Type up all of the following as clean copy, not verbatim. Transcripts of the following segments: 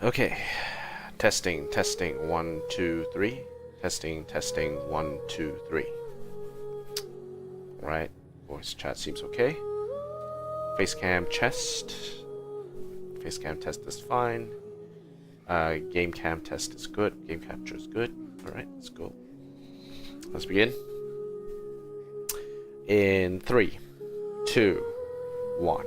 Okay, testing, testing, 1, 2, 3. Testing, testing, 1, 2, 3. Right, voice chat seems okay. Facecam chest. Facecam test is fine. Game cam test is good. Game capture is good. Alright, let's go. Let's begin. In 3, 2, 1.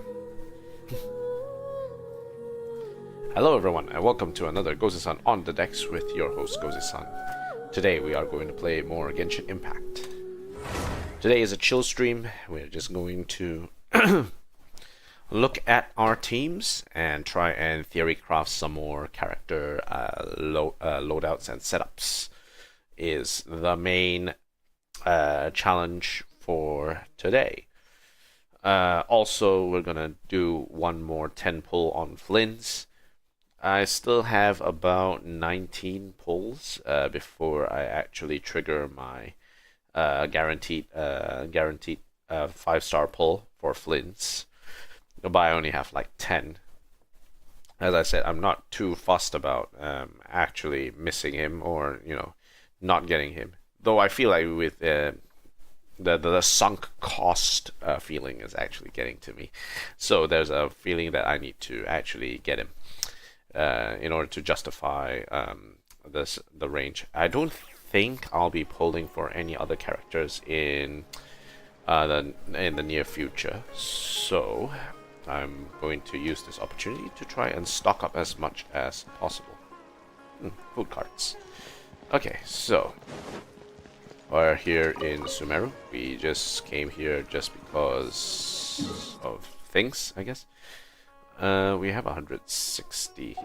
Hello everyone, and welcome to another Gozi-san on the decks with your host Gozi-san. Today we are going to play more Genshin Impact. Today is a chill stream. We're just going to look at our teams and try and theory craft some more character loadouts and setups. Is the main challenge for today. Also, we're gonna do one more 10 pull on Flynn's. I still have about 19 pulls before I actually trigger my guaranteed 5-star pull for Flynn's. But I only have like 10. As I said, I'm not too fussed about actually missing him or not getting him. Though I feel like with the sunk cost feeling is actually getting to me. So there's a feeling that I need to actually get him. In order to justify the range. I don't think I'll be pulling for any other characters in the near future, so I'm going to use this opportunity to try and stock up as much as possible. Food carts. Okay, so we're here in Sumeru. We just came here just because of things, I guess. We have 160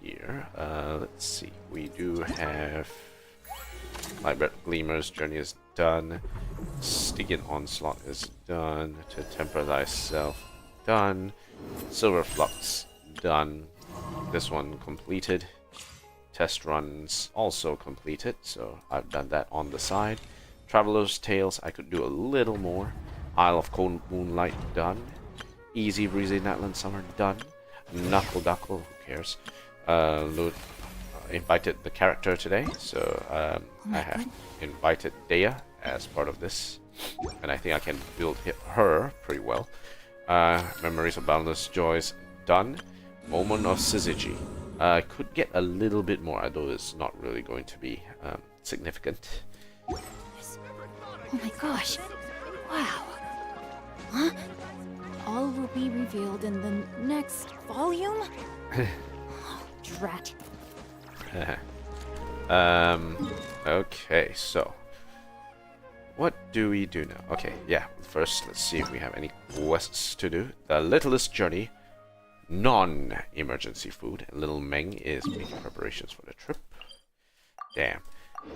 here. Let's see. We do have Lightbright Gleamer's journey is done. Stygian Onslaught is done. To Temper Thyself done. Silver Flux done. This one completed. Test runs also completed, so I've done that on the side. Traveler's Tales, I could do a little more. Isle of Cold Moonlight done. Easy Breezy Natland Summer done. Knuckle Duckle, who cares? Invited the character today, so I have invited Dea as part of this, and I think I can build her pretty well. Memories of Boundless Joys done. Moment of Syzygy. I could get a little bit more, although it's not really going to be significant. Oh my gosh! Wow! Huh? All will be revealed in the next volume? Oh, drat. Okay, so what do we do now? Okay, yeah, first let's see if we have any quests to do. The Littlest Journey, non-emergency food. Little Meng is making preparations for the trip. Damn,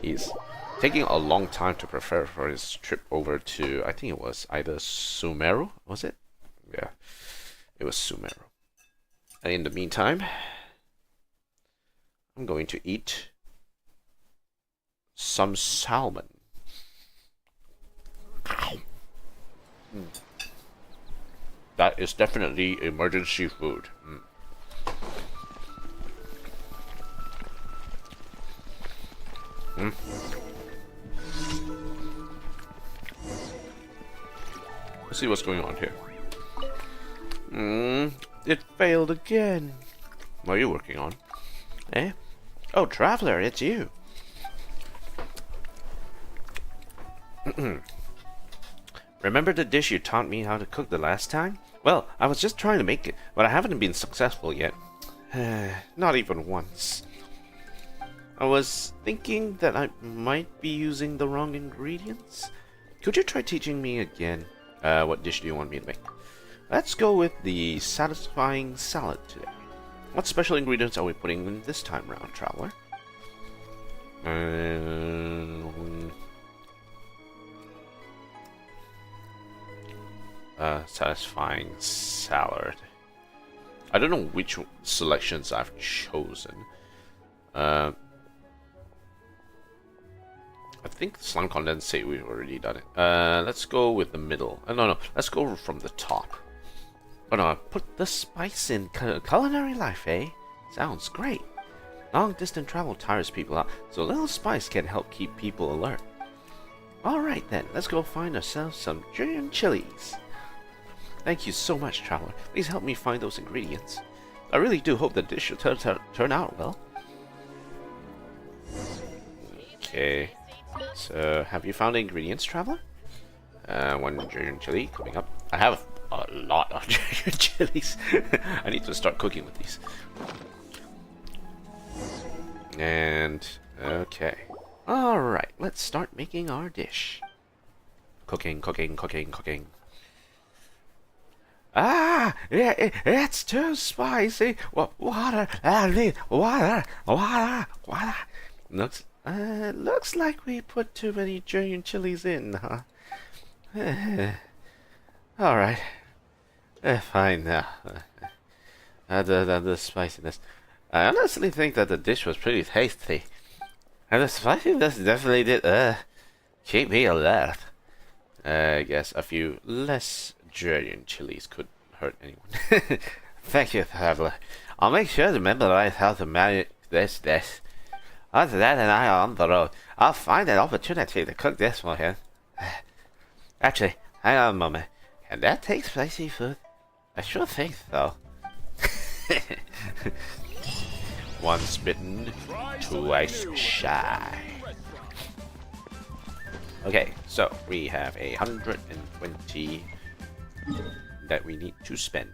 he's taking a long time to prepare for his trip over to, I think it was either Sumeru, was it? Yeah, it was Sumeru. And in the meantime, I'm going to eat some salmon. That is definitely emergency food. Let's see what's going on here. It failed again. What are you working on? Eh? Oh, Traveler, it's you. Remember the dish you taught me how to cook the last time? Well, I was just trying to make it, but I haven't been successful yet. Not even once. I was thinking that I might be using the wrong ingredients. Could you try teaching me again? What dish do you want me to make? Let's go with the satisfying salad today. What special ingredients are we putting in this time round, Traveler? Satisfying salad. I don't know which selections I've chosen. I think slime condensate, we've already done it. Let's go with the middle. No, let's go from the top. Oh no, put the spice in culinary life, eh? Sounds great. Long-distance travel tires people out, so a little spice can help keep people alert. Alright then, let's go find ourselves some giant chilies. Thank you so much, Traveler. Please help me find those ingredients. I really do hope the dish will turn out well. Okay. So, have you found the ingredients, Traveler? One giant chili coming up. I have a lot of giant chilies. I need to start cooking with these. And, okay. Alright, let's start making our dish. Cooking. Ah! It's too spicy! Water! I need water! Looks like we put too many giant chilies in, huh? Alright. Fine now. The spiciness. I honestly think that the dish was pretty tasty. And the spiciness definitely did, keep me alert. I guess a few less giant chilies could hurt anyone. Thank you, Traveler. I'll make sure to memorize how to manage this dish. After that and I are on the road, I'll find an opportunity to cook this for him. Actually, hang on a moment. Can that take spicy food? I sure think so. Once bitten, twice shy. Okay, so we have 120 that we need to spend.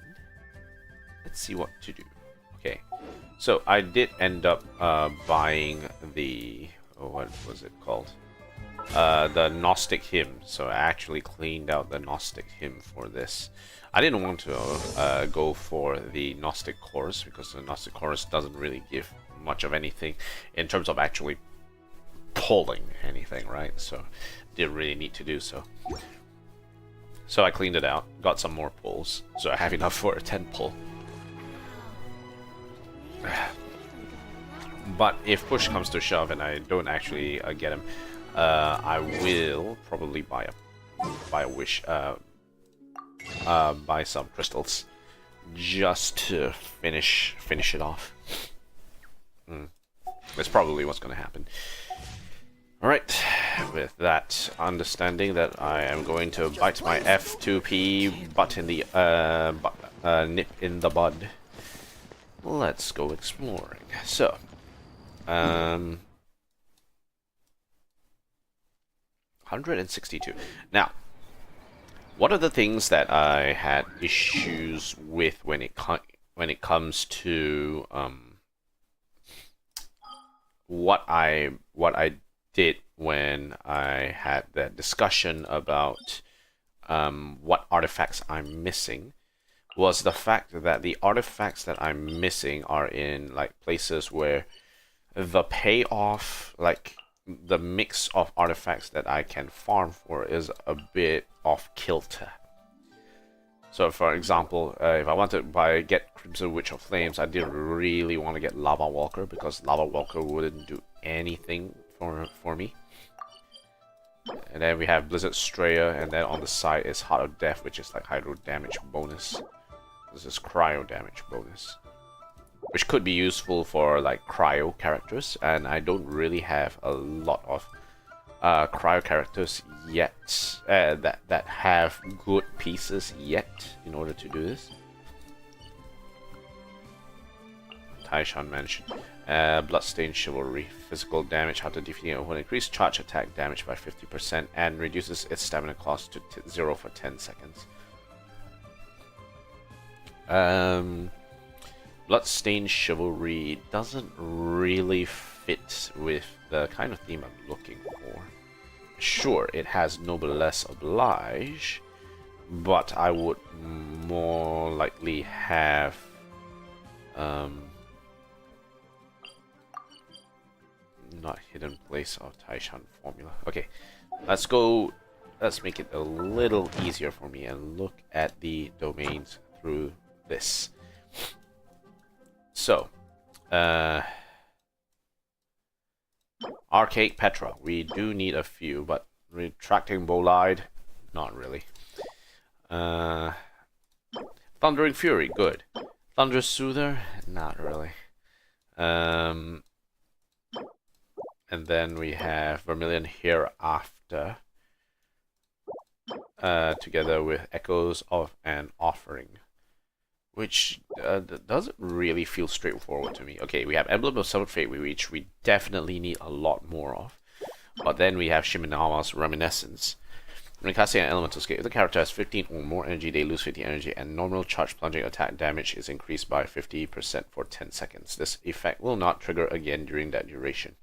Let's see what to do. Okay, so I did end up buying the what was it called? The Gnostic hymn. So I actually cleaned out the Gnostic hymn for this. I didn't want to go for the Gnostic chorus because the Gnostic chorus doesn't really give much of anything in terms of actually pulling anything, right? So didn't really need to do so. So I cleaned it out, got some more pulls, so I have enough for a 10 pull. But if push comes to shove and I don't actually get him, I will probably buy a wish, buy some crystals just to finish it off. That's probably what's going to happen. Alright, with that understanding that I am going to bite my F2P butt in the nip in the bud. Let's go exploring. So, 162. Now, what are the things that I had issues with when it comes to what I did when I had that discussion about what artifacts I'm missing was the fact that the artifacts that I'm missing are in like places where the payoff, like the mix of artifacts that I can farm for, is a bit off kilter. So, for example, if I wanted to get Crimson Witch of Flames, I didn't really want to get Lava Walker because Lava Walker wouldn't do anything for me. And then we have Blizzard Strayer, and then on the side is Heart of Death, which is like hydro damage bonus. This is cryo damage bonus, which could be useful for like cryo characters, and I don't really have a lot of cryo characters yet that have good pieces yet in order to do this. Taishan mentioned Bloodstained Chivalry, physical damage after defeating a opponent, increase charge attack damage by 50% and reduces its stamina cost to 0 for 10 seconds. Bloodstained Chivalry doesn't really fit with the kind of theme I'm looking for. Sure, it has Noblesse Oblige, but I would more likely have not Hidden Place of Taishan formula. Okay, let's make it a little easier for me and look at the domains through this. So, Archaic Petra, we do need a few, but Retracting Bolide, not really. Thundering Fury, good. Thunderous Soother, not really. And then we have Vermilion Hereafter, together with Echoes of an Offering, which doesn't really feel straightforward to me. Okay, we have Emblem of Summoned Fate, which we definitely need a lot more of. But then we have Shimenawa's Reminiscence. When casting an elemental skill, if the character has 15 or more energy, they lose 50 energy, and normal charge plunging attack damage is increased by 50% for 10 seconds. This effect will not trigger again during that duration.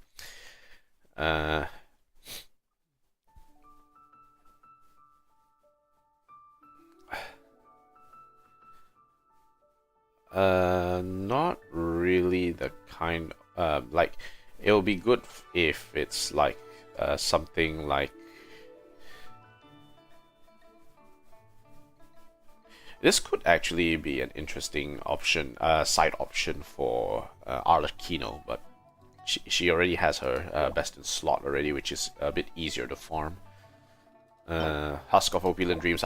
Not really the kind, like, it will be good if it's like something like this. Could actually be an interesting option, side option for Arlecchino, but she already has her best in slot already, which is a bit easier to farm. Husk of Opulent Dreams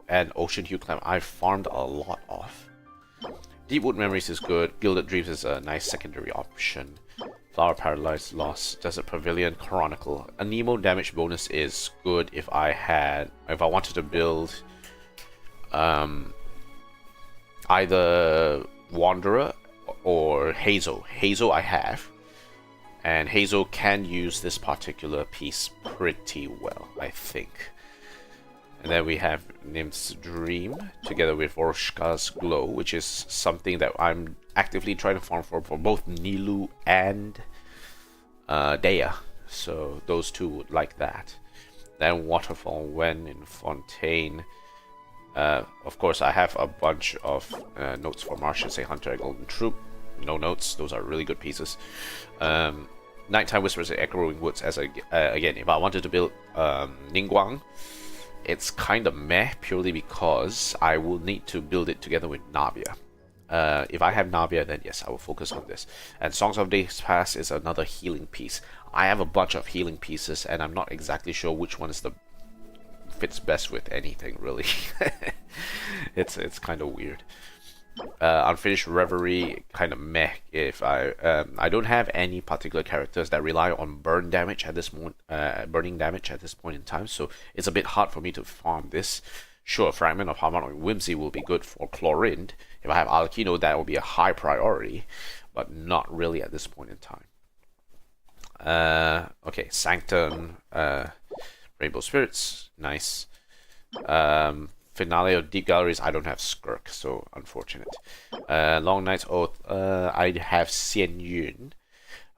and Ocean Hue Climb I've farmed a lot of. Deepwood Memories is good. Gilded Dreams is a nice secondary option. Flower Paralyzed Lost, Desert Pavilion, Chronicle. A Nemo damage bonus is good if I wanted to build either Wanderer or Hazel. Hazel I have, and Hazel can use this particular piece pretty well, I think. And then we have Nymph's Dream together with Vorshka's Glow, which is something that I'm actively trying to farm for both Nilu and Dea. So those two would like that. Then Waterfall, Wen in Fontaine. Of course, I have a bunch of notes for Martian, say Hunter and Golden Troop. No notes, those are really good pieces. Nighttime Whispers and Echoing Woods, as again, if I wanted to build Ningguang, it's kind of meh purely because I will need to build it together with Navia. If I have Navia, then yes, I will focus on this. And Songs of Days Past is another healing piece. I have a bunch of healing pieces, and I'm not exactly sure which one is the fits best with anything, really. It's kind of weird. Unfinished Reverie, kind of meh. If I don't have any particular characters that rely on burning damage at this point in time, so it's a bit hard for me to farm this. Sure, Fragment of Harmonic Whimsy will be good for Chlorinde. If I have Arlecchino, that will be a high priority, but not really at this point in time. Okay, Sanctum, Rainbow Spirits, nice. Finale of Deep Galleries, I don't have Skirk, so unfortunate. Long Night's Oath, I have Xian Yun,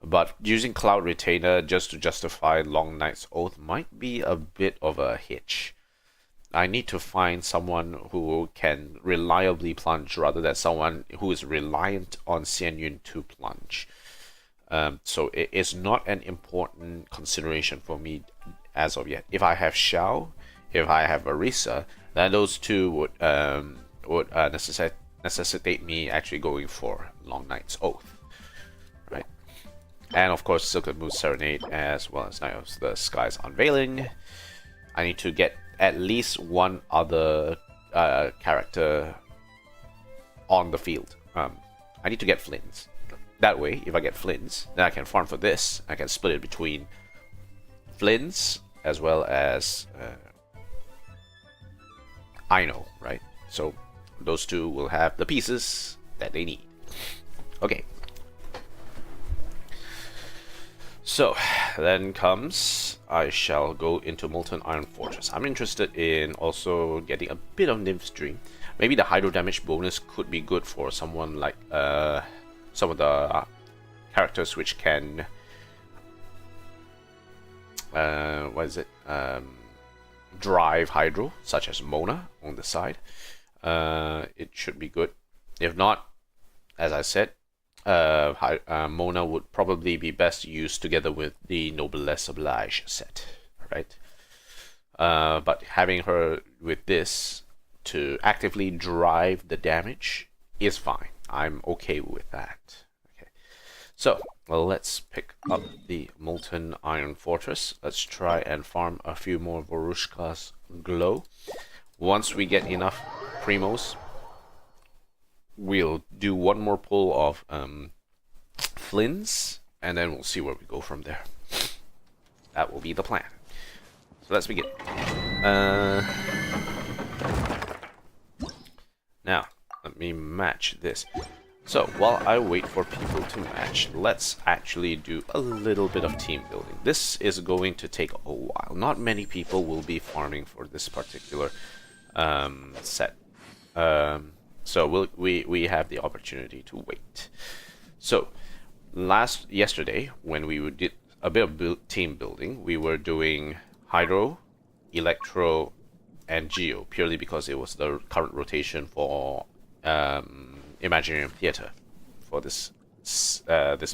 but using Cloud Retainer just to justify Long Night's Oath might be a bit of a hitch. I need to find someone who can reliably plunge rather than someone who is reliant on Xian Yun to plunge. So it is not an important consideration for me as of yet. If I have Xiao, if I have Arisa, then those two would necessitate me actually going for Long Night's Oath, right? And of course, Silken Moon Serenade, as well as Night of the Skies Unveiling. I need to get at least one other character on the field. I need to get Flynn's. That way, if I get Flynn's, then I can farm for this. I can split it between Flynn's as well as Ino, right? So those two will have the pieces that they need. Okay. So then comes, I shall go into Molten Iron Fortress. I'm interested in also getting a bit of Nymph's Dream. Maybe the Hydro damage bonus could be good for someone like some of the characters which can drive Hydro, such as Mona on the side. It should be good. If not, as I said, Mona would probably be best used together with the Noblesse Oblige set, right? But having her with this to actively drive the damage is fine. I'm okay with that. Okay, so let's pick up the Molten Iron Fortress. Let's try and farm a few more Vorushka's Glow. Once we get enough primos, we'll do one more pull of Flynn's, and then we'll see where we go from there. That will be the plan. So let's begin. Now, let me match this. So, while I wait for people to match, let's actually do a little bit of team building. This is going to take a while. Not many people will be farming for this particular set. So we have the opportunity to wait. So, yesterday, when we did a bit of team building, we were doing Hydro, Electro, and Geo, purely because it was the current rotation for Imaginarium Theater for this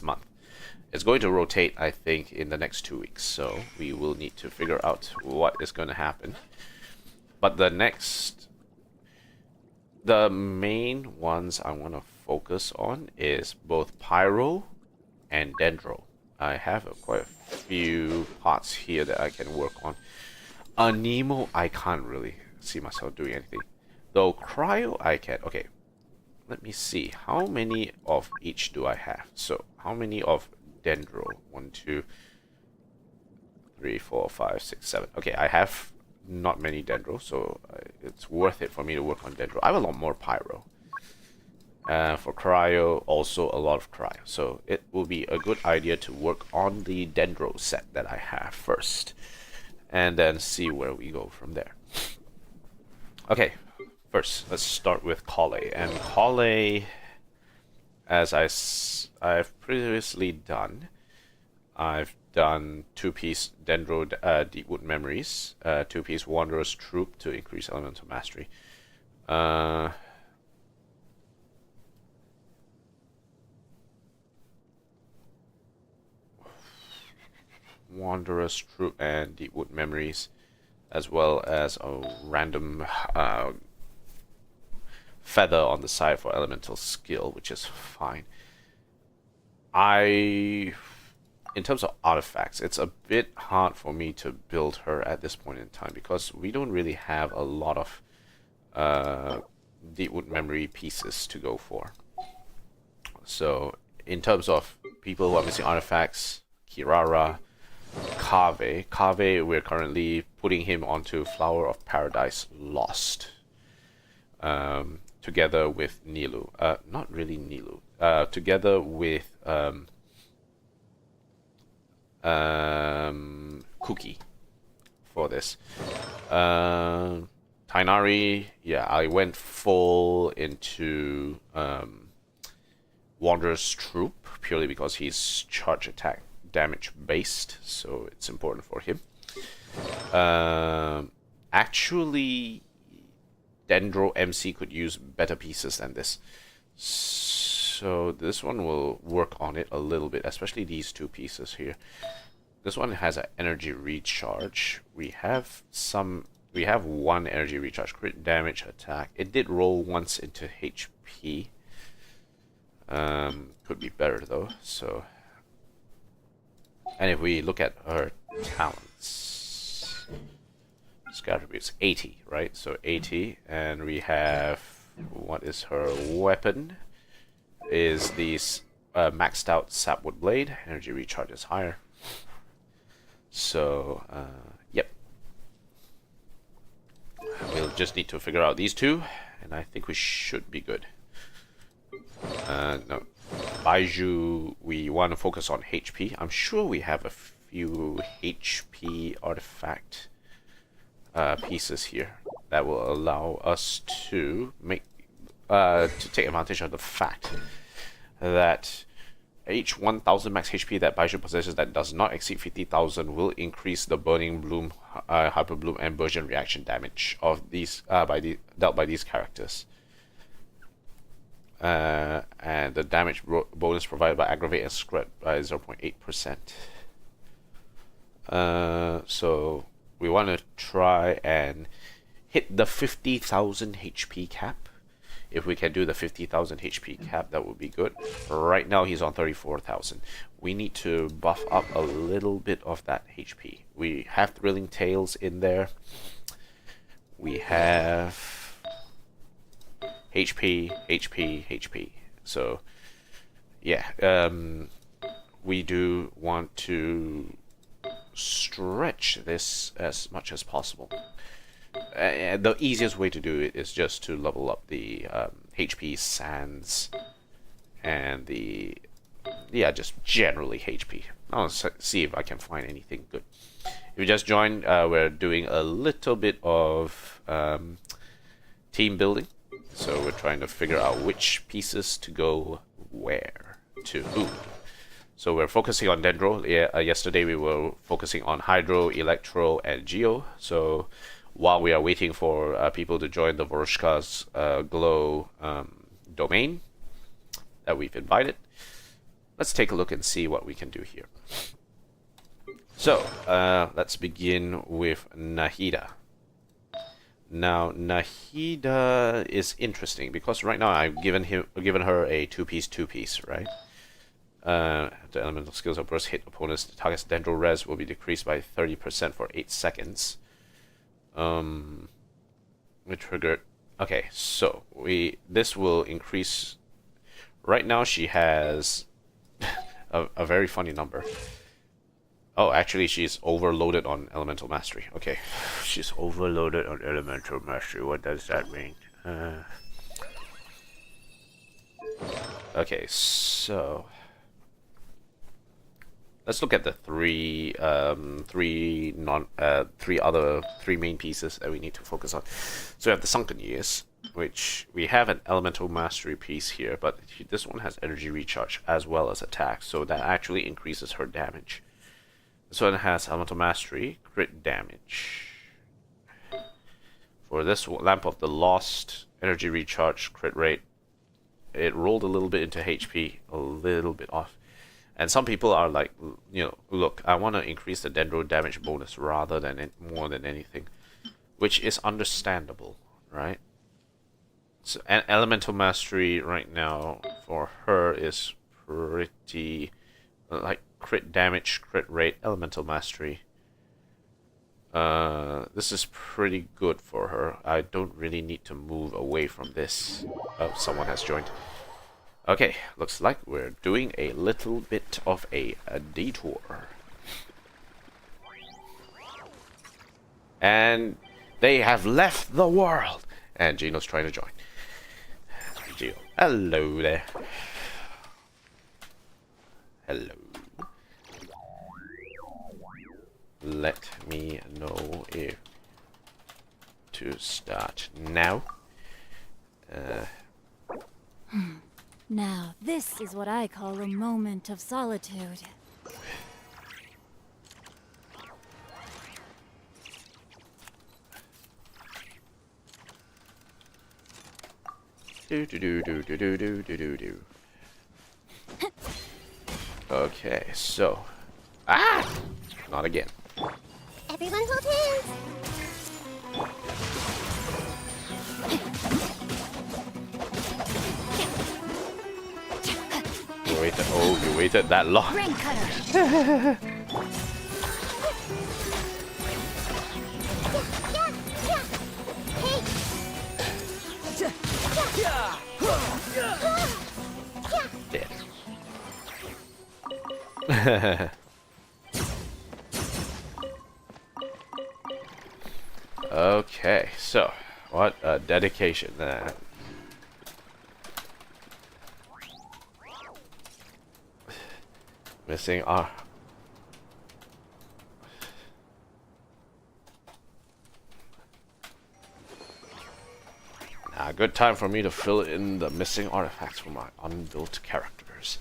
month. It's going to rotate, I think, in the next 2 weeks, so we will need to figure out what is going to happen. But the main ones I want to focus on is both Pyro and Dendro. I have quite a few parts here that I can work on. Nemo, I can't really see myself doing anything. Though Cryo, I can. Okay, let me see. How many of each do I have? So, how many of Dendro? 1, 2, 3, 4, 5, 6, 7. Okay, I have not many Dendro, so it's worth it for me to work on Dendro. I have a lot more Pyro. For Cryo, also a lot of Cryo. So it will be a good idea to work on the Dendro set that I have first, and then see where we go from there. Okay, first let's start with Collei. And Collei, as I've previously done, I've done 2-piece Dendro Deepwood Memories, 2-piece Wanderer's Troop to increase elemental mastery. Wanderer's Troop and Deepwood Memories, as well as a random feather on the side for elemental skill, which is fine. In terms of artifacts, it's a bit hard for me to build her at this point in time because we don't really have a lot of Deepwood Memory pieces to go for. So, in terms of people who are missing artifacts, Kirara, Kaveh, we're currently putting him onto Flower of Paradise Lost, together with Nilu. Not really Nilu. Together with Cookie for this. Tainari, yeah, I went full into Wanderer's Troop purely because he's charge attack damage based, so it's important for him. Actually, Dendro MC could use better pieces than this, so this one will work on it a little bit, especially these 2 pieces here. This one has an energy recharge. We have 1 energy recharge, crit damage, attack. It did roll once into HP. Could be better though. So, and if we look at her talents, attributes 80, right? So 80, and we have, what is her weapon? Is these maxed out Sapwood Blade. Energy recharge is higher. So, yep. We'll just need to figure out these 2, and I think we should be good. No. Baiju, we want to focus on HP. I'm sure we have a few HP artifact pieces here that will allow us to make to take advantage of the fact that each 1000 max HP that Baiju possesses that does not exceed 50,000 will increase the Burning Bloom, Hyper Bloom, and Burgeon reaction damage of these dealt by these characters. And the damage bonus provided by Aggravate and Scred by 0.8%. So we want to try and hit the 50,000 HP cap. If we can do the 50,000 HP cap, that would be good. Right now he's on 34,000. We need to buff up a little bit of that HP. We have Thrilling Tales in there. We have HP. So, yeah. we do want to stretch this as much as possible. The easiest way to do it is just to level up the HP sands and the just generally HP. I'll see if I can find anything good. If you just joined, we're doing a little bit of team building. So we're trying to figure out which pieces to go where to who. So we're focusing on Dendro. Yesterday we were focusing on Hydro, Electro, and Geo. So while we are waiting for people to join the Voroshka's Glow domain that we've invited, let's take a look and see what we can do here. So let's begin with Nahida. Now Nahida is interesting because right now I've given her a two-piece, right? The elemental skills of burst hit opponents. The target's Dendro res will be decreased by 30% for 8 seconds. We triggered. Okay, so this will increase. Right now she has a very funny number. Oh, actually, she's overloaded on Elemental Mastery. Okay, she's overloaded on Elemental Mastery. What does that mean? Okay, so let's look at the three main pieces that we need to focus on. So we have the Sunken Years, which we have an Elemental Mastery piece here, but this one has Energy Recharge as well as attack, so that actually increases her damage. This one has Elemental Mastery, crit damage. For this Lamp of the Lost, Energy Recharge, crit rate, it rolled a little bit into HP, a little bit off. And some people are like, look, I want to increase the Dendro damage bonus rather than more than anything, which is understandable, right? So, and Elemental Mastery right now for her is pretty, like, crit damage, crit rate, Elemental Mastery. This is pretty good for her. I don't really need to move away from this. Oh, someone has joined. Okay, looks like we're doing a little bit of a detour. And they have left the world. And Gino's trying to join. Gino, hello there. Hello. Let me know if to start now. Now, this is what I call a moment of solitude. Okay, so not again. Everyone hold hands. You waited that long. Ring cutter. Dead. Okay, so what a dedication that. Missing R. Now, a good time for me to fill in the missing artifacts for my unbuilt characters.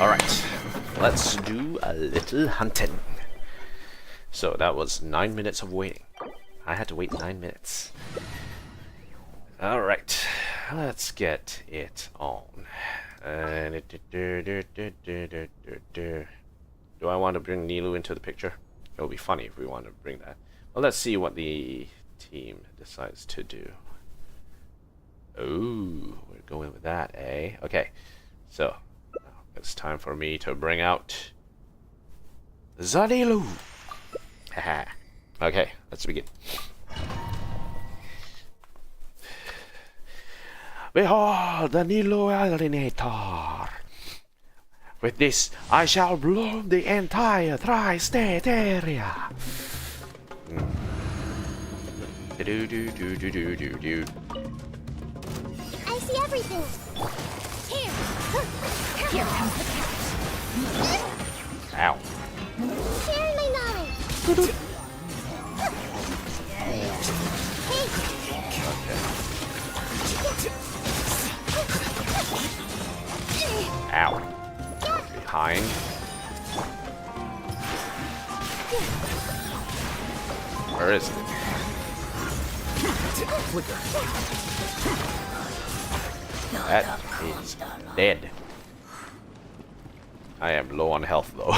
Alright, let's do a little hunting. So that was 9 minutes of waiting. I had to wait 9 minutes. Alright, let's get it on. Do I want to bring Nilu into the picture? It'll be funny if we want to bring that. Well, let's see what the team decides to do. Oh, we're going with that, eh? Okay, so it's time for me to bring out Zanilu. Haha. Okay, let's begin. Behold the Niloalinator. With this, I shall bloom the entire tri-state area. Do do do do do do do. I see everything. Here. Here comes the catch. Ow. Share my knowledge. Hey. Ow. Behind. Where is it? That is dead. I am low on health though.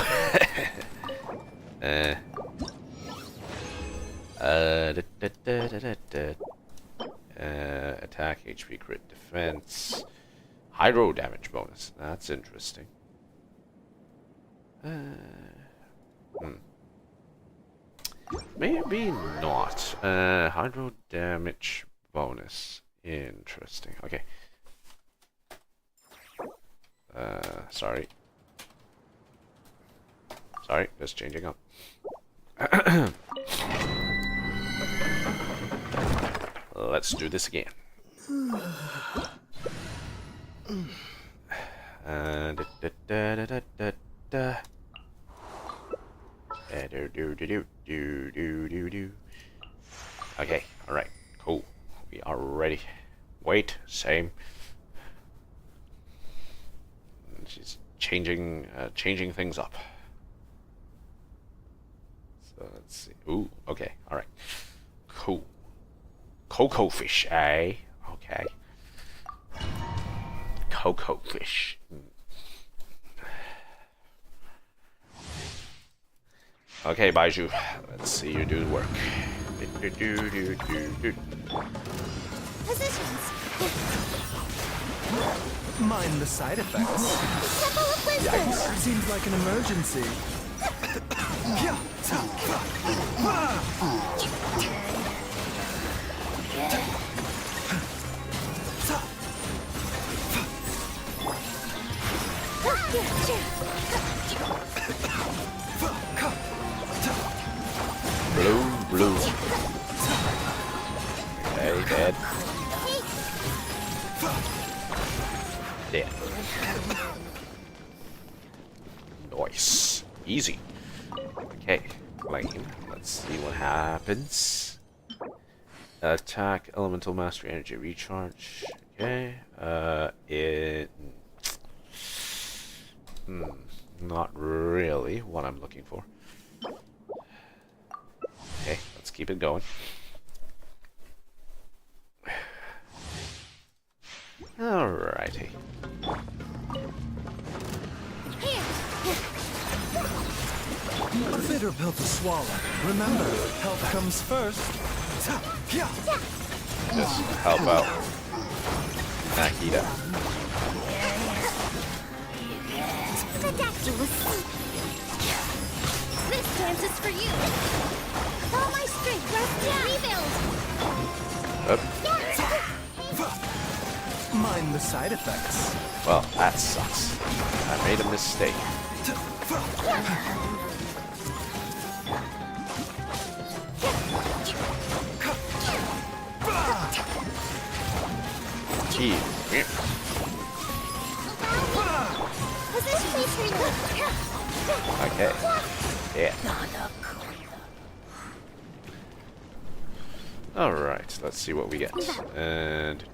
Attack, HP, crit, defense, hydro damage bonus. That's interesting. Maybe not. Hydro damage bonus. Interesting. Okay. Sorry. Sorry, just changing up. Let's do this again. Okay, alright, cool. We are ready. Wait, same. She's changing things up. So let's see. Ooh, okay, alright. Cool. Cocoa fish, eh? Okay. Cocoa fish. Okay, Baiju. Let's see you do the work. Positions. Mind the side effects. Temple of Wisdom. Seems like an emergency. Blue. Okay, dead. Dead. Nice. Easy. Okay, Lane. Let's see what happens. Attack, elemental mastery, energy recharge. Okay. Not really what I'm looking for. Okay, let's keep it going. Alrighty. A bitter pill to swallow. Remember, health comes first. Just help out Nakita. This dance is for you. All my strength, rest down. Rebuild. Mind the side effects. Well, that sucks. I made a mistake. Gee. Okay. Yeah. Alright, let's see what we get. And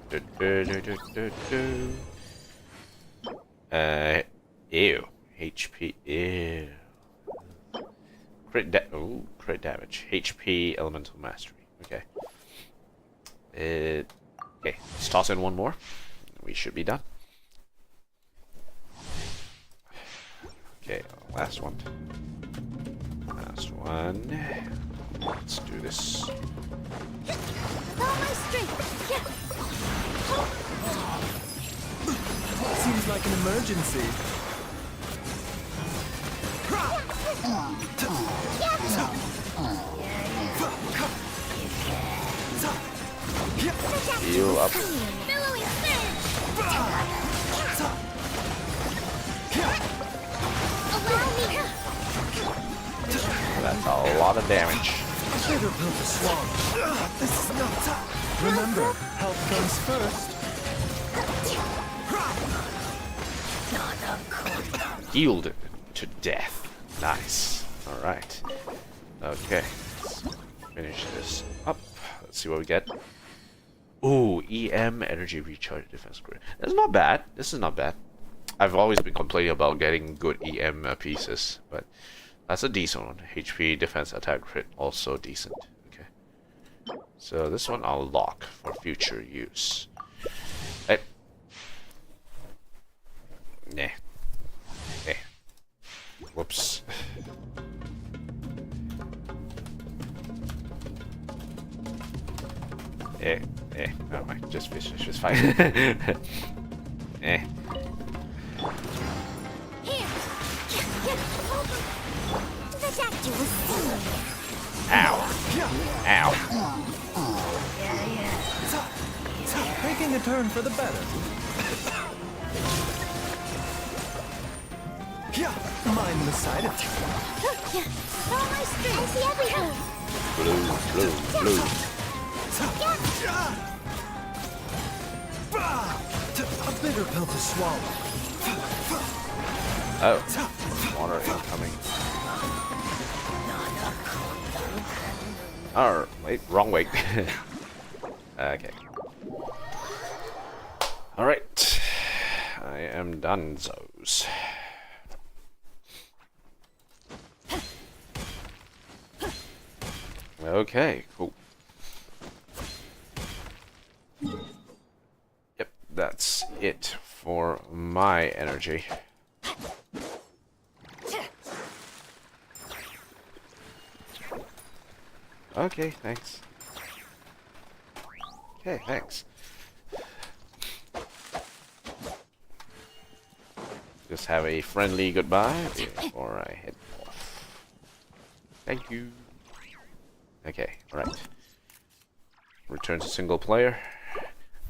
ew. HP. Ew. Crit damage. HP elemental mastery. Okay. Okay, let's toss in one more. We should be done. Okay, last one. Last one. Let's do this. All my strength. Seems like an emergency. Heal up. Billowing sand. Allow me. That's a lot of damage. A bitter pill to swallow. This is no time. Remember, health comes first. Healed to death. Nice. Alright. Okay. Let's finish this up. Let's see what we get. Ooh, EM energy recharge defense grid. That's not bad. This is not bad. I've always been complaining about getting good EM pieces, but that's a decent one. HP defense attack crit also decent. Okay. So this one I'll lock for future use. Hey. Nah. Hey. Whoops. Never mind. Just fish. Just fine. Here. The doctor will see you. Ow. Ow. Taking a turn for the better. Mind the side effect. All my strength. I see everything. Blue. A bitter pill to swallow. Oh. Water incoming. Oh, wait. Wrong way. Okay. Alright. I am done, Zos. Okay, cool. Yep, that's it for my energy. Okay, thanks. Okay, thanks. Just have a friendly goodbye before I head off. Thank you. Okay, alright. Return to single player.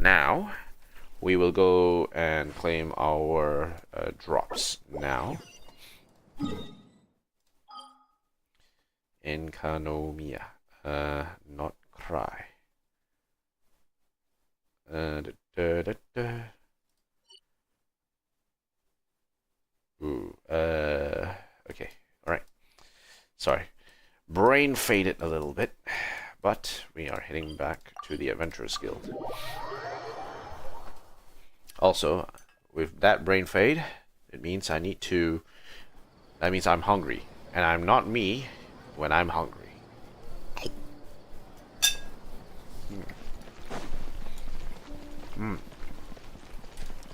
Now, we will go and claim our drops now. Enkanomiya. Nod-krai. Ooh, okay, alright. Sorry. Brain faded a little bit, but we are heading back to the Adventurers Guild. Also, with that brain fade, it means that means I'm hungry. And I'm not me when I'm hungry.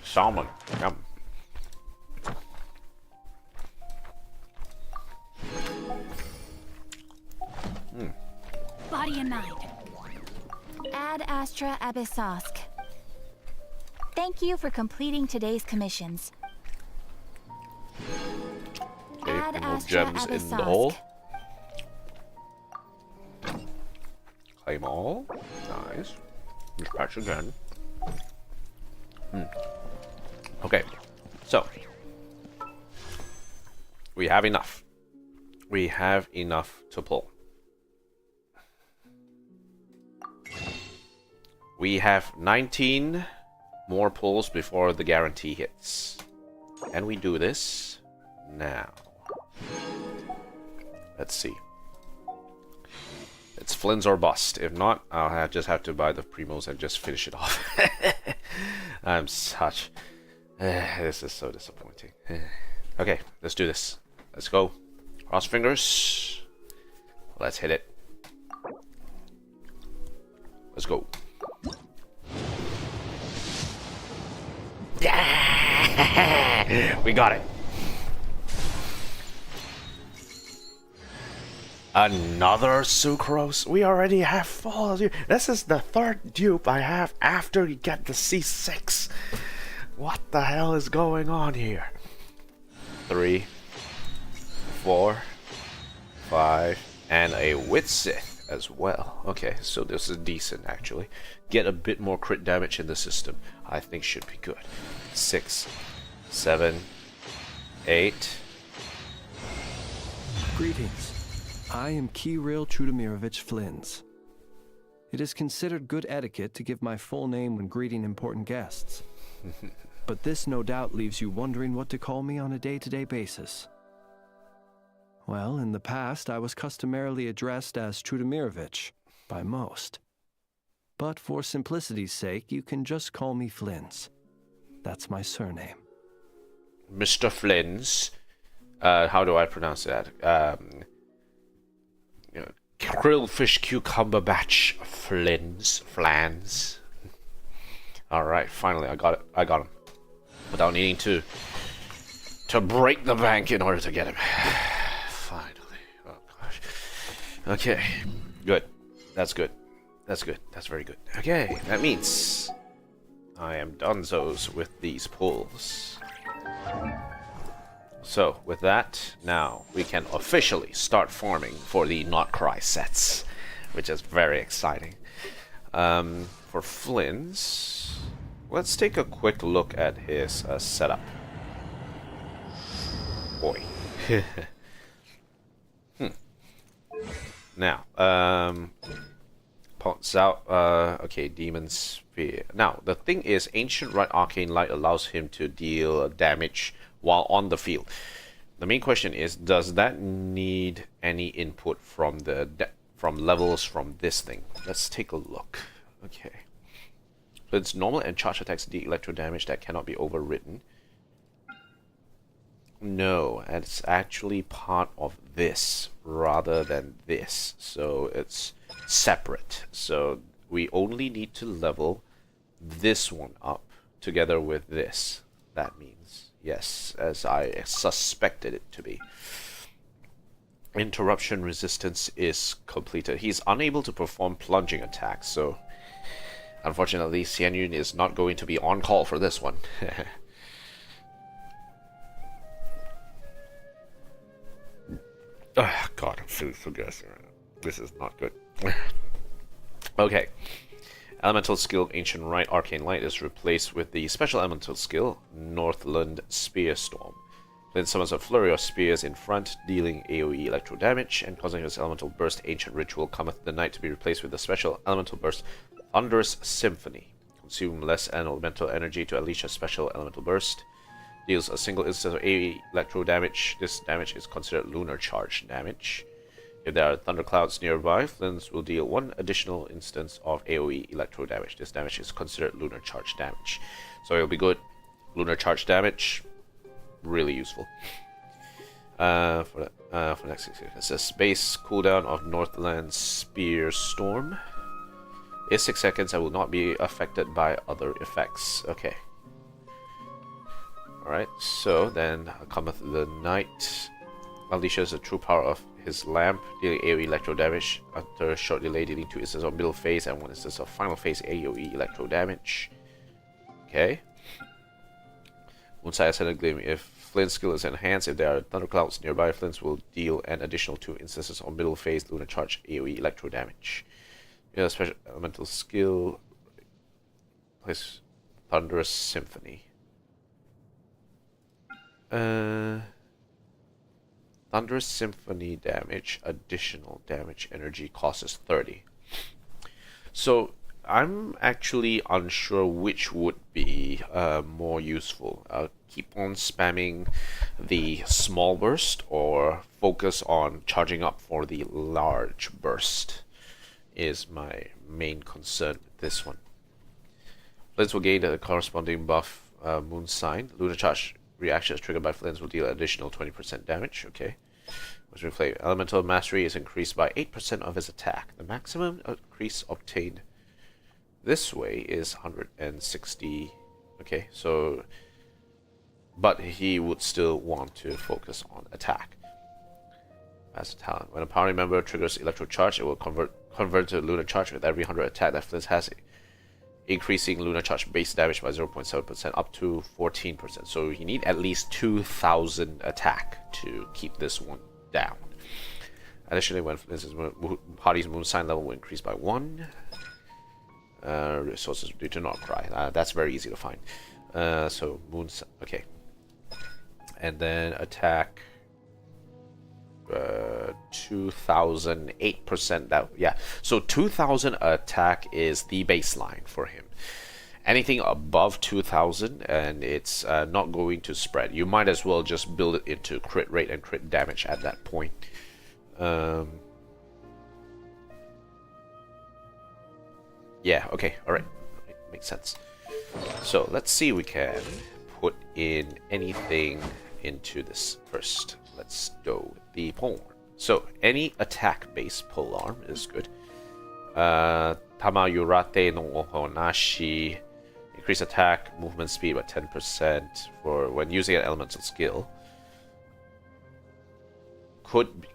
Salmon, yum. Body and mind. Ad Astra Abyssosk. Thank you for completing today's commissions. Okay, Ad remove Astra gems in the Abyssosk. hole. Claim all. Nice. Scratch again. Okay, so we have enough. We have enough to pull. We have 19 more pulls before the guarantee hits. And we do this now. Let's see. It's Flynn's or bust. If not, I'll just have to buy the primos and just finish it off. I'm such... this is so disappointing. Okay, let's do this. Let's go. Cross fingers. Let's hit it. Let's go. Yeah! We got it. Another sucrose? We already have 4. This is the 3rd dupe I have after you get the C6. What the hell is going on here? 3, 4, 5, and a Witsith. as well. Okay, so this is decent actually. Get a bit more crit damage in the system. I think should be good. 6, 7, 8. Greetings. I am Kirill Trudemirovich Flins. It is considered good etiquette to give my full name when greeting important guests. But this no doubt leaves you wondering what to call me on a day-to-day basis. Well, in the past, I was customarily addressed as Trudemirovich by most. But for simplicity's sake, you can just call me Flins. That's my surname. Mr. Flins. How do I pronounce that? Krillfish cucumber batch Flans. Alright, finally I got it. I got him. Without needing to break the bank in order to get him. Finally. Oh gosh. Okay. Good. That's good. That's good. That's very good. Okay, that means I am donezos with these pulls. So, with that, now we can officially start farming for the Nod-krai sets, which is very exciting. For Flynn's, let's take a quick look at his setup. Boy. Now, points out, okay, Demon Spear. Now, the thing is, Ancient Rite Arcane Light allows him to deal damage while on the field. The main question is, does that need any input from the from levels from this thing? Let's take a look. Okay. So it's normal and charge attacks deal electro damage that cannot be overwritten. No, it's actually part of this rather than this. So it's separate. So we only need to level this one up together with this. That means, yes, as I suspected it to be. Interruption resistance is completed. He's unable to perform plunging attacks, so unfortunately Xianyun is not going to be on call for this one. Oh, God, I'm feeling so gassy right now. This is not good. Okay. Elemental skill of Ancient Rite Arcane Light is replaced with the special elemental skill, Northland Spear Storm. Then summons a flurry of spears in front, dealing AoE electro damage, and causing his elemental burst Ancient Ritual cometh the night to be replaced with the special elemental burst, Thunderous Symphony. Consume less elemental energy to unleash a special elemental burst. Deals a single instance of AoE electro damage. This damage is considered lunar charge damage. If there are thunderclouds nearby, Flynn's will deal one additional instance of AoE electro damage. This damage is considered lunar charge damage. So it'll be good. Lunar charge damage, really useful. For next 6 seconds, it says base cooldown of Northland Spear Storm is 6 seconds and will not be affected by other effects. Okay. Alright, so then cometh the night. Unleashes the true power of his lamp, dealing AoE electro damage after a short delay, dealing 2 instances of middle phase and 1 instance of final phase AoE electro damage. Okay. Moonside Ascendant Gleam. If Flynn's skill is enhanced, if there are thunderclouds nearby, Flynn's will deal an additional 2 instances of middle phase lunar charge AoE electro damage. Yeah, special elemental skill. Place Thunderous Symphony. Thunderous Symphony damage, additional damage energy cost is 30. So I'm actually unsure which would be more useful. Keep on spamming the small burst or focus on charging up for the large burst is my main concern with this one. Flynn's will gain the corresponding buff Moon Sign. Lunar Charge reactions triggered by Flynn's will deal additional 20% damage. Okay. Let's replay. Elemental Mastery is increased by 8% of his attack. The maximum increase obtained this way is 160. Okay, so but he would still want to focus on attack. As a talent. When a party member triggers Electro Charge, it will convert to Lunar Charge with every 100 attack that Flynn has, increasing Lunar Charge base damage by 0.7% up to 14%. So you need at least 2,000 attack to keep this one down. Additionally, when Flynn's party's moon sign level will increase by 1. Resources due to Nod-krai. That's very easy to find. So moon. Okay. And then attack. 2008%. That, yeah. So 2000 attack is the baseline for him. Anything above 2000 and it's not going to spread. You might as well just build it into crit rate and crit damage at that point. Yeah, okay, alright. Makes sense. So let's see if we can put in anything into this first. Let's go with the polearm. So any attack-based polearm is good. Tamayurate no Ohonashi. Increase attack, movement speed by 10% for when using an elemental skill.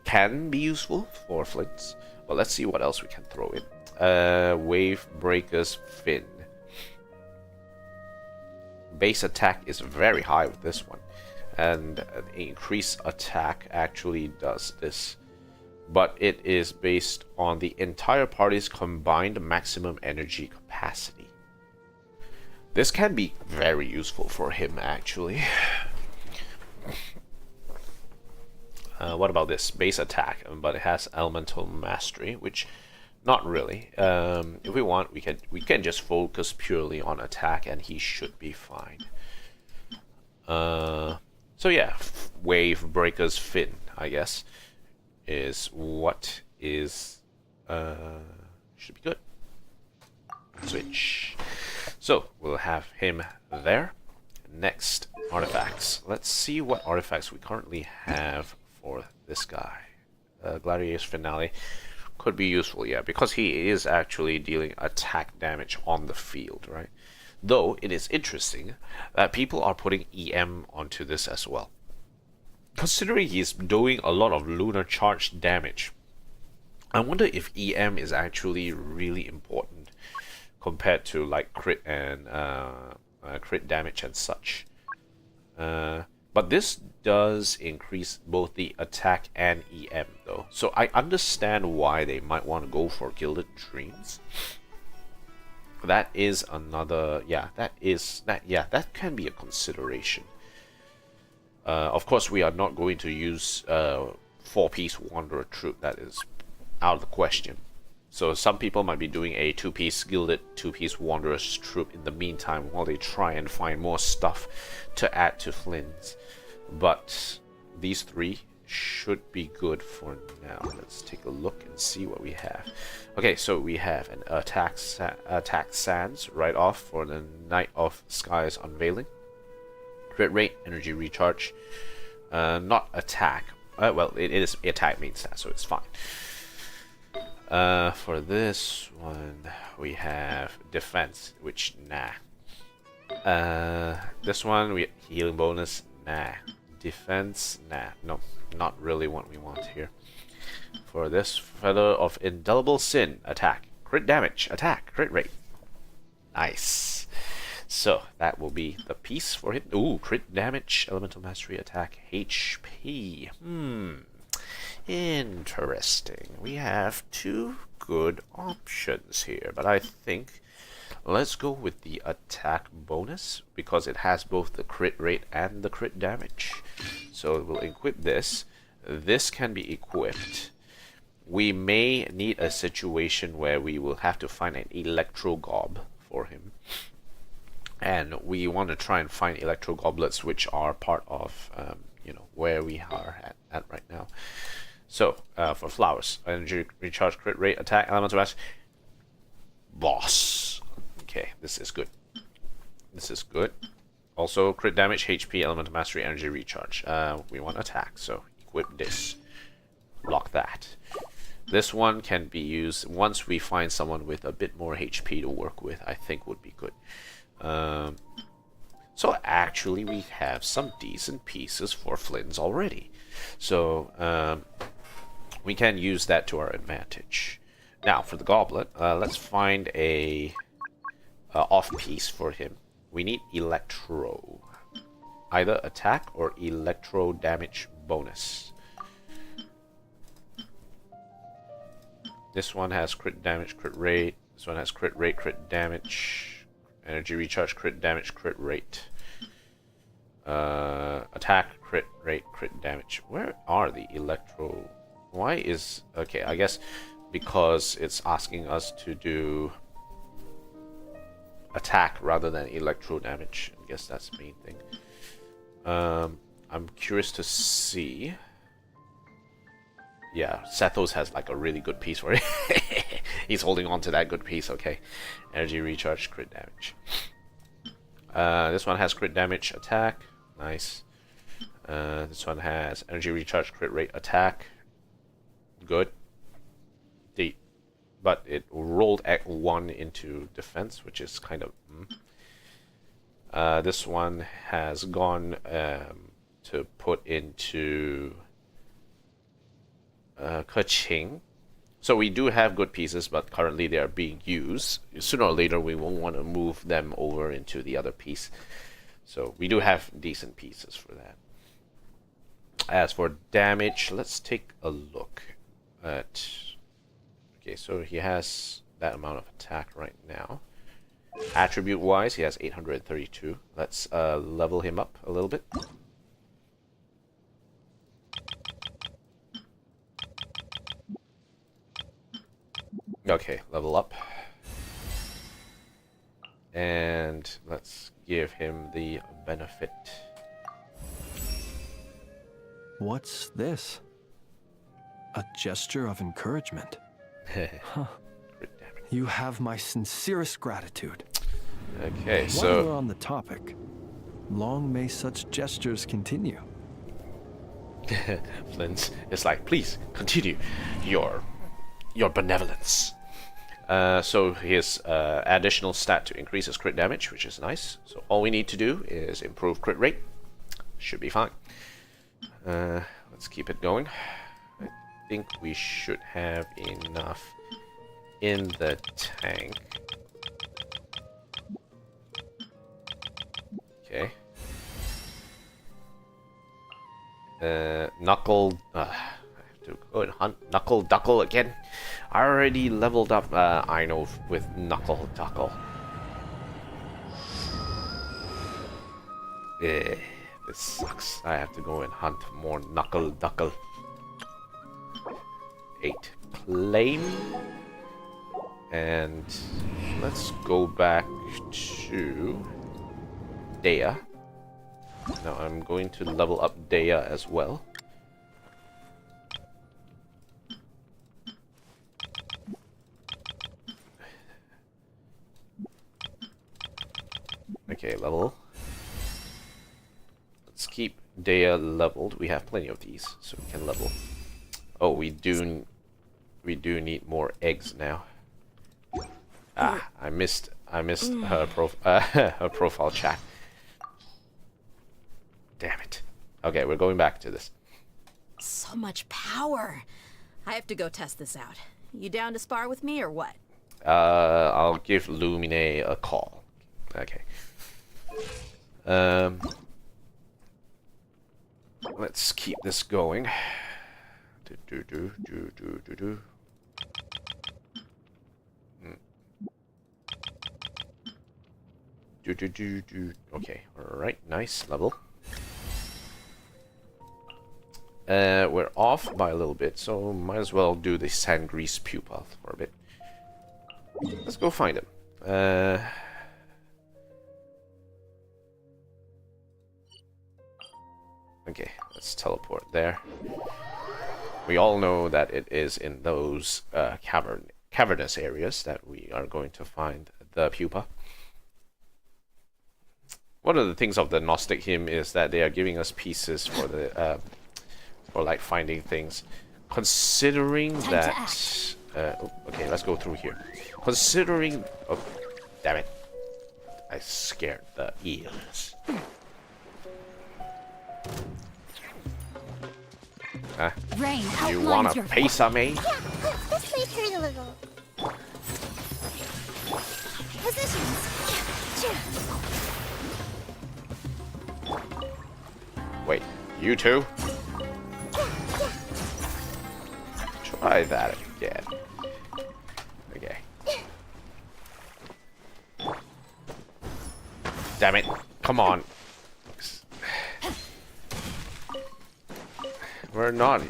Can be useful for flints. But let's see what else we can throw in. Wave Breaker's Fin. Base attack is very high with this one. And increased attack actually does this. But it is based on the entire party's combined maximum energy capacity. This can be very useful for him, actually. What about this? Base attack, but it has elemental mastery, which not really. If we want, we can just focus purely on attack, and he should be fine. So yeah, Wave Breaker's Fin, I guess, is what is should be good. Switch. So we'll have him there. Next, artifacts. Let's see what artifacts we currently have for this guy. Gladiator's Finale could be useful, yeah, because he is actually dealing attack damage on the field, right? Though it is interesting that people are putting EM onto this as well. Considering he's doing a lot of lunar charge damage, I wonder if EM is actually really important compared to like crit and crit damage and such. But this does increase both the attack and EM though, so I understand why they might want to go for Gilded Dreams. That is another, that can be a consideration. Of course, we are not going to use 4-piece Wanderer Troop. That is out of the question. So some people might be doing a 2-piece Gilded 2-piece Wanderer's Troop in the meantime while they try and find more stuff to add to Flynn's. But these 3 should be good for now. Let's take a look and see what we have. Okay, so we have an attack Sands right off for the Night of Skies Unveiling. Crit rate, energy recharge, not attack. Well, it is attack main stat, so it's fine. For this one, we have defense, which nah. This one, we healing bonus, nah. Defense, nah. No, not really what we want here. For this, Feather of Indelible Sin, attack, crit damage, attack, crit rate. Nice. So that will be the piece for him. Ooh, crit damage, elemental mastery, attack, HP. Interesting. We have 2 good options here, but I think let's go with the attack bonus because it has both the crit rate and the crit damage. So we'll equip this. This can be equipped. We may need a situation where we will have to find an Electro Gob for him. And we want to try and find Electro Goblets, which are part of, where we are at right now. So, for flowers, energy recharge, crit rate, attack, elemental mastery. Boss. Okay, this is good. This is good. Also, crit damage, HP, elemental mastery, energy recharge. We want attack, so equip this. Lock that. This one can be used once we find someone with a bit more HP to work with, I think would be good. So actually we have some decent pieces for Flynn's already. So we can use that to our advantage. Now for the goblet, let's find a off piece for him. We need electro. Either attack or electro damage bonus. This one has crit damage, crit rate. This one has crit rate, crit damage. Energy recharge, crit damage, crit rate. Attack, crit rate, crit damage. Where are the electro? Why is... Okay, I guess because it's asking us to do attack rather than electro damage. I guess that's the main thing. I'm curious to see. Yeah, Sethos has like a really good piece for it. He's holding on to that good piece. Okay, energy recharge, crit damage. This one has crit damage, attack. Nice. This one has energy recharge, crit rate, attack. Good. But it rolled at 1 into defense, which is kind of... this one has gone to put into Keqing. So we do have good pieces, but currently they are being used. Sooner or later we will want to move them over into the other piece. So we do have decent pieces for that. As for damage, let's take a look at... Okay, so he has that amount of attack right now. Attribute-wise, he has 832. Let's level him up a little bit. Okay, level up. And let's give him the benefit. What's this? A gesture of encouragement. Huh. You have my sincerest gratitude. Okay, While so... we're on the topic, long may such gestures continue. Flint's is like, please continue your benevolence. So his additional stat to increase his crit damage, which is nice. So all we need to do is improve crit rate. Should be fine. Let's keep it going. I think we should have enough in the tank. Okay. Knuckle. I have to go and hunt Knuckle Duckle again. I already leveled up Aino with Knuckle Duckle. This sucks. I have to go and hunt more Knuckle Duckle. 8 claim. And let's go back to Dea. Now I'm going to level up Dea as well. Okay, level. Let's keep Dea leveled. We have plenty of these, so we can level. Oh, we do need more eggs now. Ah, I missed her her profile chat. Damn it. Okay, we're going back to this. So much power. I have to go test this out. You down to spar with me or what? I'll give Lumine a call. Okay. Let's keep this going. Okay, alright, nice level. We're off by a little bit, so might as well do the Sangrease pupa for a bit. Let's go find him. Okay, let's teleport there. We all know that it is in those cavernous areas that we are going to find the pupa. One of the things of the Gnostic hymn is that they are giving us pieces for the for like finding things. Considering that, okay, let's go through here. Considering, oh, damn it, I scared the eels. Rain You outlines wanna your pace on me? Yeah, let's leave her a little. Positions. Wait, you two? Try that again. Damn it. Come on. We're not...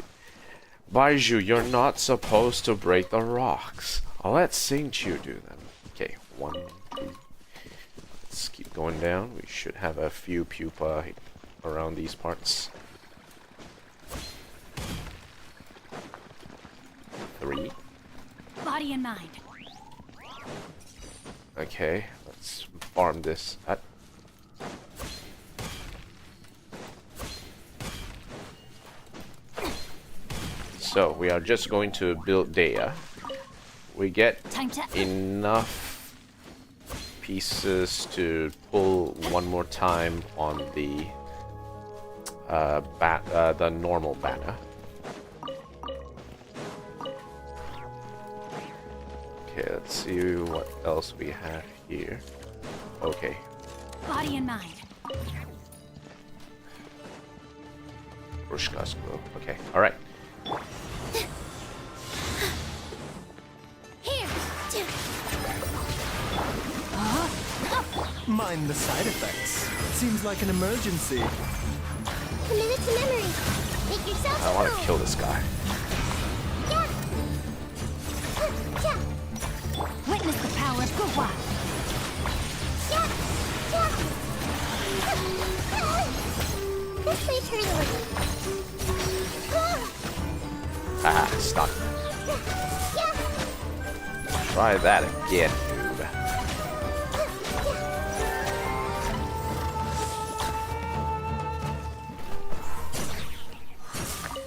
Baiju, you're not supposed to break the rocks. I'll let Xingqiu do them. Okay, 1, 2. Let's keep going down. We should have a few pupa around these parts. 3. Body and mind. Okay, let's farm this. So we are just going to build Dea. We get Time to enough pieces to pull one more time on the normal banner. Okay, let's see what else we have here. Okay. body and mind. Rushka's glow. Okay, alright. Here. Mind the side effects. Seems like an emergency. Commit it to memory. Make yourself I want to known. kill this guy. Yeah. Yeah. Witness the power of Gua. Yeah. Yeah. This way turn away. Ah, stop. Yeah. Try that again, dude.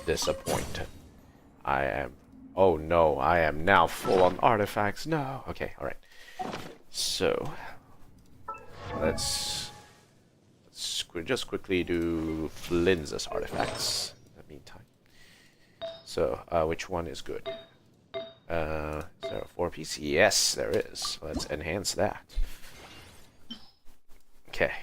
Disappointed. I am... Oh no, I am now full on artifacts. No. Okay, alright. So... Let's just quickly do Flynn's artifacts in the meantime. So, which one is good? Is there a 4-piece? Yes, there is. Let's enhance that. Okay.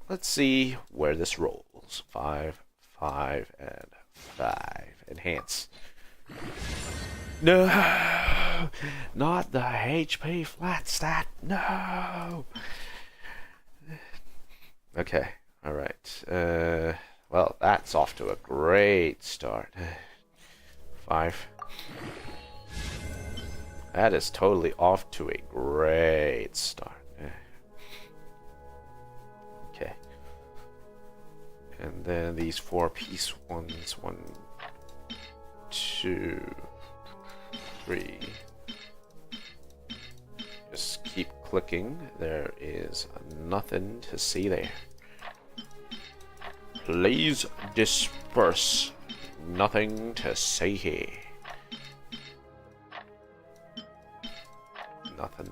Let's see where this rolls. 5, 5, and 5. Enhance. No! Not the HP flat stat. No! Okay. Alright. Well, that's off to a great start. 5. That is totally off to a great start. Okay. And then these 4-piece ones. 1, 2, 3. Just keep clicking. There is nothing to see there. Please disperse. Nothing to see here. Nothing.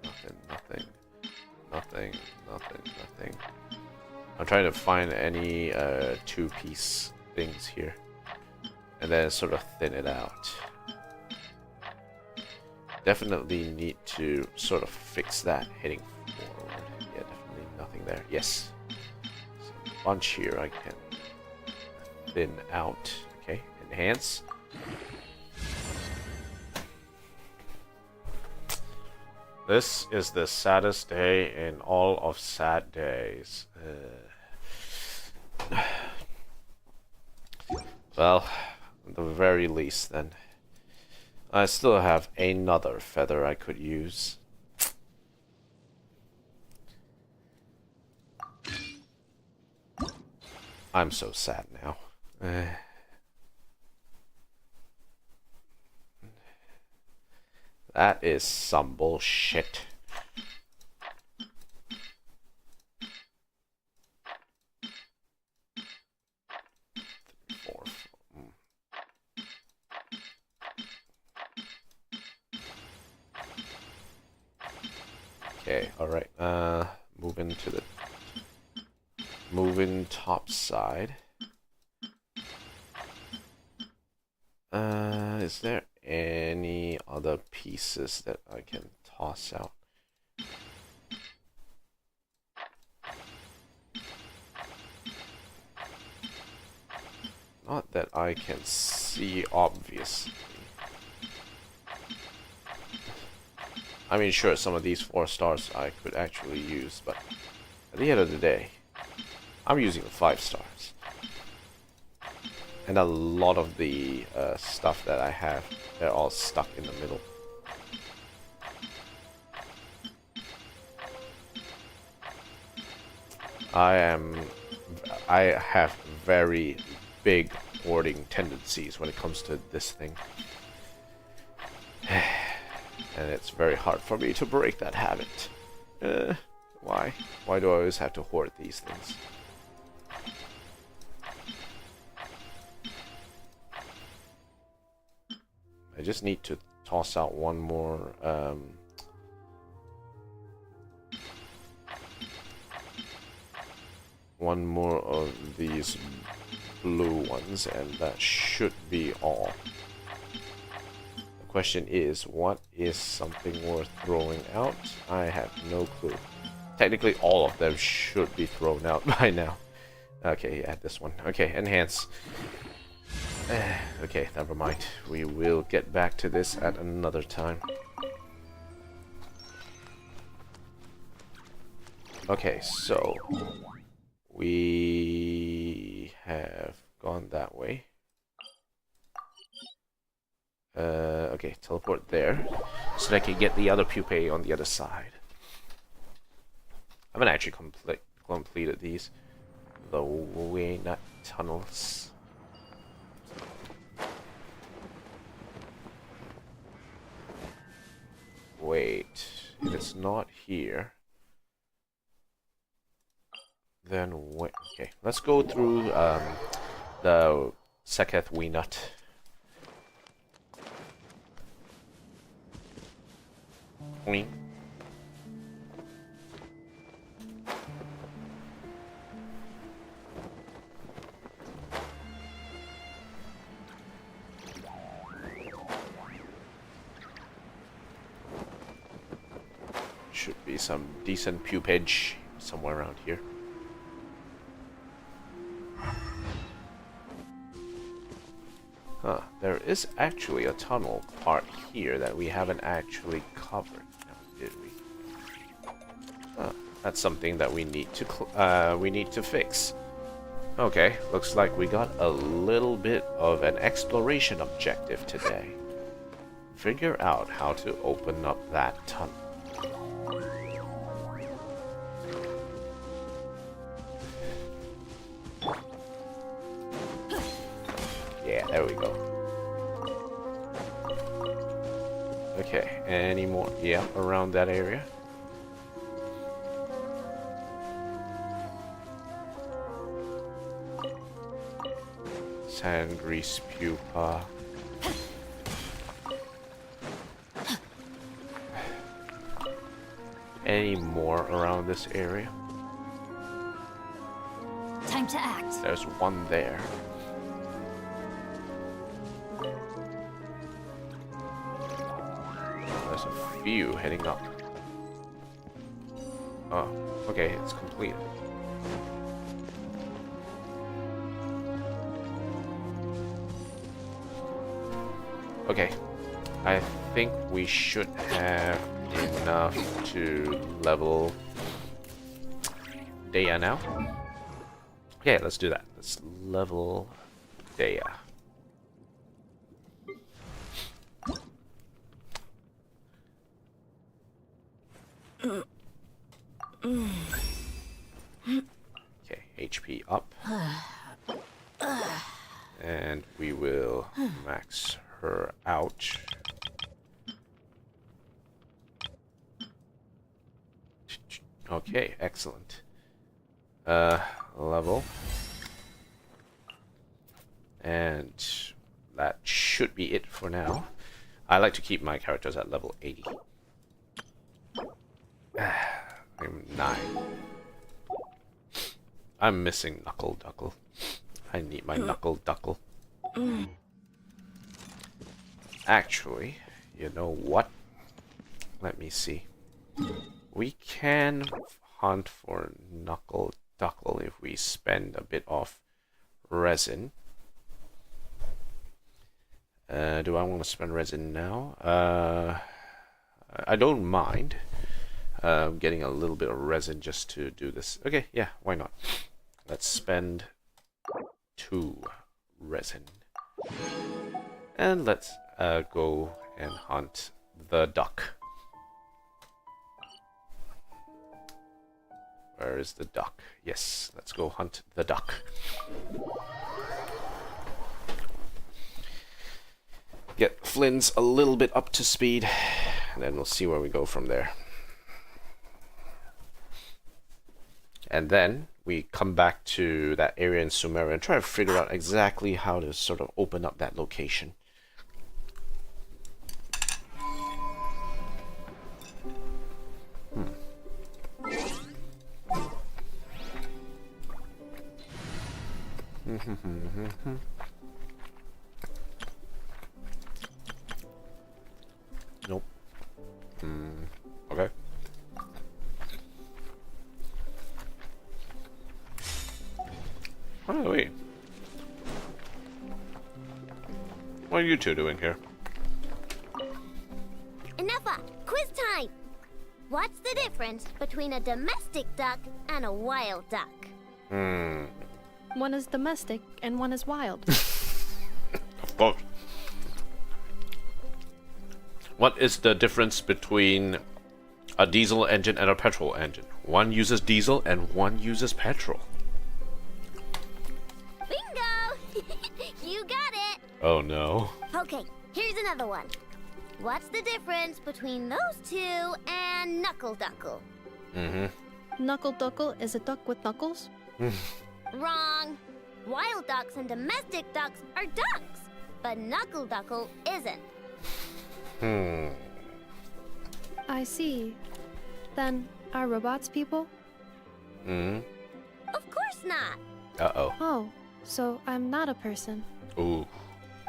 Nothing, nothing. Nothing, nothing, nothing. I'm trying to find any 2-piece things here. And then sort of thin it out. Definitely need to sort of fix that heading forward. Yeah, definitely nothing there. Yes. So a bunch here I can thin out. Okay, enhance. This is the saddest day in all of sad days. Well, at the very least then. I still have another feather I could use. I'm so sad now. That is some bullshit. Okay, alright. Moving top side. Is there any other pieces that I can toss out? Not that I can see, obviously. I mean, sure, some of these 4 stars I could actually use, but at the end of the day, I'm using 5 stars. And a lot of the stuff that I have, they're all stuck in the middle. I have very big hoarding tendencies when it comes to this thing. And it's very hard for me to break that habit. Why? Why do I always have to hoard these things? I just need to toss out one more of these blue ones, and that should be all. The question is, what is something worth throwing out? I have no clue. Technically, all of them should be thrown out by now. Okay, add this one. Okay, enhance. Okay, never mind. We will get back to this at another time. Okay, so we have gone that way. Okay, teleport there so that I can get the other pupae on the other side. I haven't actually completed these. The Waynut tunnels. Wait, if it's not here, then wait. Okay, let's go through the Seketh Waynut. Boing. Should be some decent pupage somewhere around here. Huh, there is actually a tunnel part here that we haven't actually covered. Now, did we? Huh, that's something that we need to fix. Okay, looks like we got a little bit of an exploration objective today. Figure out how to open up that tunnel. Yeah, there we go. Okay, any more? Yeah, around that area. Sand grease pupa. Any more around this area? Time to act. There's one there. There's a few heading up. Oh, okay, it's completed. Okay, I think we should have enough to level Dea now. Okay, let's do that. Let's level Dea. Okay, HP up. And we will max her out. Okay, excellent. Level. And that should be it for now. I like to keep my characters at level 80. I'm 9. I'm missing Knuckle Duckle. I need my Knuckle Duckle. Actually, you know what? Let me see. We can hunt for Knuckle Duckle if we spend a bit of resin. Do I want to spend resin now? I don't mind. Getting a little bit of resin just to do this. Okay, yeah, why not? Let's spend 2 resin. And let's go and hunt the duck. Where is the duck? Yes, let's go hunt the duck. Get Flynn's a little bit up to speed, and then we'll see where we go from there. And then we come back to that area in Sumeria and try to figure out exactly how to sort of open up that location. Nope. Okay. By the way, what are you two doing here? Enough! Quiz time! What's the difference between a domestic duck and a wild duck? One is domestic and one is wild. Of course. What is the difference between a diesel engine and a petrol engine? One uses diesel and one uses petrol. Bingo! You got it! Oh no. Okay, here's another one. What's the difference between those two and Knuckle Duckle? Knuckle Duckle is a duck with knuckles? Wrong. Wild ducks and domestic ducks are ducks, but Knuckle Duckle isn't. I see. Then, are robots people? Of course not. Uh-oh. Oh, so I'm not a person. Ooh.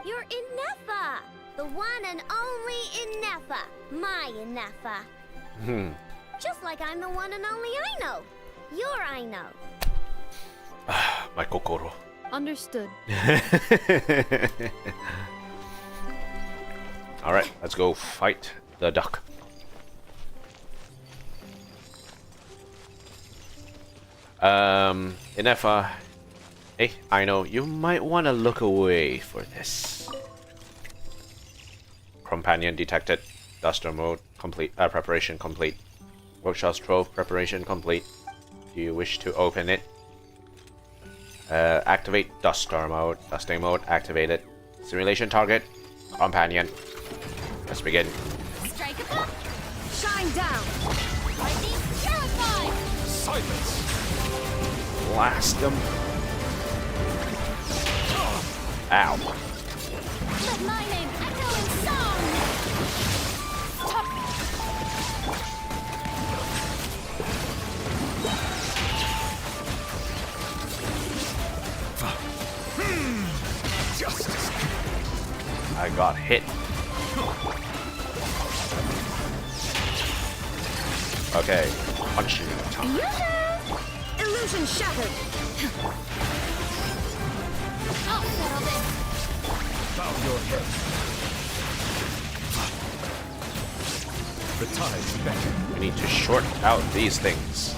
You're Inefa, the one and only Inefa, my Inefa. Just like I'm the one and only Aino, your Aino. My Kokoro. Understood. Alright, let's go fight the duck. Inefa. Hey, I know, you might want to look away for this. Companion detected. Duster mode complete. Preparation complete. Workshop's trove preparation complete. Do you wish to open it? Activate Duster mode. Dusting mode activated. Simulation target. Companion. Let's begin. Strike a pop. Shine down. Lightning purified. Silence! Blast them. Ow. Let my name echo in song. Stop. Justice! I got hit. Okay, punching time. Illusion shattered. I'll settle this. Bow your head. The tide's better. We need to short out these things.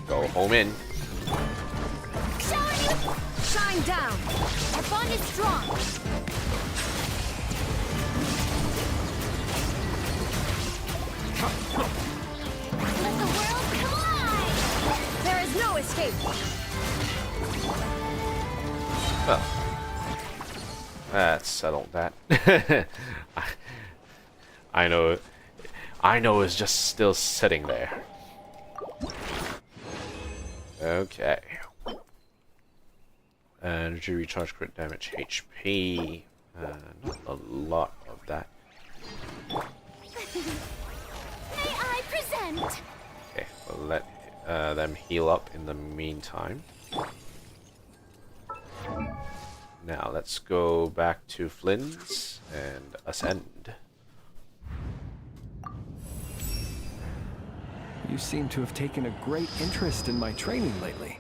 Go home in. Shine down. Our bond is strong. Let the world collide. There is no escape. Well, that settled that. I know is just still sitting there. Okay. Energy recharge, crit damage, HP. Not a lot of that. May I present? Okay, we'll let them heal up in the meantime. Now let's go back to Flynn's and ascend. You seem to have taken a great interest in my training lately.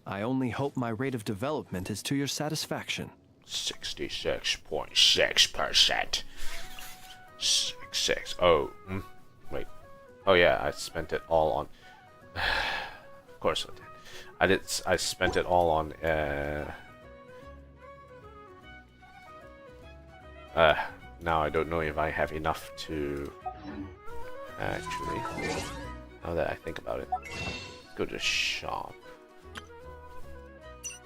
I only hope my rate of development is to your satisfaction. 66.6%. 66. Oh, wait. Oh yeah, I spent it all on. Of course I did. I spent it all on. Now I don't know if I have enough to. Actually, now that I think about it, go to the shop.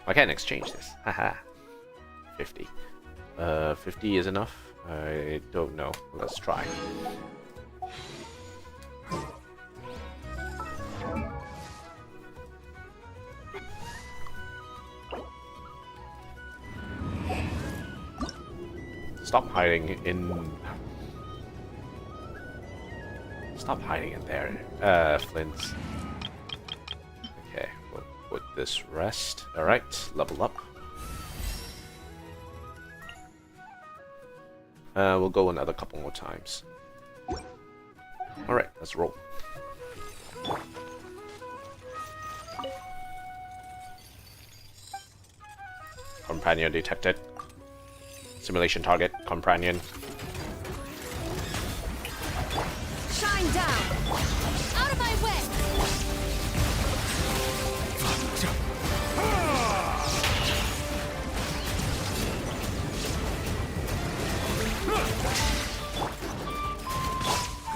I can exchange this. Haha. 50. 50 is enough? I don't know. Let's try. Stop hiding in... Stop hiding in there, Flint. Okay, we'll put this rest. Alright, level up. We'll go another couple more times. Alright, let's roll. Companion detected. Simulation target, companion. Shine down! Out of my way!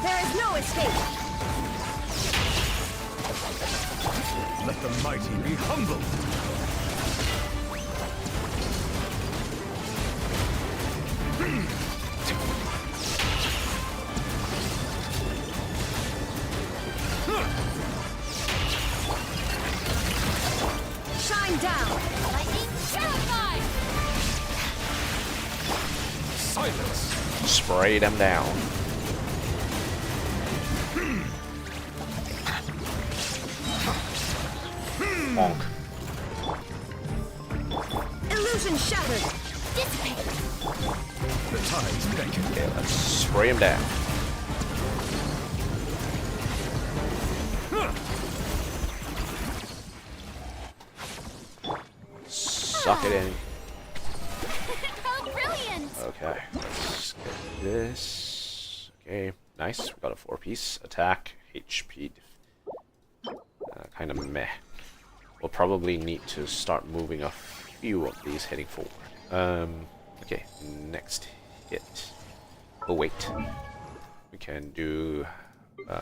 There is no escape! Let the mighty be humbled. Shine down! Lightning terrified! Silence. Spray them down. Bonk. Illusion shattered! Dissipate! The tides beckon. Okay, let's spray him down. Suck it in. How brilliant! Okay, let's get this. Okay, nice. We got a 4-piece attack, HP. Kind of meh. We'll probably need to start moving a few of these heading forward. Okay, next hit. Oh wait, we can do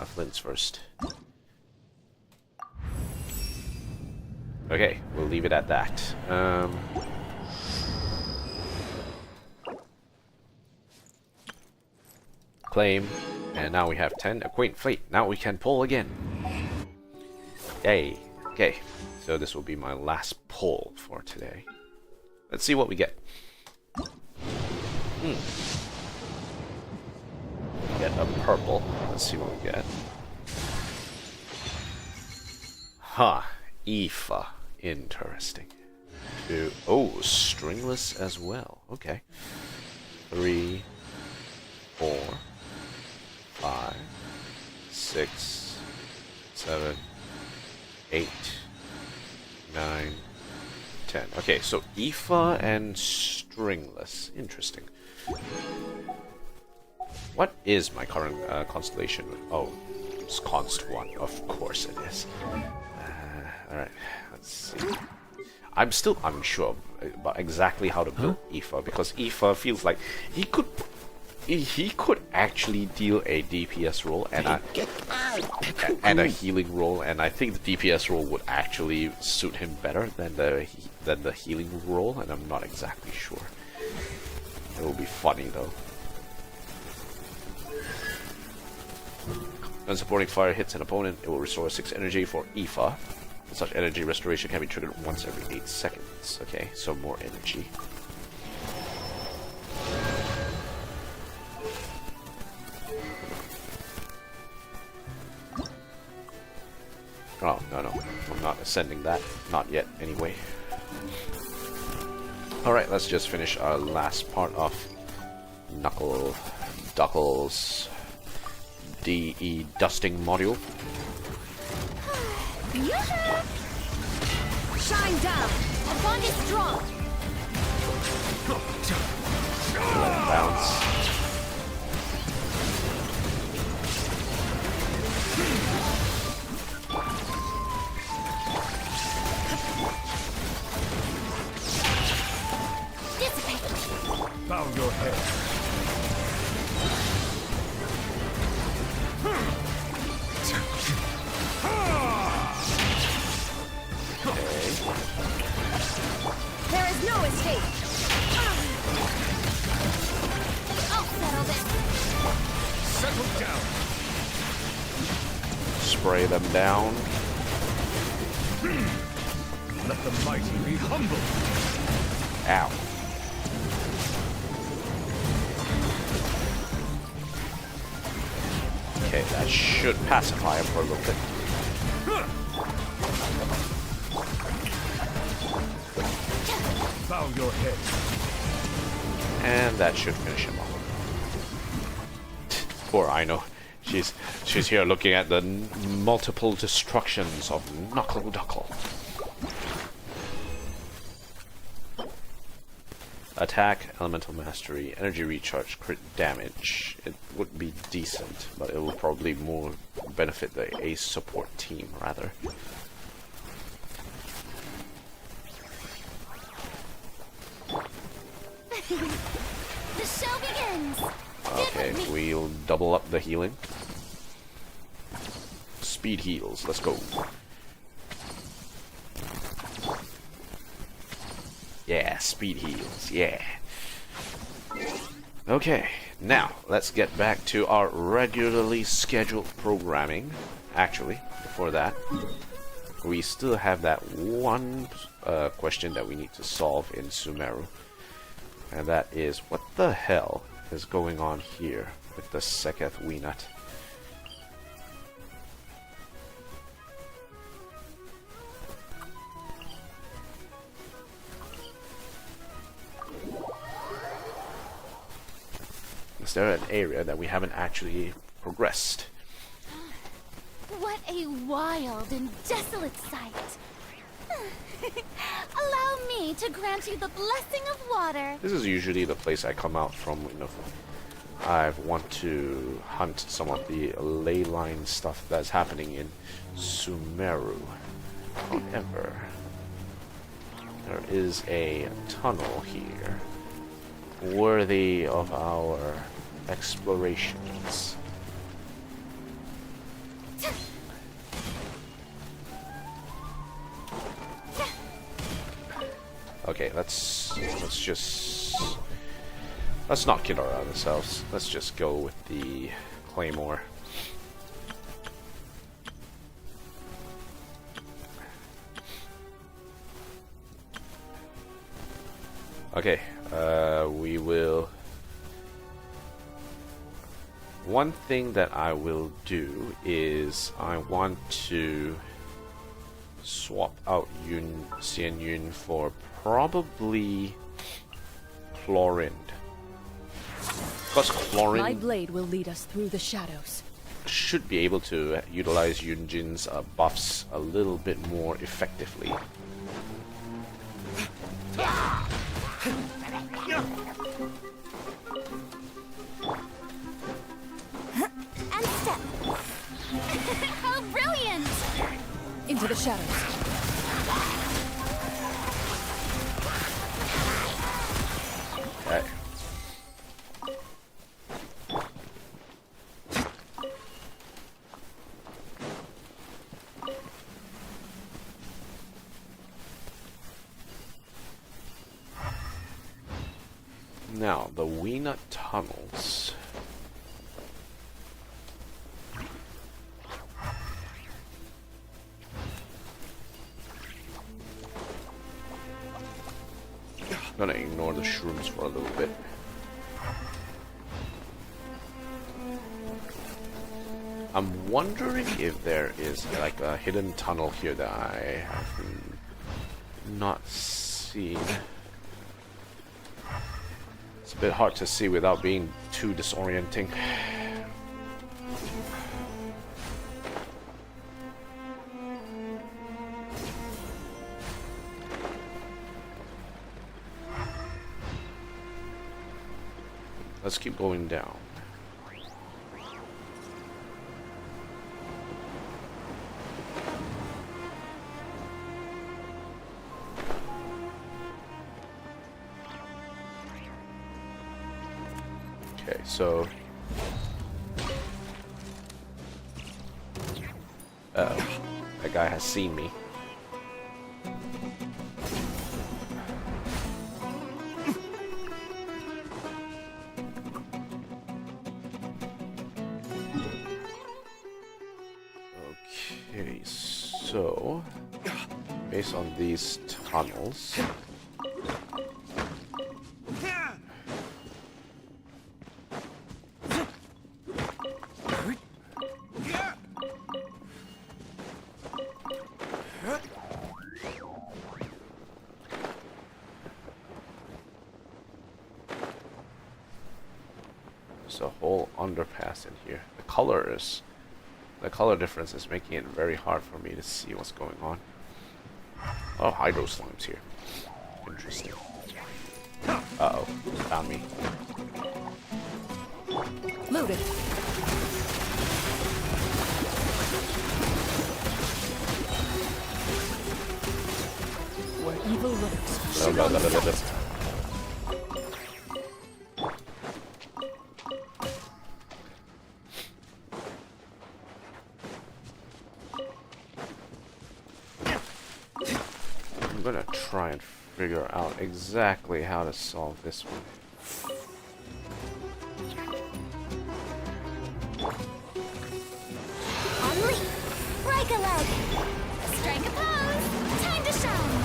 Flint's first. Okay, we'll leave it at that. Claim, and now we have 10. Acquaint fleet. Now we can pull again. Yay. Okay, so this will be my last pull for today. Let's see what we get. Get a purple. Let's see what we get. Huh. Aoife. Interesting. Oh, stringless as well. Okay. 3, 4, 5, 6, 7, 8, 9, 10. Okay, so Aoife and stringless. Interesting. What is my current constellation? Oh, it's Const 1. Of course it is. Alright, let's see. I'm still unsure about exactly how to build Aoife, because Aoife feels like he could actually deal a DPS role and a healing role, and I think the DPS role would actually suit him better than the healing role, and I'm not exactly sure. It will be funny though. When supporting fire hits an opponent, it will restore 6 energy for Aoife. Such energy restoration can be triggered once every 8 seconds. Okay, so more energy. Oh, no. I'm not ascending that. Not yet, anyway. Alright, let's just finish our last part of Duckle's DE dusting module. Shine down. The bond is strong. Let him bounce. Dissipate. Bow your head. There is no escape. I'll settle this. Settle down. Spray them down. Let the mighty be humble. Ow. Okay, that should pacify him for a little bit. Bow your head. And that should finish him off. Poor Aino. She's here looking at the multiple destructions of Knuckle Duckle. Attack, Elemental Mastery, Energy Recharge, Crit Damage. It would be decent, but it will probably more benefit the Ace support team, rather. The show begins. Okay, we'll double up the healing. Speed heals, let's go. Yeah, speed heals, yeah. Okay, now let's get back to our regularly scheduled programming. Actually, before that, we still have that one question that we need to solve in Sumeru. And that is, what the hell is going on here with the Seketh Weenut? Is there an area that we haven't actually progressed? What a wild and desolate sight. Allow me to grant you the blessing of water. This is usually the place I come out from, you know, I want to hunt some of the ley line stuff that's happening in Sumeru. However, there is a tunnel here worthy of our explorations. Okay, let's not kid ourselves. Let's just go with the claymore. Okay, we will. One thing that I will do is I want to swap out Xian Yun for probably Chlorine. Because My Chlorine blade will lead us through the shadows. should be able to utilize Yunjin's buffs a little bit more effectively. And step. How brilliant! Into the shadows. Okay. Now, the Weenut tunnels. I'm gonna ignore the shrooms for a little bit. I'm wondering if there is like a hidden tunnel here that I have not seen. It's a bit hard to see without being too disorienting. let's keep going down. Okay, so uh-oh, that guy has seen me. Okay, so based on these tunnels, there's a whole underpass in here. The color difference is making it very hard for me to see what's going on. Oh, hydro slimes here. Interesting. Uh-oh, found me. Loaded. Where evil lurks, shoot on sight. I'm gonna try and figure out exactly how to solve this one. On leap. Break a leg. Strike a pose. Time to shine.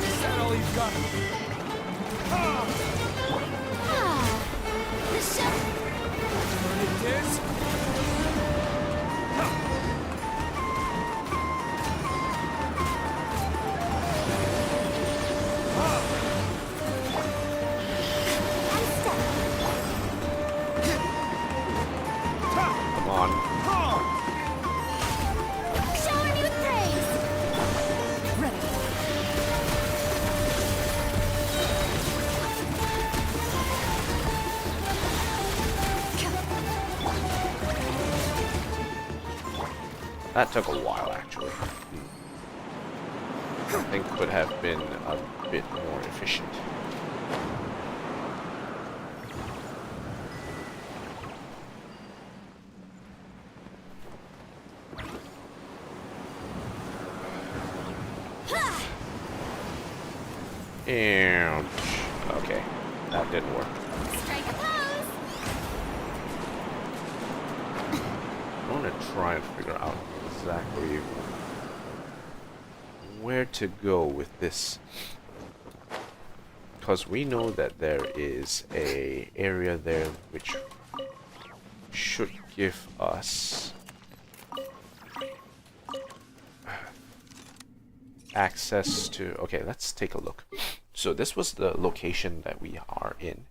Is that all you've got? Ah, the show. It is? Come on. Shower me with praise. Ready. That took a while, actually. I think could have been a bit more efficient. Ouch. Okay, that didn't work. Strike a pose. I want to try and figure out exactly where to go with this, because we know that there is a area there which should give us access to. Okay, let's take a look. So this was the location that we are in.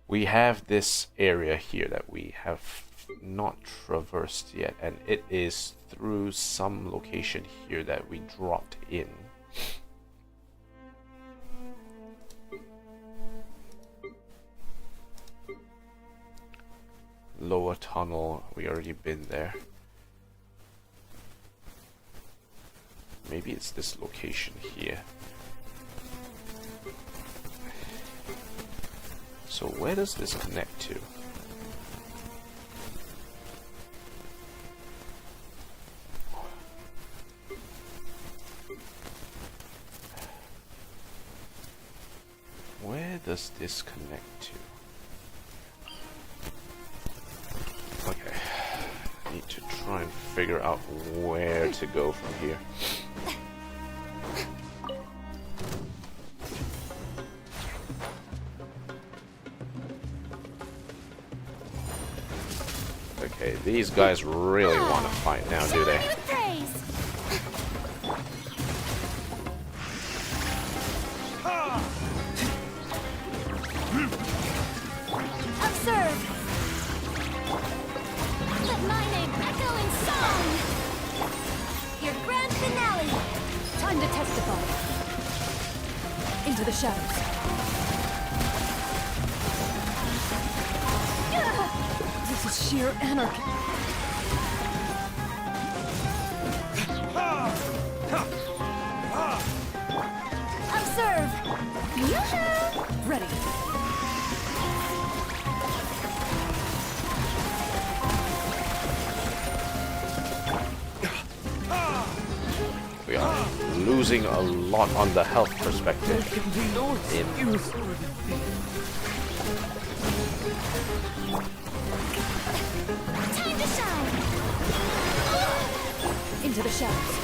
We have this area here that we have not traversed yet, and it is through some location here that we dropped in. Lower tunnel, we already been there. Maybe it's this location here. So where does this connect to? Where does this connect to? Okay, I need to try and figure out where to go from here. Okay, these guys really want to fight now, do they? With praise. to testify. Into the shadows. This is sheer anarchy. Observe. Yoo-hoo! Ready. We are losing a lot on the health perspective. Time to shine. Into the shadows.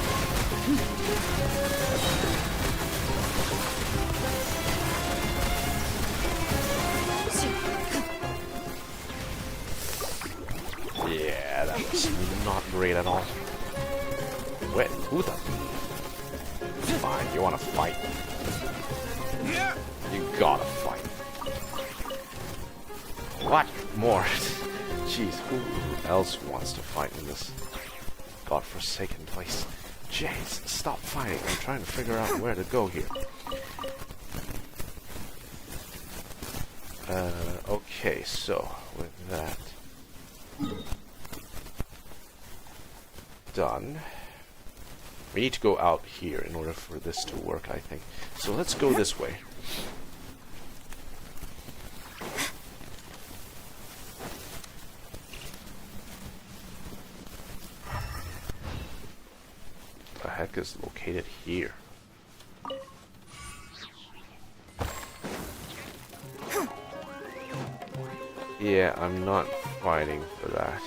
Yeah, that was not great at all. Wait, who the? Fine, you wanna fight? You gotta fight. What more? Jeez, who else wants to fight in this godforsaken place? Jeez, stop fighting. I'm trying to figure out where to go here. Okay, so with that done, we need to go out here in order for this to work, I think. So let's go this way. The heck is located here? Yeah, I'm not fighting for that.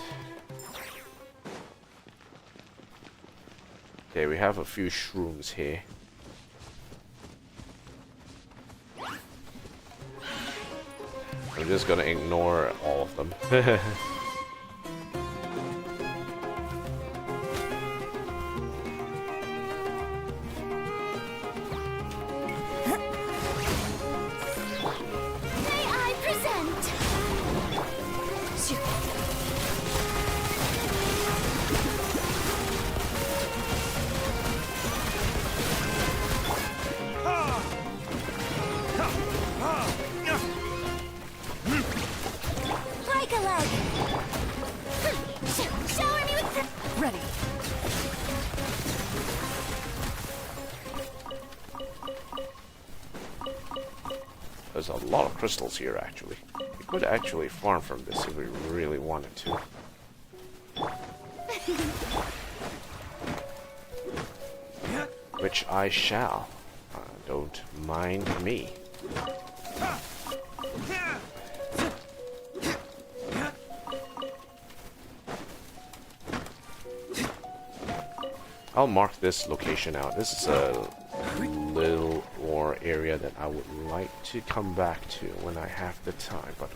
Okay, we have a few shrooms here. I'm just gonna ignore all of them. May I present? Break a leg. Shower me with. Ready. There's a lot of crystals here, actually. We could actually farm from this if we really wanted to. Which I shall. Don't mind me. I'll mark this location out. This is a little ore area that I would like to come back to when I have the time, but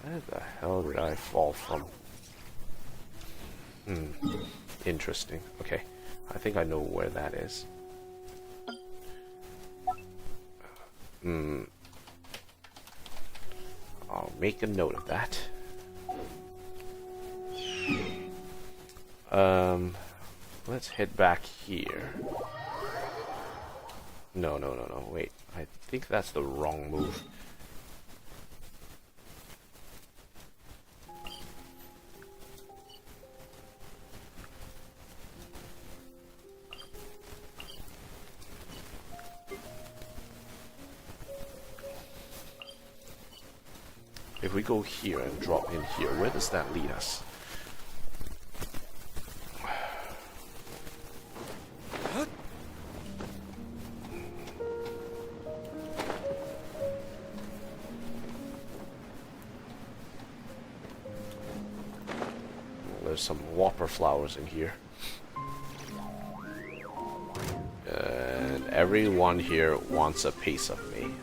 where the hell did I fall from? Interesting. Okay, I think I know where that is. I'll make a note of that. Let's head back here. No, wait. I think that's the wrong move. If we go here and drop in here, where does that lead us? There's some whopper flowers in here. And everyone here wants a piece of me.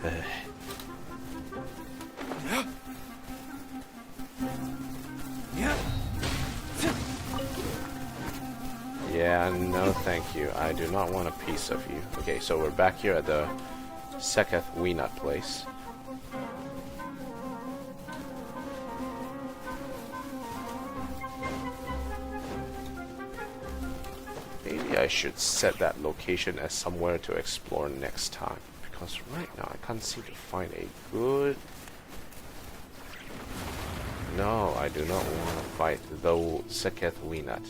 Yeah, no thank you. I do not want a piece of you. Okay, so we're back here at the Seketh Weenut place. Maybe I should set that location as somewhere to explore next time, because right now I can't seem to find a good... No, I do not want to fight the Seketh Winat.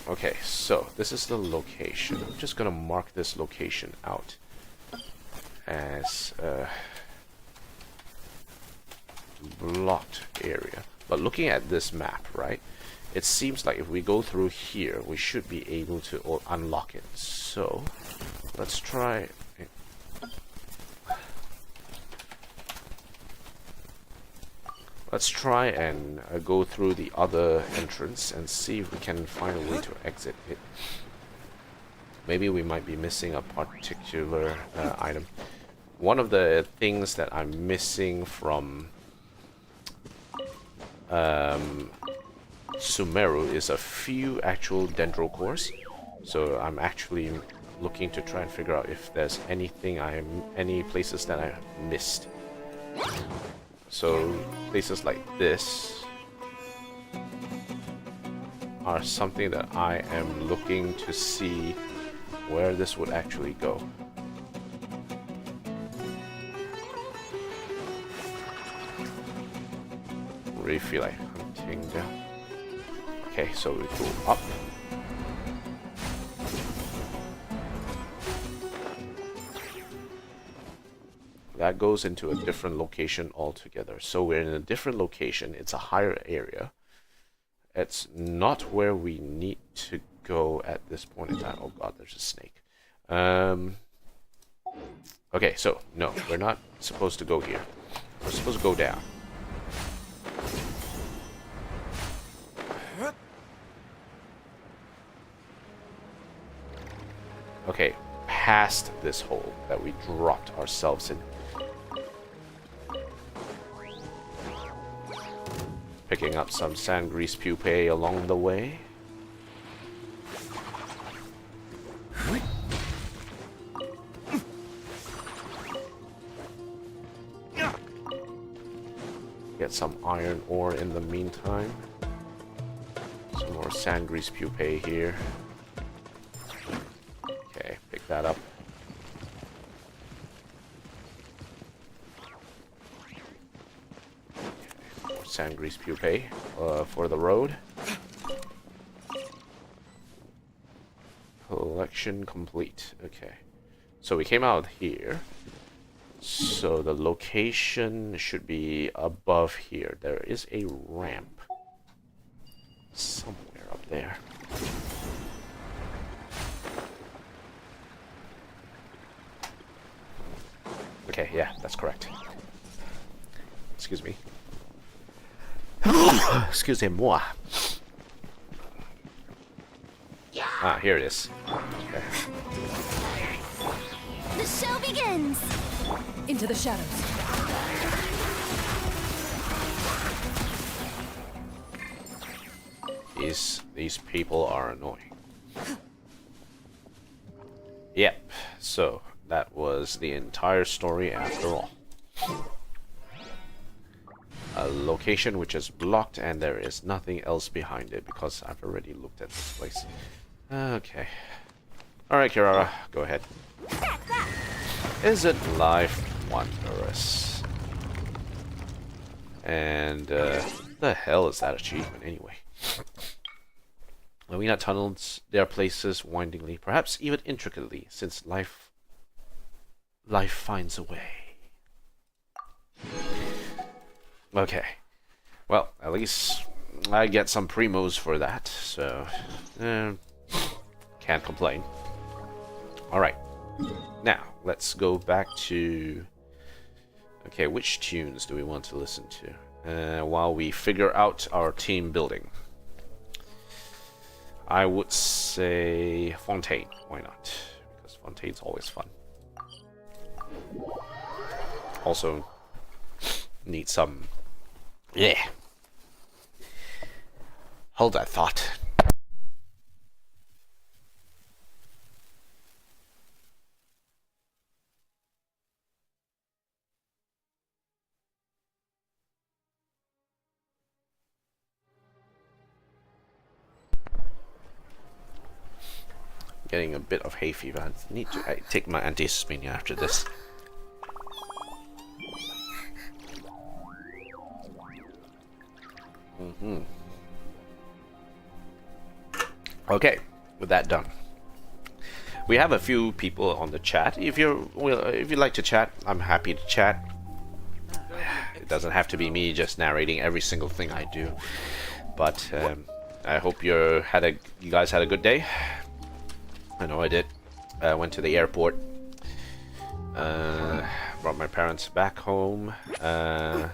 Okay, so this is the location. I'm just gonna mark this location out as a blocked area. But looking at this map, right, it seems like if we go through here, we should be able to unlock it. So let's try. Let's try and go through the other entrance and see if we can find a way to exit it. Maybe we might be missing a particular item. One of the things that I'm missing from Sumeru is a few actual dendro cores. So I'm actually looking to try and figure out if there's anything any places that I missed. So places like this are something that I am looking to see where this would actually go. Really feel like hunting down. Okay, so we go up. That goes into a different location altogether. So we're in a different location. It's a higher area. It's not where we need to go at this point in time. Oh god, there's a snake. Okay, so no, we're not supposed to go here. We're supposed to go down. Okay, past this hole that we dropped ourselves in. Picking up some sand grease pupae along the way. Get some iron ore in the meantime. Some more sand grease pupae here. Okay, pick that up. Sand grease pupae for the road. Collection complete. Okay, so we came out here. So the location should be above here. There is a ramp somewhere up there. Okay, yeah, that's correct. Excuse me. Excusez-moi. Ah, here it is. Okay. The show begins! Into the shadows. These people are annoying. Yep, so that was the entire story after all. A location which is blocked and there is nothing else behind it because I've already looked at this place. Okay. Alright, Kirara, go ahead. Isn't life wondrous? And, what the hell is that achievement anyway? Lowena tunnels, they are places windingly, perhaps even intricately, since life finds a way. Okay. Well, at least I get some primos for that, so can't complain. Alright. Now, let's go back to... Okay, which tunes do we want to listen to? While we figure out our team building. I would say Fontaine. Why not? Because Fontaine's always fun. Also, need some... Yeah. Hold that thought. getting a bit of hay fever. I need to take my antihistamine after this. Okay, with that done, we have a few people on the chat. If you'd like to chat, I'm happy to chat. It doesn't have to be me just narrating every single thing I do. But I hope you guys had a good day. I know I did. I went to the airport. Brought my parents back home.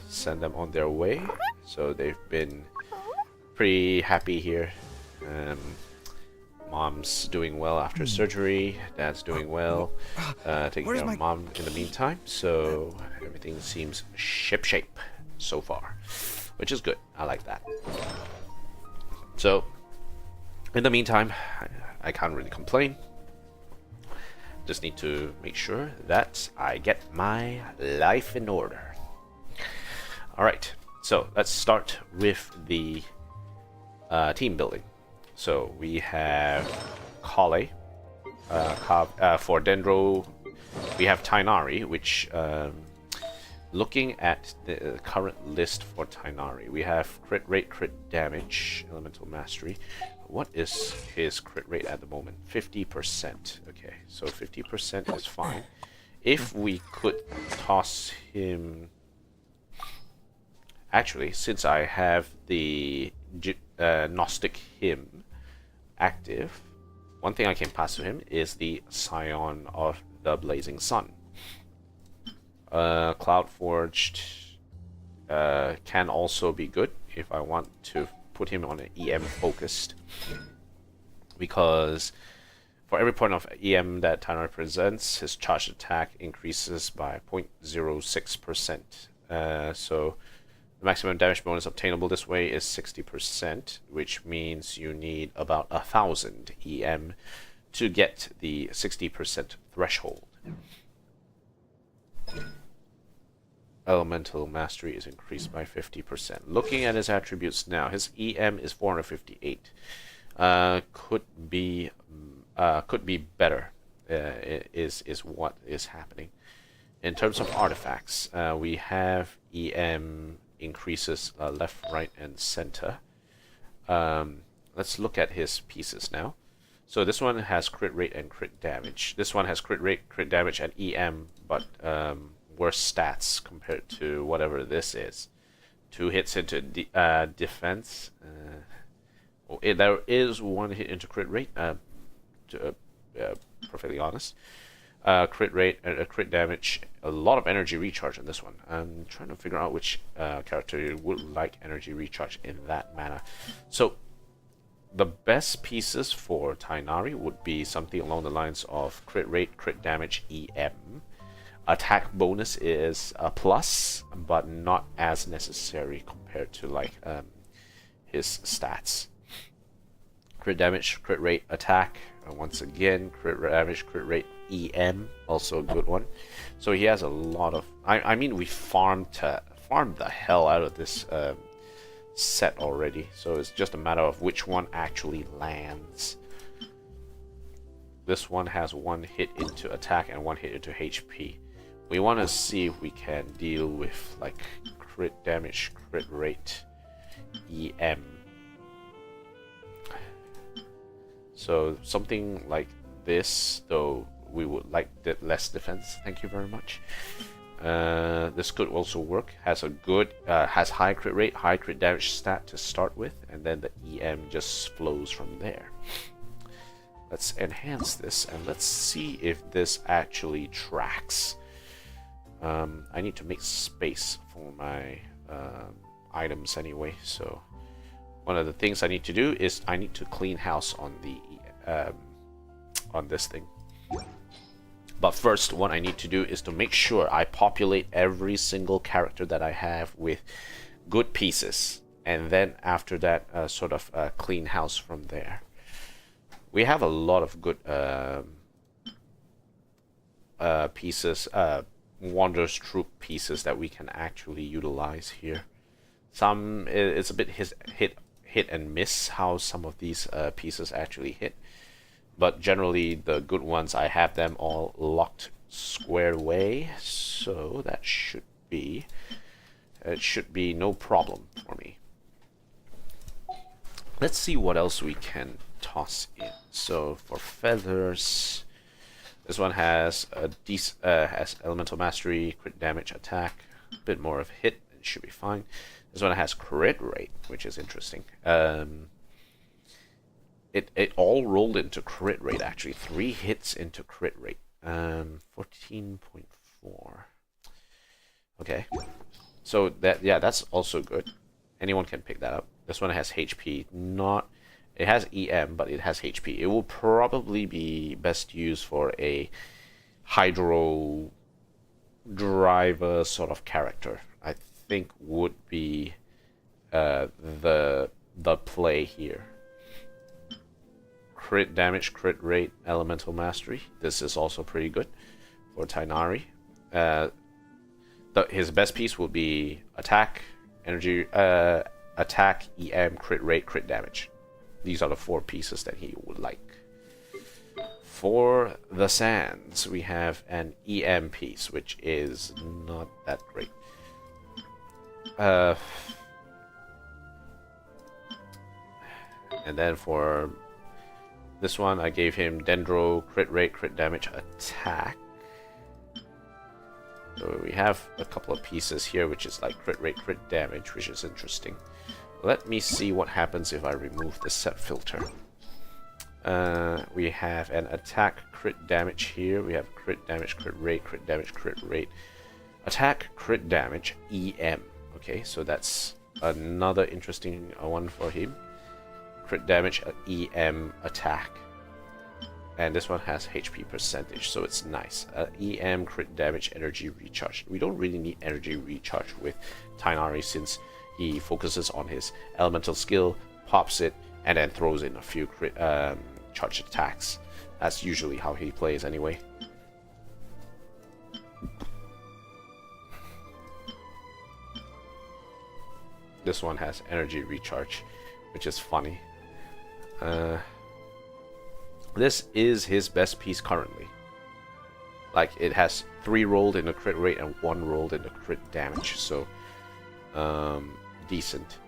Sent them on their way. So they've been pretty happy here. Mom's doing well after surgery. Dad's doing well. Taking care of Mom in the meantime. So everything seems ship-shape so far, which is good. I like that. So in the meantime, I can't really complain. Just need to make sure that I get my life in order. Alright, so let's start with the team building. So we have Kale. For Dendro, we have Tainari, which, looking at the current list for Tainari, we have crit rate, crit damage, elemental mastery. What is his crit rate at the moment? 50%. Okay, so 50% is fine. If we could toss him... Actually, since I have the Gnostic Hymn active, one thing I can pass to him is the Scion of the Blazing Sun. Cloudforged can also be good if I want to put him on an EM focused, because for every point of EM that Tainari presents, his charged attack increases by 0.06%. So the maximum damage bonus obtainable this way is 60%, which means you need about 1000 EM to get the 60% threshold. Elemental mastery is increased by 50%. Looking at his attributes now, his EM is 458. Could be better. Is what is happening. In terms of artifacts, we have EM increases left, right, and center. Let's look at his pieces now. So this one has crit rate and crit damage. This one has crit rate, crit damage, and EM, but worse stats compared to whatever this is. 2 hits into defense. There is 1 hit into crit rate, to perfectly honest. Crit rate, crit damage, a lot of energy recharge in this one. I'm trying to figure out which character would like energy recharge in that manner. So the best pieces for Tainari would be something along the lines of crit rate, crit damage, EM. Attack bonus is a plus, but not as necessary compared to like his stats. Crit damage, crit rate, attack. Once again, crit damage, crit rate, EM, also a good one. So he has a lot of... I mean, we farmed the hell out of this set already. So it's just a matter of which one actually lands. This one has 1 hit into attack and 1 hit into HP. We want to see if we can deal with like crit damage, crit rate, EM. So something like this, though we would like less defense. Thank you very much. This could also work. Has a good, has high crit rate, high crit damage stat to start with, and then the EM just flows from there. Let's enhance this and let's see if this actually tracks. I need to make space for my items anyway, so one of the things I need to do is I need to clean house on the on this thing. But first, what I need to do is to make sure I populate every single character that I have with good pieces, and then after that, sort of clean house from there. We have a lot of good pieces, Wanderer's Troop pieces that we can actually utilize here. Some it's a bit hit and miss how some of these pieces actually hit. but generally the good ones, I have them all locked squared away, so that should be no problem for me. Let's see what else we can toss in. So for feathers, this one has has elemental mastery, crit damage, attack, a bit more of hit. It should be fine. This one has crit rate, which is interesting. It all rolled into crit rate actually. 3 hits into crit rate. 14.4. Okay. So that's also good. Anyone can pick that up. This one has HP. It has EM, but it has HP. It will probably be best used for a hydro driver sort of character. I think would be the play here. Crit damage, crit rate, elemental mastery. This is also pretty good for Tighnari. His best piece will be attack, energy, attack, EM, crit rate, crit damage. These are the 4 pieces that he would like. For the sands, we have an EM piece, which is not that great. And then for this one, I gave him Dendro, crit rate, crit damage, attack. So we have a couple of pieces here, which is like crit rate, crit damage, which is interesting. Let me see what happens if I remove the set filter. We have an attack, crit damage here. We have crit damage, crit rate, crit damage, crit rate. Attack, crit damage, EM. Okay, so that's another interesting one for him. Crit damage, EM, attack. And this one has HP percentage, so it's nice. EM, crit damage, energy recharge. We don't really need energy recharge with Tighnari since he focuses on his elemental skill, pops it, and then throws in a few crit charged attacks. That's usually how he plays anyway. This one has energy recharge, which is funny. This is his best piece currently. Like, it has 3 rolled in the crit rate and 1 rolled in the crit damage, so decent.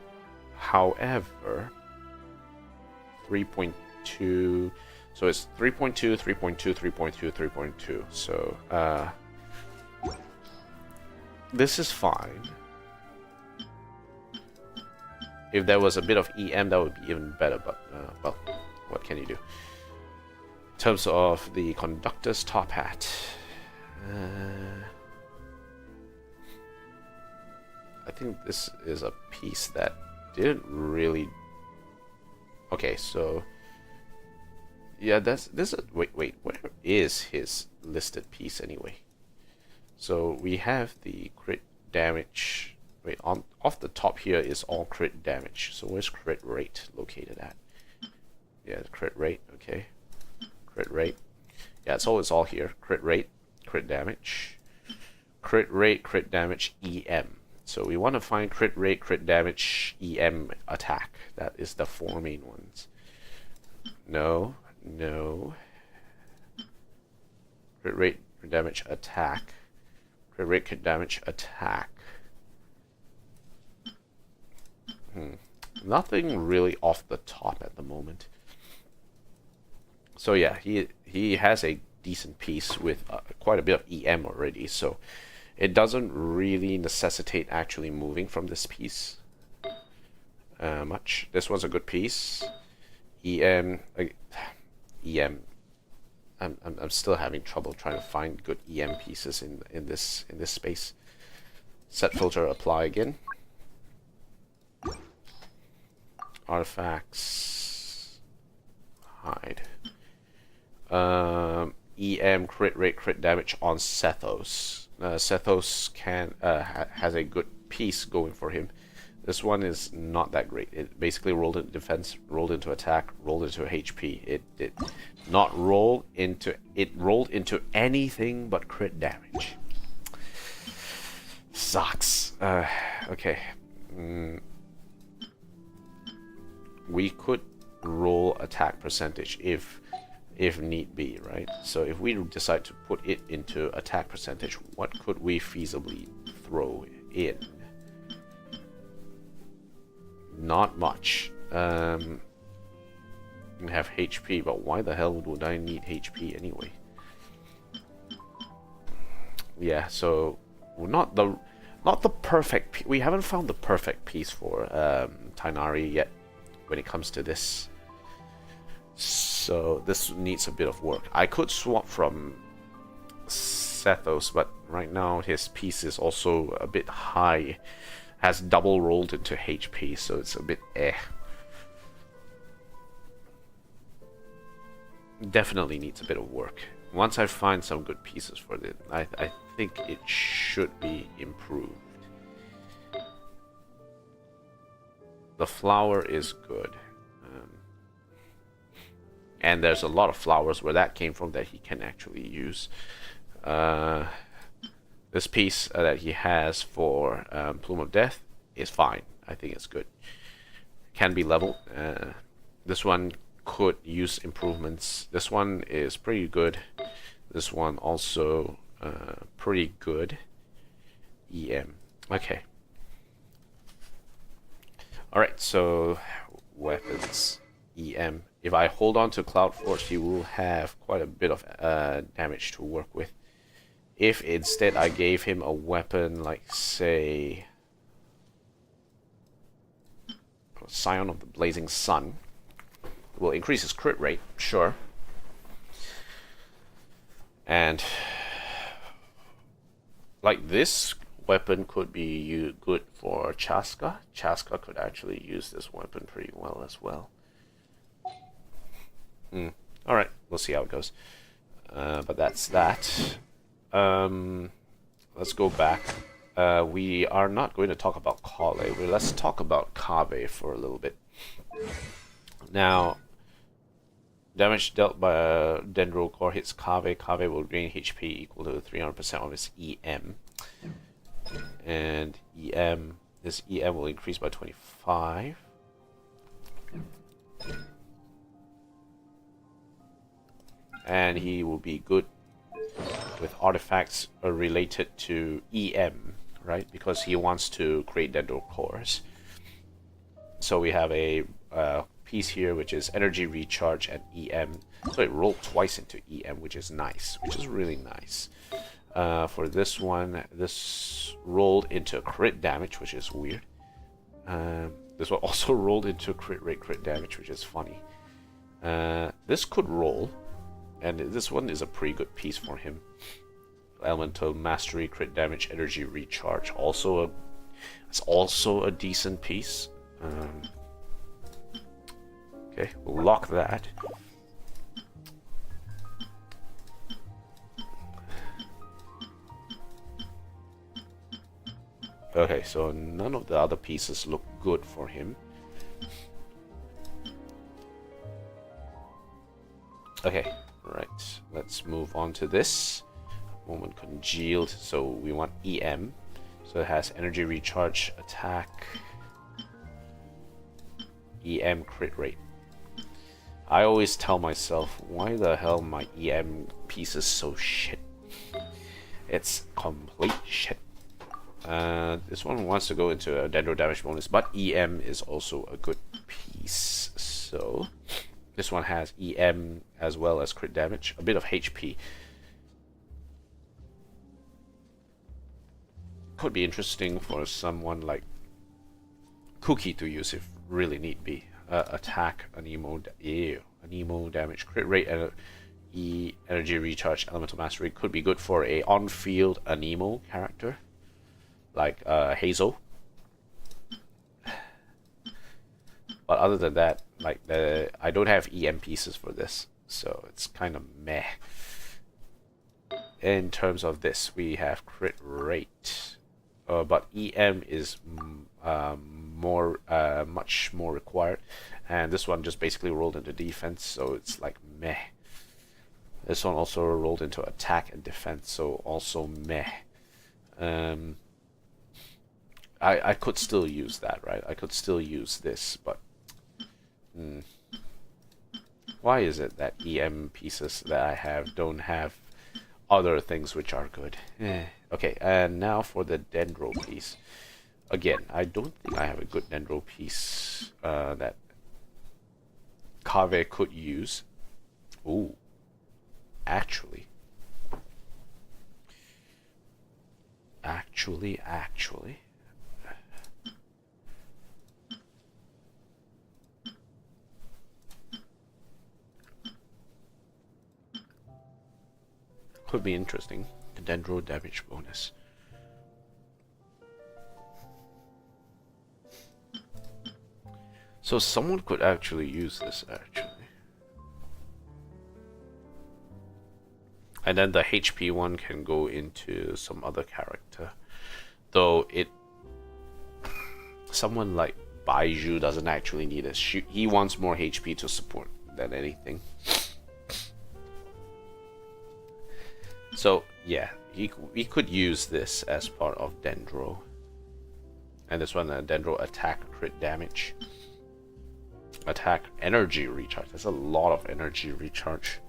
However, 3.2, so it's 3.2, 3.2, 3.2, 3.2. So this is fine. If there was a bit of EM, that would be even better, but well, what can you do? In terms of the conductor's top hat, I think this is a piece that didn't really... Okay, so... Yeah, wait, where is his listed piece anyway? So we have the crit damage... Wait, off the top here is all crit damage. So where's crit rate located at? Yeah, crit rate, okay. Crit rate. Yeah, it's all here. Crit rate, crit damage. Crit rate, crit damage, EM. So we want to find crit rate, crit damage, EM, attack. That is the 4 main ones. No. Crit rate, crit damage, attack. Crit rate, crit damage, attack. Nothing really off the top at the moment. So yeah, he has a decent piece with quite a bit of EM already, so it doesn't really necessitate actually moving from this piece much. This was a good piece. EM. I'm still having trouble trying to find good EM pieces in this space. Set filter, apply again. Artifacts, hide. EM, crit rate, crit damage on Sethos. Sethos has a good piece going for him. This one is not that great. It basically rolled into defense, rolled into attack, rolled into HP. It did not roll into... It rolled into anything but crit damage. Sucks. Okay. We could roll attack percentage if if need be, right? So if we decide to put it into attack percentage, what could we feasibly throw in? Not much. We have HP, but why the hell would I need HP anyway? Yeah, so not the perfect. We haven't found the perfect piece for Tighnari yet when it comes to this. So this needs a bit of work. I could swap from Sethos, but right now his piece is also a bit high. Has double rolled into HP, so it's a bit eh. Definitely needs a bit of work. Once I find some good pieces for it, I think it should be improved. The flower is good. And there's a lot of flowers where that came from that he can actually use. This piece that he has for Plume of Death is fine. I think it's good. Can be leveled. This one could use improvements. This one is pretty good. This one also pretty good. EM. Okay. Alright, so weapons. EM. If I hold on to Cloud Force, he will have quite a bit of damage to work with. If instead I gave him a weapon like, say, Scion of the Blazing Sun, it will increase his crit rate, sure. And like this weapon could be good for Chaska. Chaska could actually use this weapon pretty well as well. Alright, we'll see how it goes. But that's that. Let's go back. We are not going to talk about Kale. Let's talk about Kaveh for a little bit. Now, damage dealt by a Dendro Core hits Kaveh. Kaveh will gain HP equal to 300% of its EM. And this EM will increase by 25. And he will be good with artifacts related to EM, right? Because he wants to create Dendro Cores. So we have a piece here which is energy recharge and EM. So it rolled twice into EM, which is nice, which is really nice. For this one, this rolled into crit damage, which is weird. This one also rolled into crit rate, crit damage, which is funny. This could roll. And this one is a pretty good piece for him. Elemental Mastery, crit damage, energy recharge. It's also a decent piece. Okay, we'll lock that. Okay, so none of the other pieces look good for him. Okay. Right, let's move on to this. Moment Congealed, so we want EM. So it has energy recharge, attack, EM crit rate. I always tell myself, why the hell my EM piece is so shit? It's complete shit. This one wants to go into a Dendro damage bonus, but EM is also a good piece. So this one has EM as well as crit damage, a bit of HP. Could be interesting for someone like Cookie to use if really need be. Attack, Anemo damage, crit rate, and energy recharge, elemental mastery could be good for a on-field Anemo character like Hazel. But other than that, like I don't have EM pieces for this, so it's kind of meh. In terms of this, we have crit rate, but EM is much more required, and this one just basically rolled into defense, so it's like meh. This one also rolled into attack and defense, so also meh. I could still use that, right? I could still use this, but Why is it that EM pieces that I have don't have other things which are good? Okay, and now for the Dendro piece. Again, I don't think I have a good Dendro piece that Kaveh could use. Ooh, actually. Could be interesting. The Dendro damage bonus. So someone could actually use this, actually. And then the HP one can go into some other character. Though it... Someone like Baiju doesn't actually need a shoot. He wants more HP to support than anything. So, yeah. We could use this as part of Dendro. And this one, Dendro attack crit damage. Attack energy recharge. There's a lot of energy recharge.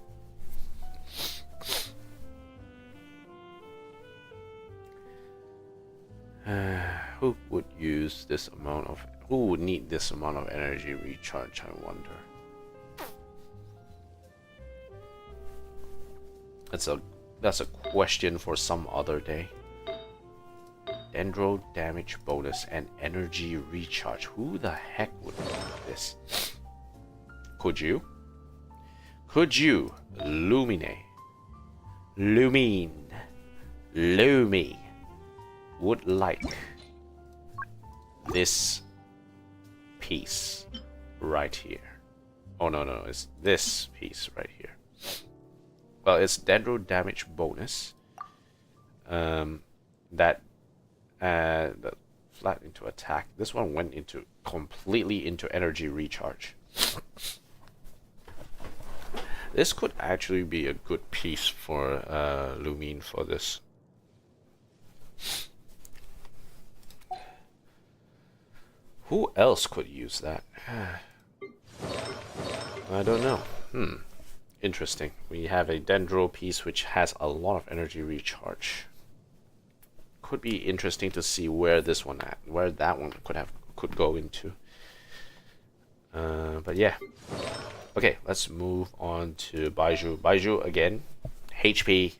Who would use this amount of... Who would need this amount of energy recharge, I wonder. That's a question for some other day. Dendro damage bonus and energy recharge. Who the heck would want this? Could you? Could you, Lumine, Lumi, would like this piece right here? Oh no, it's this piece right here. Well, it's Dendro damage bonus. That flat into attack. This one went into completely into energy recharge. This could actually be a good piece for Lumine for this. Who else could use that? I don't know. Interesting. We have a Dendro piece which has a lot of energy recharge. Could be interesting to see where this one where that one could go into. But yeah. Okay, let's move on to Baiju. Baiju again, HP.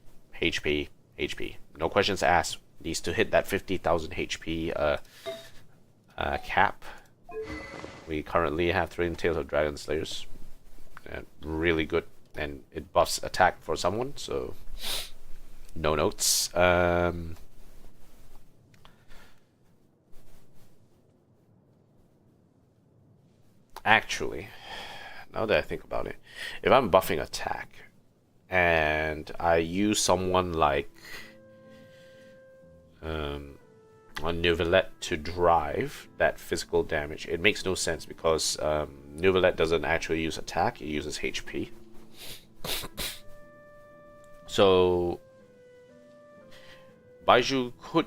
No questions asked. Needs to hit that 50,000 HP cap. We currently have Thrilling Tales of Dragon Slayers. Really good, and it buffs attack for someone, so no notes. Actually, now that I think about it, if I'm buffing attack and I use someone like a Neuvillette to drive that physical damage, it makes no sense because Neuvillette doesn't actually use attack, it uses HP. So Baiju could,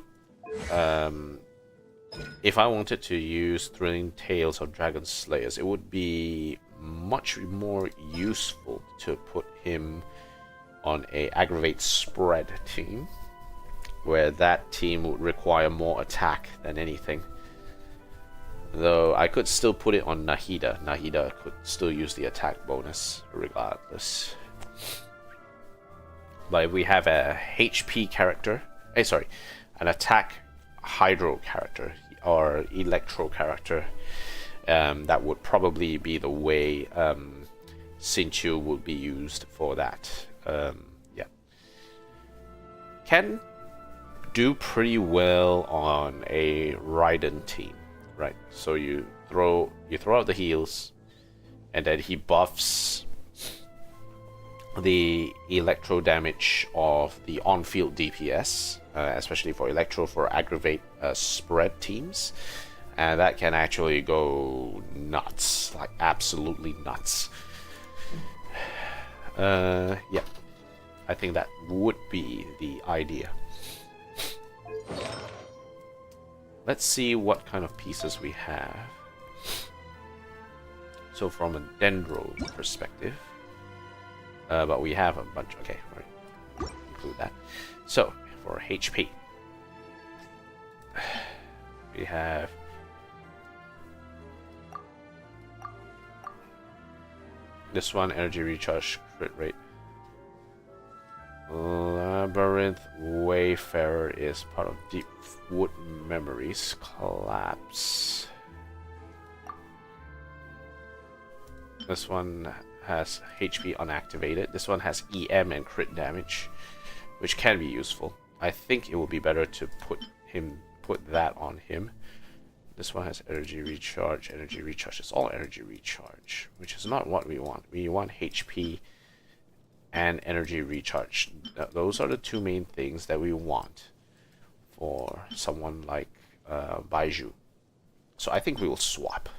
if I wanted to use Thrilling Tales of Dragon Slayers, it would be much more useful to put him on a aggravate spread team, where that team would require more attack than anything. Though I could still put it on Nahida. Nahida could still use the attack bonus regardless. But if we have a HP character, an attack Hydro character or Electro character, that would probably be the way Xingqiu would be used for that. Yeah, can do pretty well on a Raiden team, right? So you throw out the heals, and then he buffs the electro damage of the on-field DPS, especially for Electro for aggravate spread teams, and that can actually go nuts, like absolutely nuts. Yeah, I think that would be the idea. Let's see what kind of pieces we have. So from a Dendro perspective, But we have a bunch. Okay, right. Include that. So for HP, we have this one, energy recharge, crit rate. Labyrinth Wayfarer is part of Deep Wood Memories. Collapse. This one has HP unactivated. This one has EM and crit damage, which can be useful. I think it will be better to put that on him. This one has energy recharge. Energy recharge is all energy recharge, which is not what we want. We want HP and energy recharge. Those are the two main things that we want for someone like Baiju. So I think we will swap.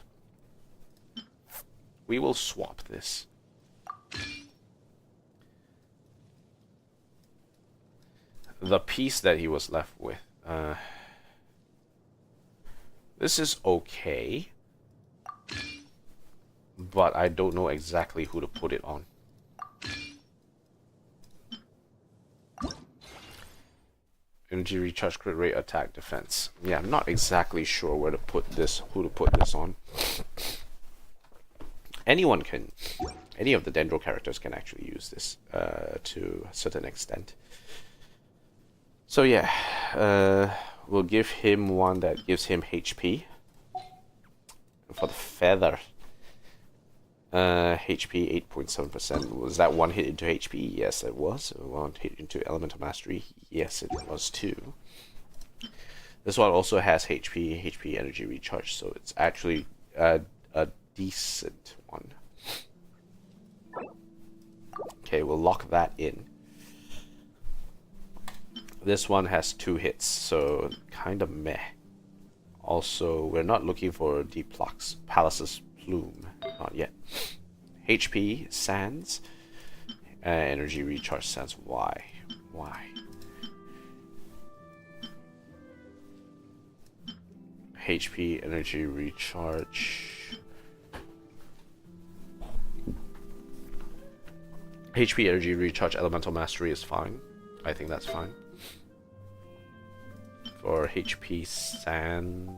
We will swap this. The piece that he was left with. This is okay, but I don't know exactly who to put it on. Energy recharge, crit rate, attack, defense. Yeah, I'm not exactly sure where to put this, who to put this on. Anyone can, any of the Dendro characters can actually use this to a certain extent. So yeah, we'll give him one that gives him HP. For the feather, HP 8.7%. Was that one hit into HP? Yes, it was. One hit into Elemental Mastery? Yes, it was too. This one also has HP energy recharge, so it's actually a decent one. Okay, we'll lock that in. This one has 2 hits, so kind of meh. Also, we're not looking for Deep Palace's Plume. Not yet. HP, Sands. Energy recharge, Sands. Why? Why? HP, energy recharge. HP, energy recharge, Elemental Mastery is fine. I think that's fine. For HP, Sands.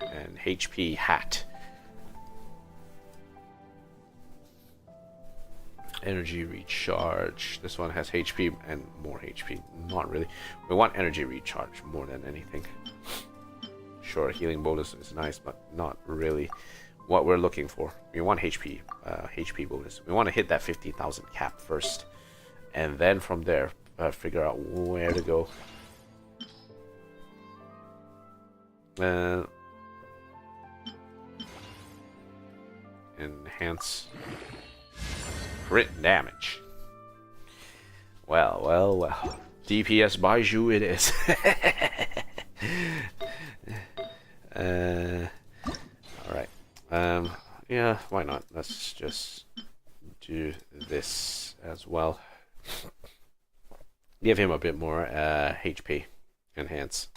And HP, Hat. Energy recharge. This one has HP and more HP. Not really. We want energy recharge more than anything. Sure, healing bonus is nice, but not really what we're looking for. We want HP, HP bonus. We want to hit that 50,000 cap first, and then from there, figure out where to go. Enhance crit damage. Well, well, well. DPS Baiju it is. Alright. Yeah, why not? Let's just do this as well. Give him a bit more HP. Enhance.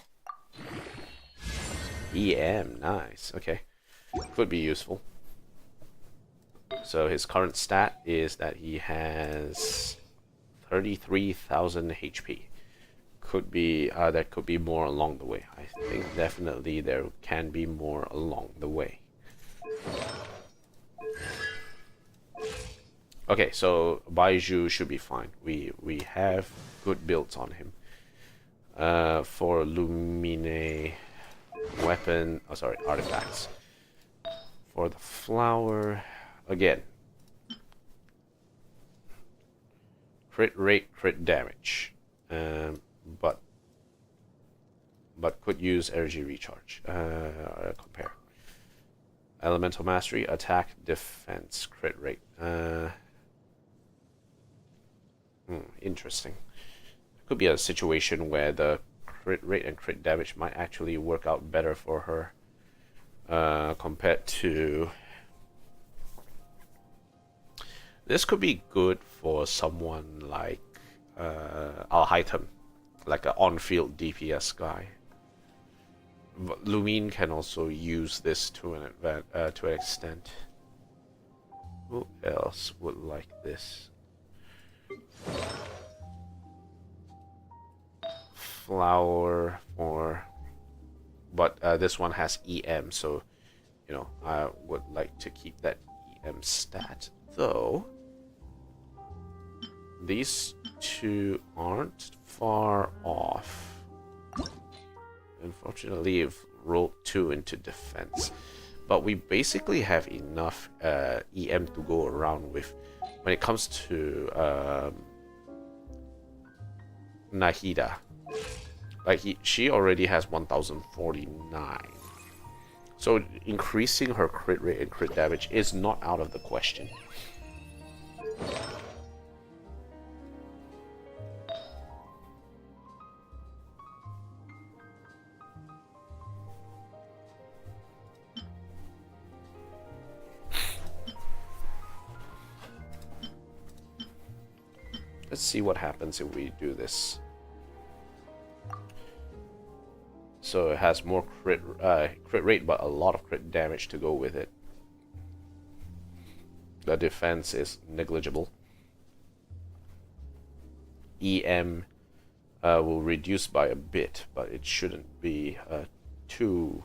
EM, nice. Okay. Could be useful. So his current stat is that he has 33,000 HP. Could be there could be more along the way. I think definitely there can be more along the way. Okay, so Baiju should be fine. We have good builds on him. For Lumine weapon, oh sorry, artifacts. For the flower, again, crit rate, crit damage, but could use energy recharge. Compare. Elemental mastery, attack, defense, crit rate. Interesting. Could be a situation where the crit rate and crit damage might actually work out better for her compared to. This could be good for someone like Alhaitam, like an on-field DPS guy. Lumine can also use this to an extent. Who else would like this? Flower for... But this one has EM, so, you know, I would like to keep that EM stat. Though, these two aren't far off. Unfortunately, you've rolled 2 into defense. But we basically have enough EM to go around with when it comes to Nahida. Like, she already has 1049. So increasing her crit rate and crit damage is not out of the question. Let's see what happens if we do this. So it has more crit rate, but a lot of crit damage to go with it. The defense is negligible. EM will reduce by a bit, but it shouldn't be too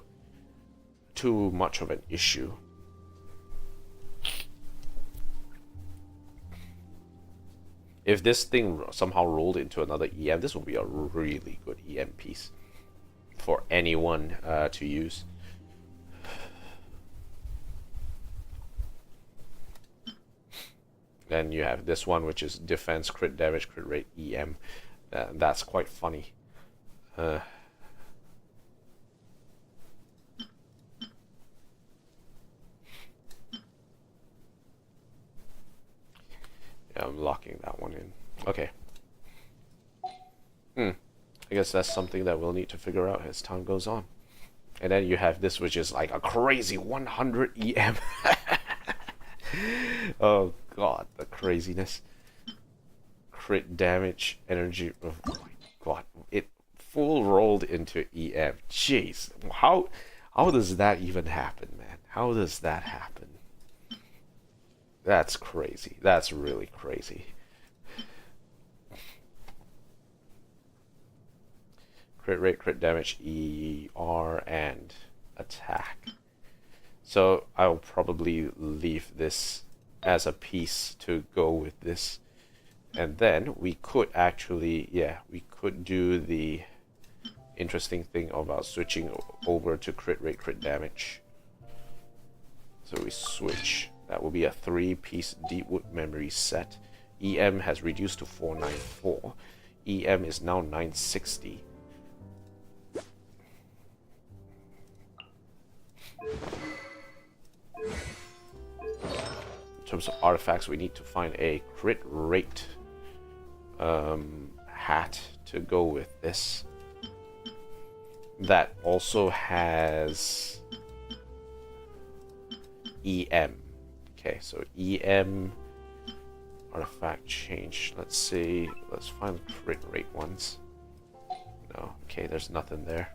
much of an issue. If this thing somehow rolled into another EM, this will be a really good EM piece for anyone to use. Then you have this one, which is defense, crit damage, crit rate, EM. That's quite funny. Yeah, I'm locking that one in. Okay. I guess that's something that we'll need to figure out as time goes on. And then you have this, which is like a crazy 100 EM. Oh god, the craziness. Crit damage, energy. Oh my god, it full rolled into EM. Jeez, how does that even happen, man? How does that happen? That's crazy. That's really crazy. Crit rate, crit damage, ER, and attack. So I'll probably leave this as a piece to go with this. And then we could actually, yeah, we could do the interesting thing about switching over to crit rate, crit damage. So we switch. That will be a 3-piece Deepwood memory set. EM has reduced to 494. EM is now 960. In terms of artifacts, we need to find a crit rate hat to go with this. That also has EM. Okay, so EM artifact change. Let's see. Let's find crit rate ones. No. Okay, there's nothing there.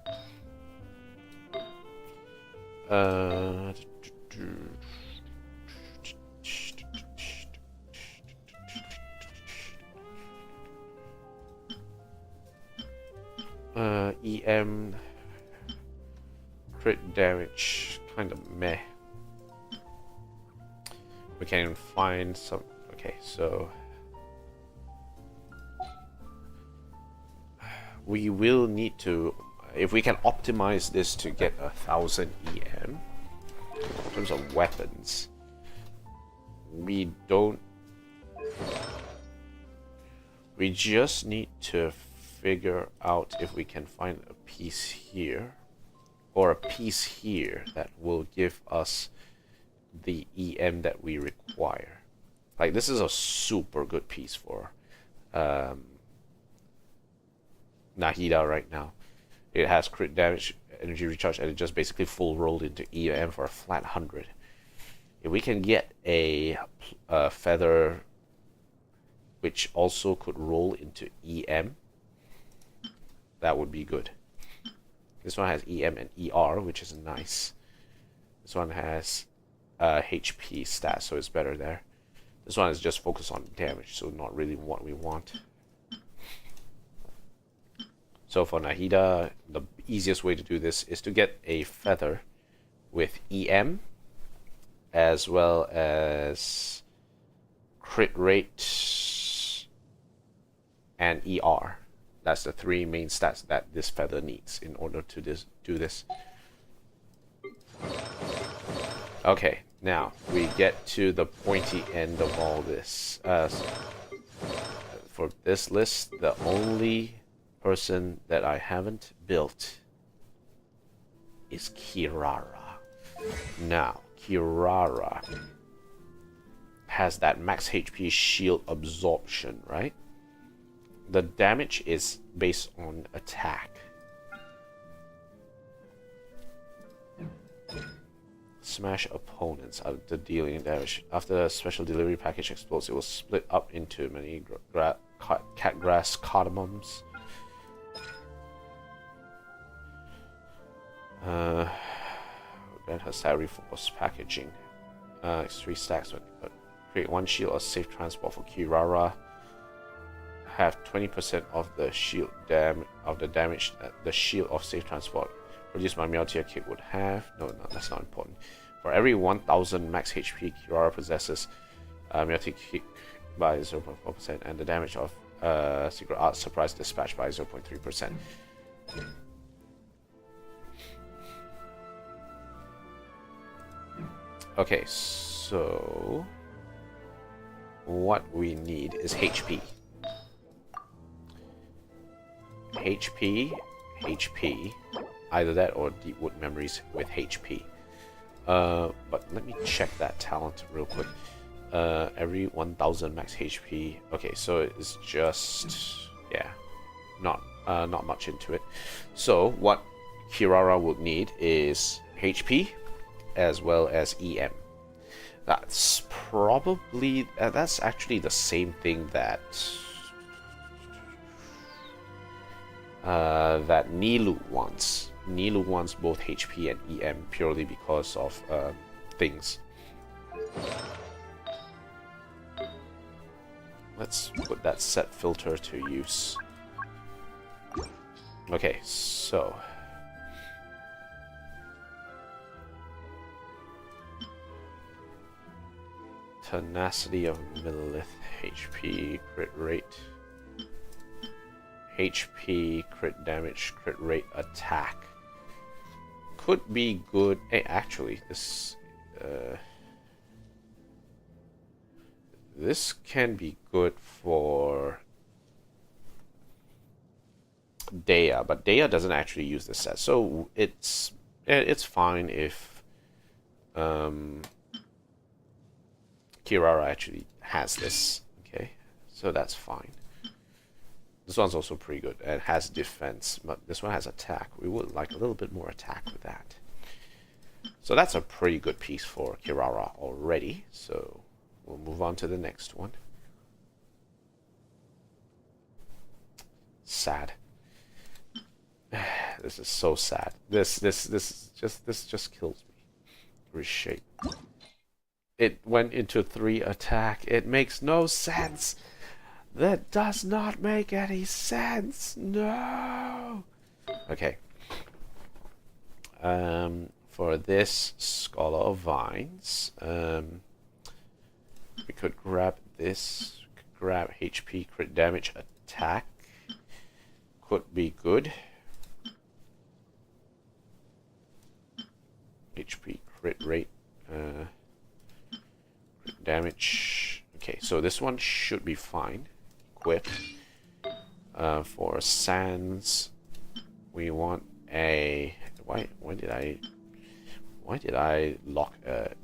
EM crit damage, kind of meh. We can't even find some. Okay, so we will need to, if we can optimize this to get 1000 EM in terms of weapons, we just need to figure out if we can find a piece here or a piece here that will give us the EM that we require. Like, this is a super good piece for Nahida right now. It has crit damage, energy recharge, and it just basically full rolled into EM for a flat 100. If we can get a feather which also could roll into EM, that would be good. This one has EM and ER, which is nice. This one has HP stats, so it's better there. This one is just focused on damage, so not really what we want. So for Nahida, the easiest way to do this is to get a feather with EM as well as crit rate and ER. That's the three main stats that this feather needs in order to do this. Okay, now we get to the pointy end of all this. For this list, the only person that I haven't built is Kirara. Now, Kirara has that max HP shield absorption, right? The damage is based on attack. Smash opponents after dealing damage. After the special delivery package explodes, it will split up into many catgrass cardamoms. Grant has salary force packaging. It's 3 stacks. But create 1 shield of safe transport for Kirara. Have 20% of the shield damage that the shield of safe transport produced by Meowtia Kick would have. No, that's not important. For every 1000 max HP Kirara possesses, Meowtia Kick by 0.4%, and the damage of Secret Art Surprise Dispatch by 0.3%. Okay, so what we need is HP. HP, either that or Deepwood Memories with HP. But let me check that talent real quick. Every 1000 max HP. Okay, so it's just, yeah, not much into it. So what Kirara would need is HP as well as EM. That's probably that's actually the same thing that that Nilu wants. Nilu wants both HP and EM purely because of things. Let's put that set filter to use. Okay, so Tenacity of Millilith, HP, crit rate, HP, crit damage, crit rate, attack. Could be good. Hey, actually, this can be good for Dea, but Dea doesn't actually use this set, so it's fine if Kirara actually has this. Okay, so that's fine. This one's also pretty good. It has defense, but this one has attack. We would like a little bit more attack with that. So that's a pretty good piece for Kirara already. So we'll move on to the next one. Sad. This is so sad. This just kills me. Reshape. It went into 3 attack. It makes no sense. That does not make any sense. No. Okay. For this Scholar of Vines, we could grab this. We could grab HP, crit damage, attack. Could be good. HP, crit rate, crit damage. Okay, so this one should be fine. Equip. For Sans, we want a. Why did I lock?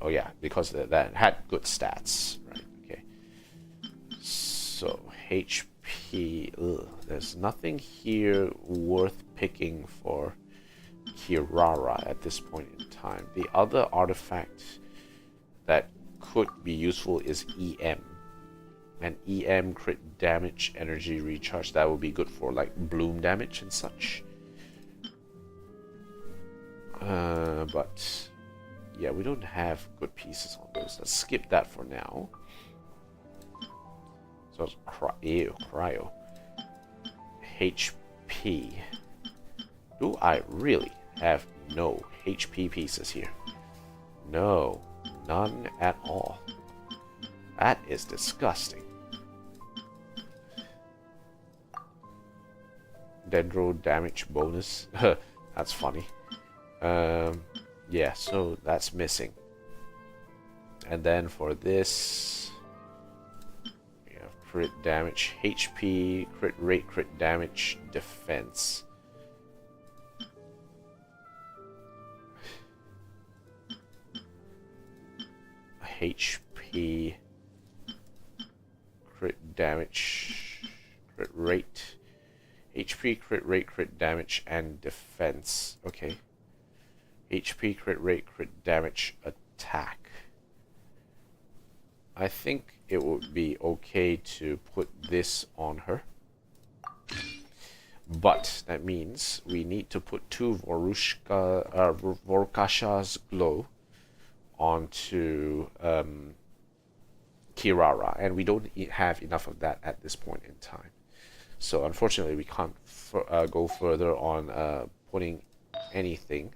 Oh yeah, because that had good stats, right? Okay. So HP. There's nothing here worth picking for Kirara at this point in time. The other artifact that could be useful is EM. And EM crit damage, energy recharge. That would be good for like bloom damage and such. But yeah, we don't have good pieces on those. Let's skip that for now. So it's cryo. HP. Do I really have no HP pieces here? No, none at all. That is disgusting. Dendro damage bonus. That's funny. Yeah, so that's missing. And then for this, we have crit damage, HP, crit rate, crit damage, defense. HP, crit damage, crit rate, HP, crit rate, crit damage, and defense. Okay. HP, crit rate, crit damage, attack. I think it would be okay to put this on her. But that means we need to put 2 Vorkasha's Glow onto Kirara, and we don't have enough of that at this point in time. So unfortunately, we can't go further on putting anything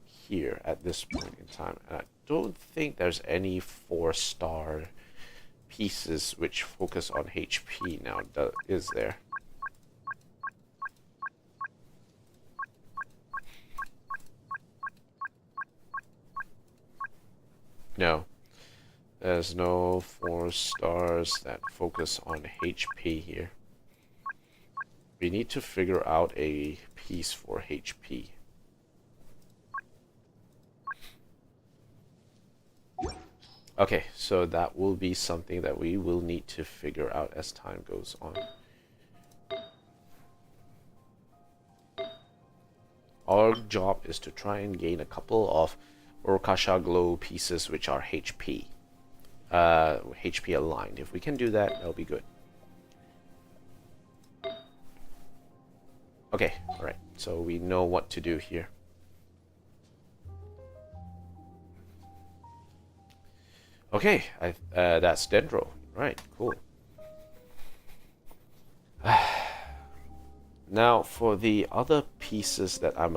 here at this point in time. And I don't think there's any 4-star pieces which focus on HP now, is there? No. There's no 4 stars that focus on HP here. We need to figure out a piece for HP. Okay, so that will be something that we will need to figure out as time goes on. Our job is to try and gain a couple of Orkasha Glow pieces which are HP. HP aligned. If we can do that, that'll be good. Okay, alright. So we know what to do here. Okay, that's Dendro. Right, cool. Now, for the other pieces that I'm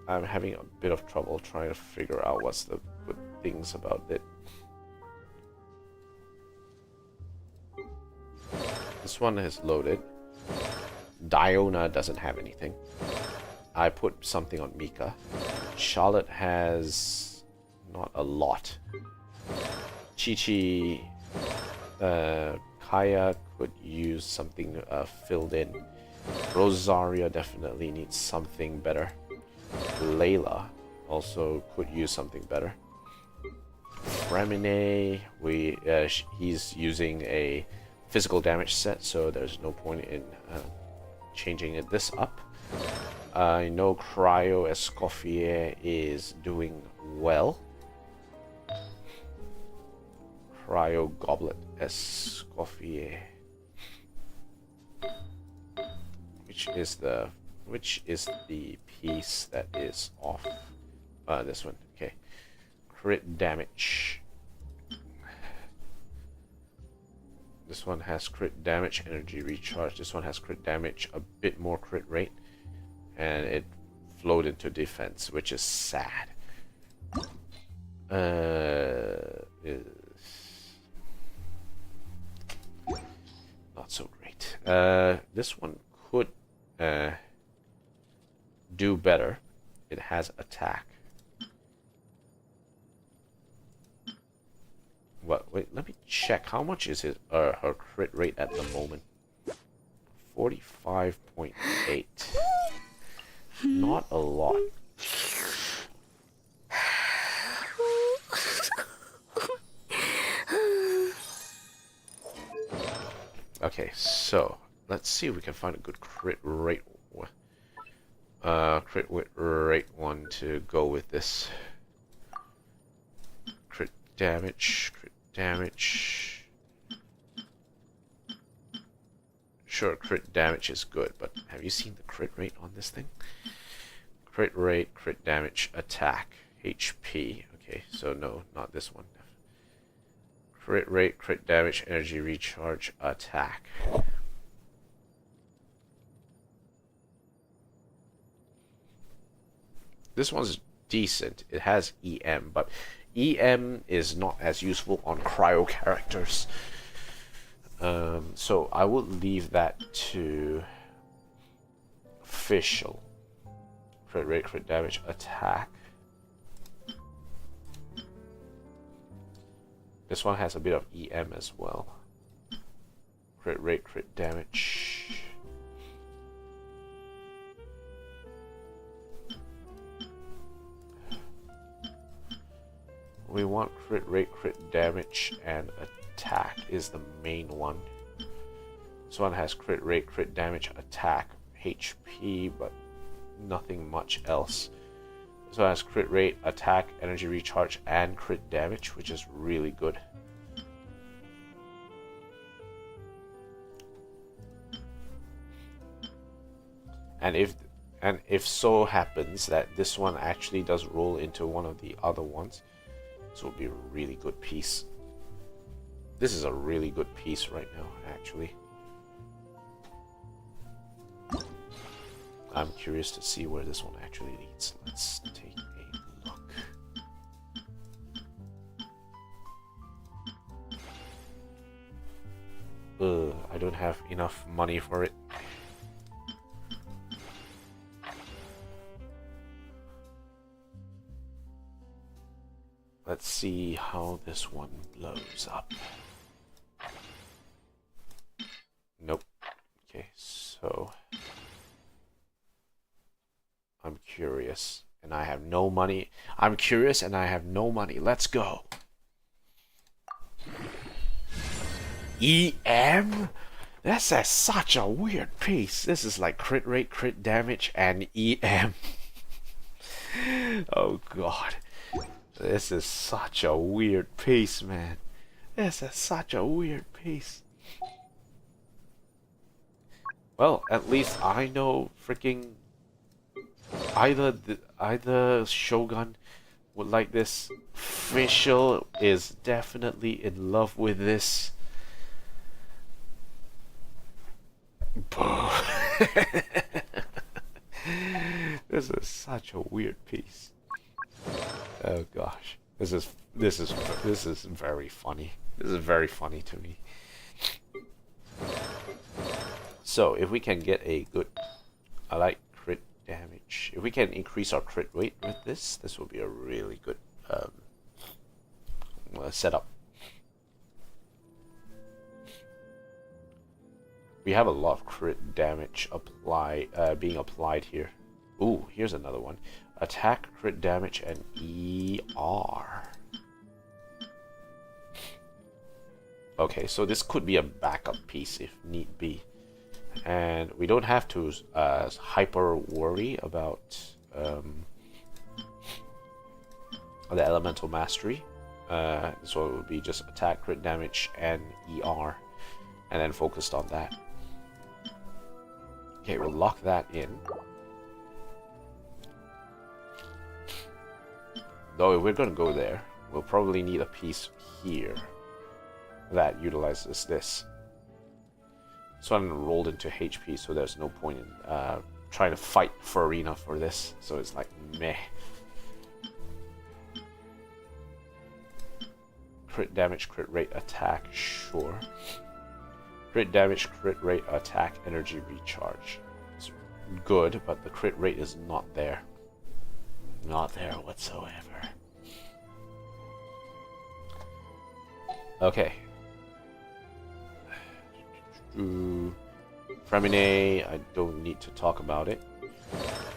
having a bit of trouble trying to figure out what's the good things about it. This one is loaded. Diona doesn't have anything. I put something on Mika. Charlotte has not a lot. Chi-Chi, Kaya could use something filled in. Rosaria definitely needs something better. Layla also could use something better. Remine, he's using a physical damage set, so there's no point in changing this up. I know Cryo Escoffier is doing well. Cryo Goblet Escoffier, which is the piece that is off. This one. Okay. Crit damage. This one has crit damage, energy recharge. This one has crit damage, a bit more crit rate, and it flowed into defense, which is sad. Not so great. This one could do better. It has attack. What? Wait, let me check. How much is her crit rate at the moment? 45.8. Not a lot. Okay, so let's see if we can find a good crit rate one to go with this. Crit damage. Sure, crit damage is good, but have you seen the crit rate on this thing? Crit rate, crit damage, attack. HP. Okay, so no, not this one. Crit rate, crit damage, energy recharge, attack. This one's decent. It has EM, but EM is not as useful on cryo characters. So I will leave that to official. Crit rate, crit damage, attack. This one has a bit of EM as well. Crit rate, crit damage. We want crit rate, crit damage, and attack is the main one. This one has crit rate, crit damage, attack, HP, but nothing much else. This one has crit rate, attack, energy recharge, and crit damage, which is really good. And if so happens that this one actually does roll into one of the other ones, this will be a really good piece. This is a really good piece right now, actually. I'm curious to see where this one actually leads. Let's take a look. I don't have enough money for it. Let's see how this one blows up. Nope. Okay, so I'm curious and I have no money. I'm curious and I have no money. Let's go. EM? That's such a weird piece. This is like crit rate, crit damage, and EM. Oh god. This is such a weird piece, man. This is such a weird piece. Well, at least I know freaking either Shogun would like this. Official is definitely in love with this. This is such a weird piece. Oh gosh, this is very funny. This is very funny to me. So if we can get a good, I like crit damage. If we can increase our crit rate with this, this will be a really good setup. We have a lot of crit damage being applied here. Ooh, here's another one. Attack, crit damage, and ER. Okay, so this could be a backup piece if need be. And we don't have to hyper worry about the elemental mastery. So it would be just attack, crit damage, and ER. And then focused on that. Okay, we'll lock that in. Though if we're going to go there, we'll probably need a piece here that utilizes this. So I'm rolled into HP, so there's no point in trying to fight for arena for this. So it's like meh. Crit damage, crit rate, attack, sure. Crit damage, crit rate, attack, energy recharge. It's good, but the crit rate is not there. Not there whatsoever. Okay. Fremine, I don't need to talk about it.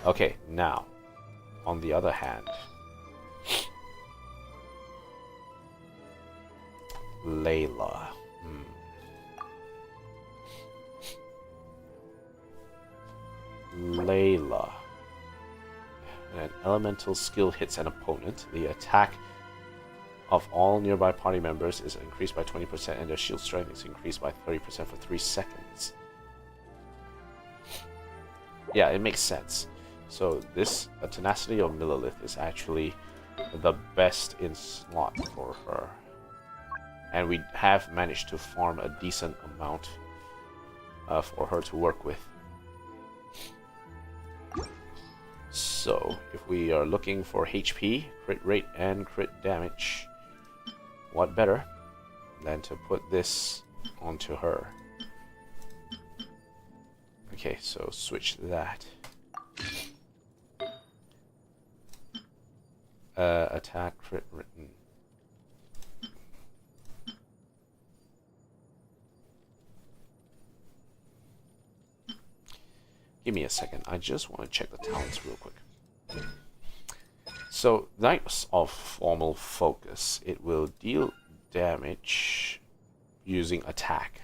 Okay, now, on the other hand, Layla. Layla. An elemental skill hits an opponent. The attack of all nearby party members is increased by 20% and their shield strength is increased by 30% for 3 seconds. Yeah, it makes sense. So this Tenacity of Millilith is actually the best in slot for her. And we have managed to farm a decent amount for her to work with. So, if we are looking for HP, crit rate, and crit damage, what better than to put this onto her? Okay, so switch that. Attack, crit, written. Give me a second. I just want to check the talents real quick. So, Knights of Formal Focus. It will deal damage using attack.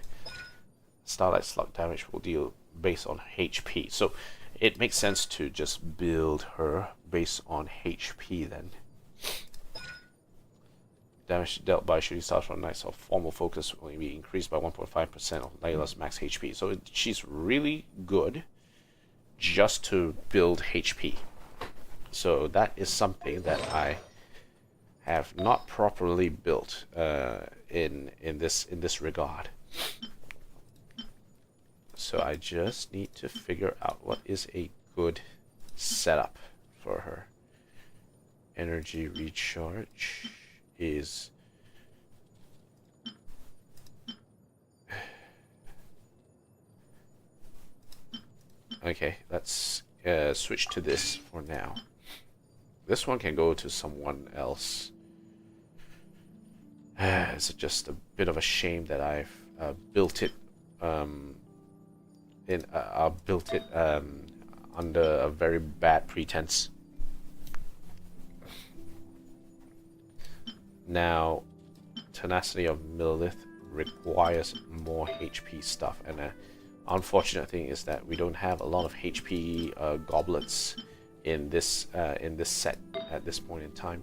Starlight Slug damage will deal based on HP. So, it makes sense to just build her based on HP then. Damage dealt by shooting stars from Knights of Formal Focus will be increased by 1.5% of Layla's max HP. So, she's really good just to build HP. So that is something that I have not properly built in this regard. So I just need to figure out what is a good setup for her. Energy recharge is okay, let's switch to this for now. This one can go to someone else. It's just a bit of a shame that I've built it under a very bad pretense. Now, Tenacity of Millith requires more HP stuff, and unfortunate thing is that we don't have a lot of HP goblets in this set at this point in time.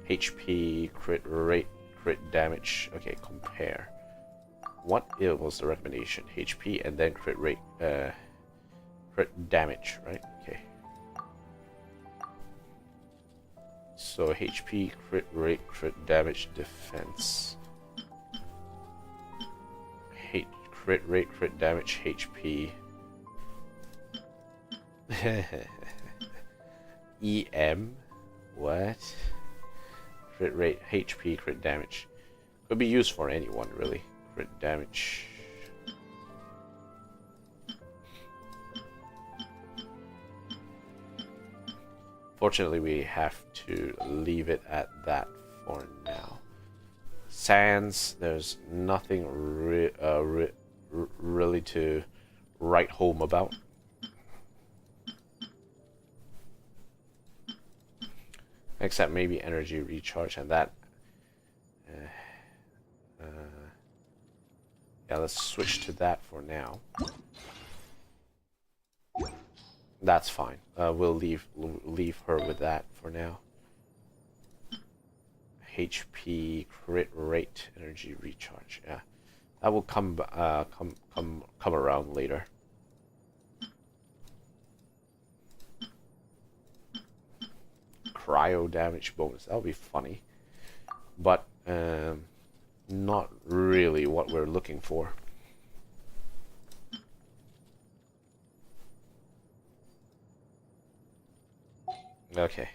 HP, crit rate, crit damage. Okay, compare. What was the recommendation? HP and then crit rate, crit damage, right? Okay. So HP, crit rate, crit damage, defense. Crit rate, crit damage, HP. EM? What? Crit rate, HP, crit damage. Could be used for anyone, really. Crit damage. Fortunately, we have to leave it at that for now. Sands, there's nothing really to write home about. Except maybe energy recharge, and that yeah, let's switch to that for now. That's fine. We'll leave her with that for now. HP, crit rate, energy recharge. Yeah, that will come around later. Cryo damage bonus. That'll be funny, but not really what we're looking for. Okay.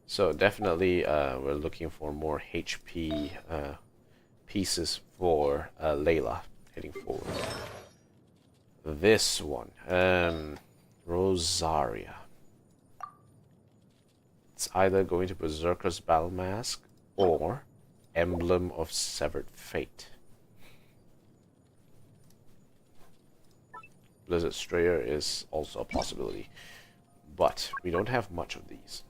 So definitely we're looking for more HP pieces for Layla heading forward. This one, Rosaria. It's either going to Berserker's Battle Mask or Emblem of Severed Fate. Blizzard Strayer is also a possibility, but we don't have much of these.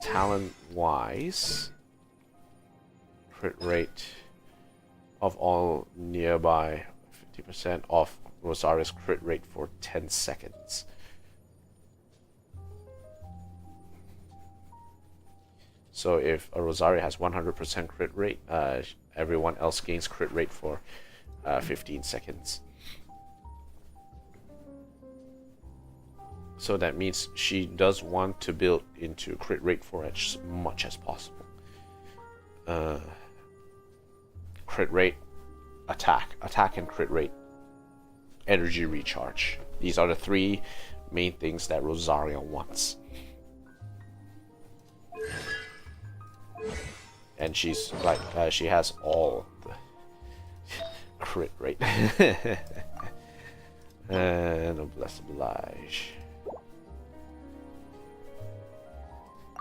Talent-wise, crit rate of all nearby, 50% off Rosaria's crit rate for 10 seconds. So if a Rosaria has 100% crit rate, everyone else gains crit rate for 15 seconds. So that means she does want to build into crit rate for as much as possible. Crit rate, attack and crit rate, energy recharge. These are the three main things that Rosaria wants. And she's like, she has all the crit rate. Noblesse oblige.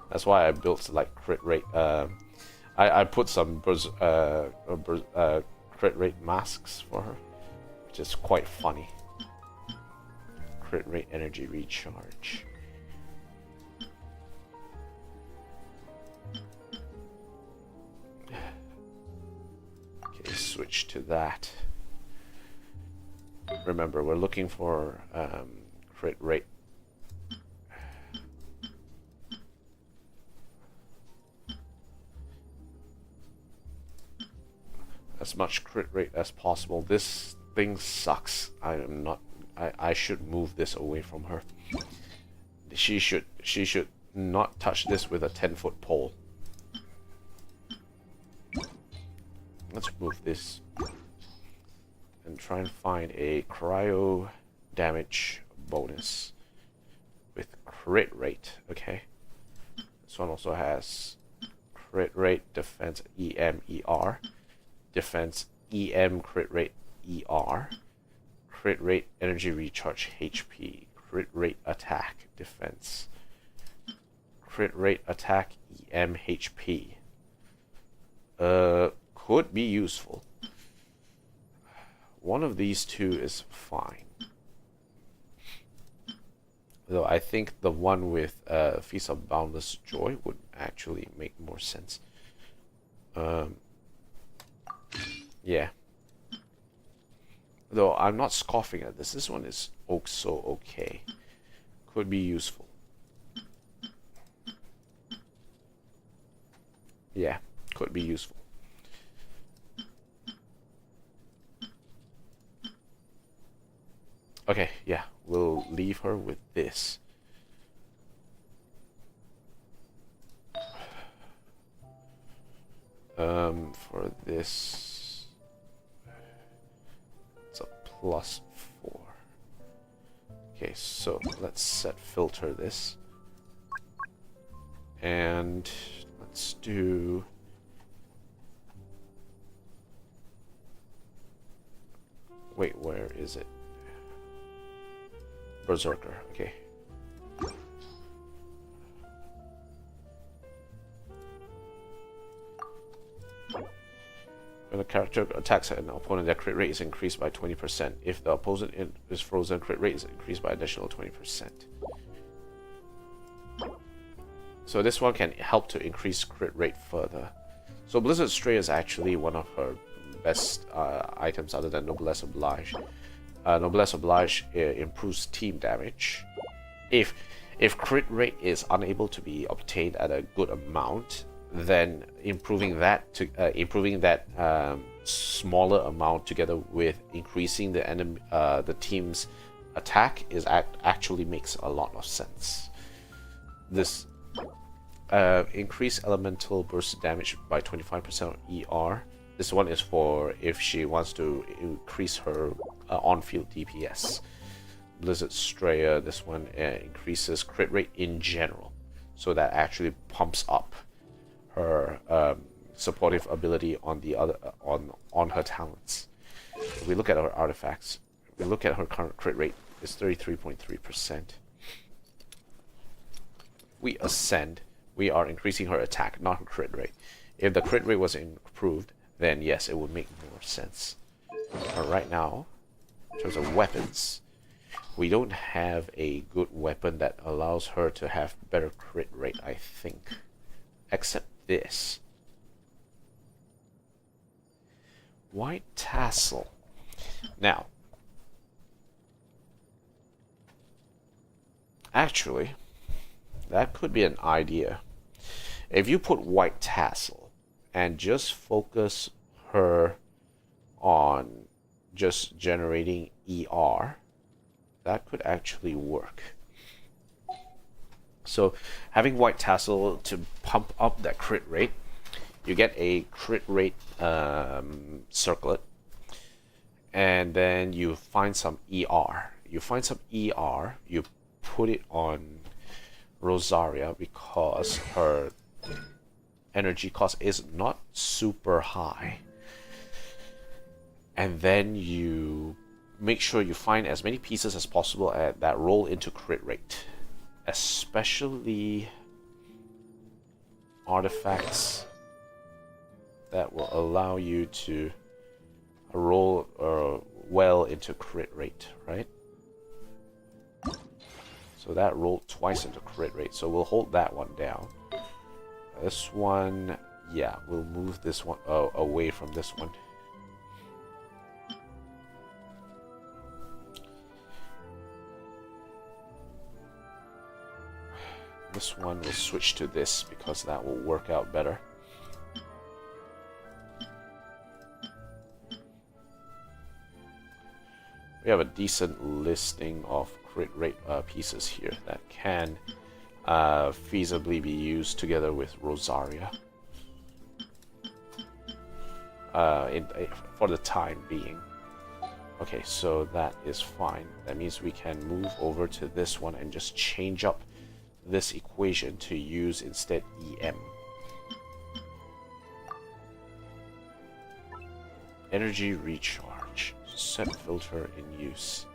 That's why I built like crit rate. I put some crit rate masks for her, which is quite funny. Crit rate energy recharge. Okay, switch to that. Remember, we're looking for crit rate. As much crit rate as possible. This thing sucks. I should move this away from her. She should not touch this with a 10-foot pole. Let's move this and try and find a cryo damage bonus with crit rate. Okay, this one also has crit rate, defense, EM, ER, defense, EM, crit rate, ER, crit rate, energy recharge, HP, crit rate, attack, defense, crit rate, attack, EM, HP. Could be useful. One of these two is fine. Though I think the one with Feast of Boundless Joy would actually make more sense. Yeah. Though I'm not scoffing at this. This one is also okay. Could be useful. Yeah, could be useful. Okay, yeah, we'll leave her with this. For this, it's a +4. Okay, so let's set filter this. And let's do... Wait, where is it? Berserker, okay. When a character attacks an opponent, their crit rate is increased by 20%. If the opponent is frozen, crit rate is increased by additional 20%. So this one can help to increase crit rate further. So Blizzard Stray is actually one of her best items other than Noblesse Oblige. Noblesse Oblige improves team damage. If crit rate is unable to be obtained at a good amount, then improving that smaller amount together with increasing the team's attack actually makes a lot of sense. This increase elemental burst damage by 25% on ER. This one is for if she wants to increase her on-field DPS. Blizzard Strayer, this one increases crit rate in general, so that actually pumps up her supportive ability on the other on her talents. If we look at her artifacts, if we look at her current crit rate, it's 33.3%. We ascend, we are increasing her attack, not her crit rate. If the crit rate was improved, then yes, it would make more sense. But right now, in terms of weapons, we don't have a good weapon that allows her to have better crit rate, I think. Except this. White Tassel. Now, actually, that could be an idea. If you put White Tassel and just focus her on just generating ER, that could actually work. So having White Tassel to pump up that crit rate, you get a crit rate circlet, and then you find some ER. You find some ER, you put it on Rosaria because her energy cost is not super high. And then you make sure you find as many pieces as possible that roll into crit rate. Especially artifacts that will allow you to roll well into crit rate, right? So that rolled twice into crit rate, so we'll hold that one down. This one, yeah, we'll move this one away from this one. This one will switch to this because that will work out better. We have a decent listing of crit rate pieces here that can feasibly be used together with Rosaria for the time being. Okay, so that is fine. That means we can move over to this one and just change up this equation to use instead EM. Energy recharge. Set filter in use.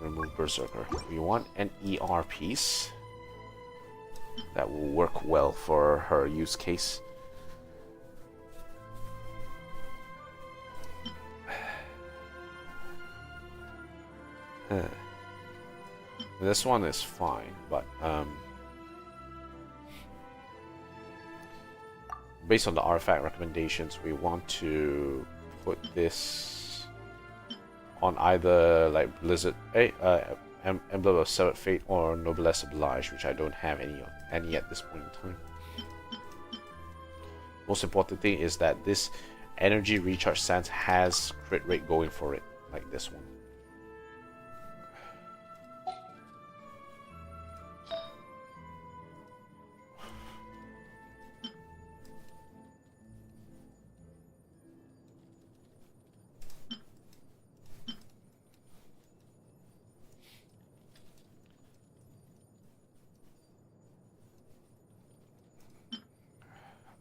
Remove Berserker. We want an ER piece that will work well for her use case. This one is fine, but based on the artifact recommendations, we want to put this on either like Blizzard, Emblem of Severed Fate, or Noblesse Oblige, which I don't have any at this point in time. Most important thing is that this energy recharge stance has crit rate going for it, like this one.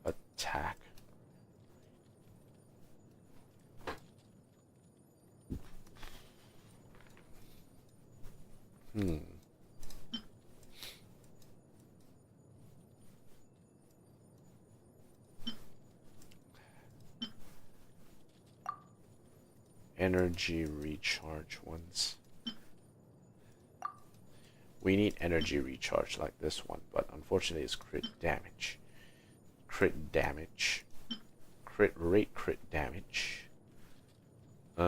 Attack. Energy recharge ones. We need energy recharge like this one, but unfortunately it's crit damage. Crit damage. Crit rate, crit damage. This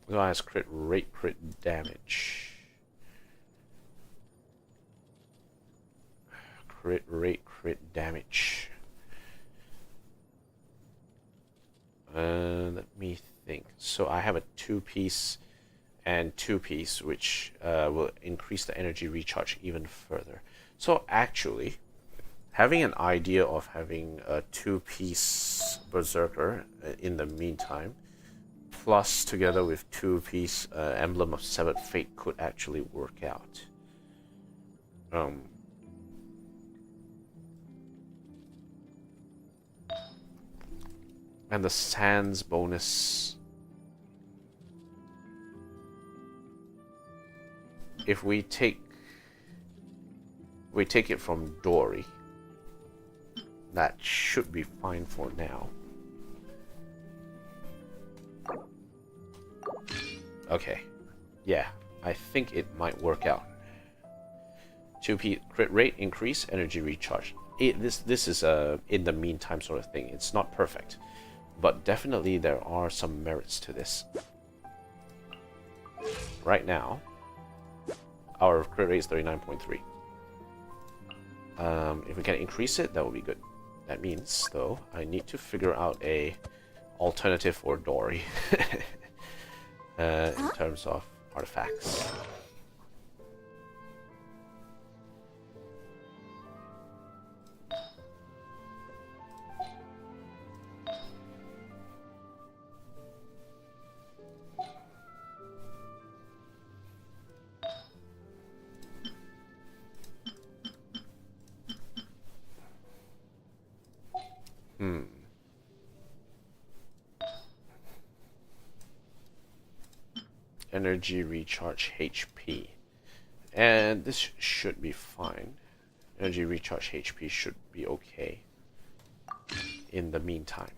one has crit rate, crit damage. Crit rate, crit damage. Let me think. So I have a 2-piece and 2-piece, which will increase the energy recharge even further. So actually, having an idea of having a 2-piece Berserker in the meantime, plus together with 2-piece Emblem of Severed Fate, could actually work out. And the Sands bonus, if we take it from Dory, that should be fine for now. Okay, yeah, I think it might work out. 2p crit rate increase, energy recharge. This is a in the meantime sort of thing. It's not perfect, but definitely there are some merits to this. Right now, our crit rate is 39.3. If we can increase it, that would be good. That means, though, I need to figure out a alternative for Dory in terms of artifacts. Energy recharge HP, and this should be fine. Energy recharge HP should be okay in the meantime.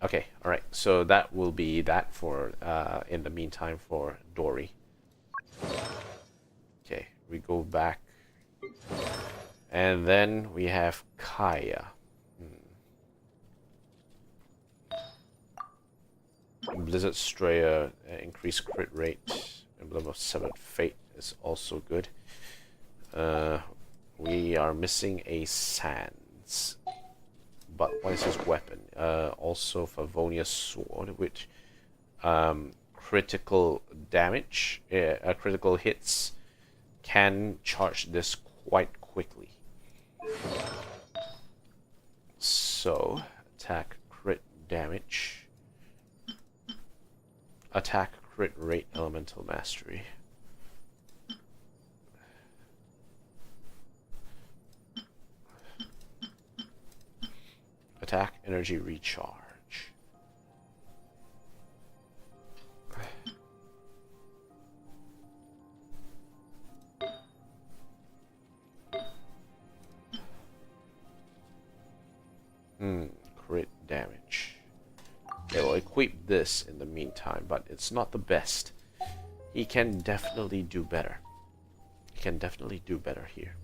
Okay, alright, so that will be that for in the meantime for Dory. Okay, we go back, and then we have Kaya. Blizzard Strayer, increased crit rate. Emblem of Severed Fate is also good. We are missing a Sands. But what is his weapon? Also Favonia's Sword, which critical damage, critical hits can charge this quite quickly. So, attack, crit damage. Attack, crit rate, elemental mastery. Attack, energy recharge. Crit damage. Okay, we'll equip this in the meantime, but it's not the best. He can definitely do better. He can definitely do better here.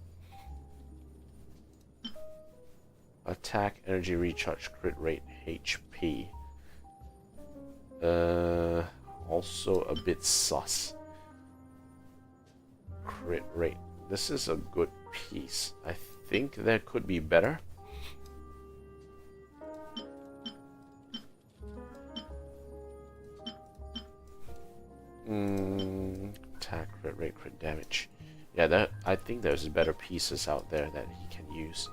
Attack, energy recharge, crit rate, HP. Also a bit sus. Crit rate. This is a good piece. I think there could be better. Attack, crit rate, crit damage. Yeah, I think there's better pieces out there that he can use.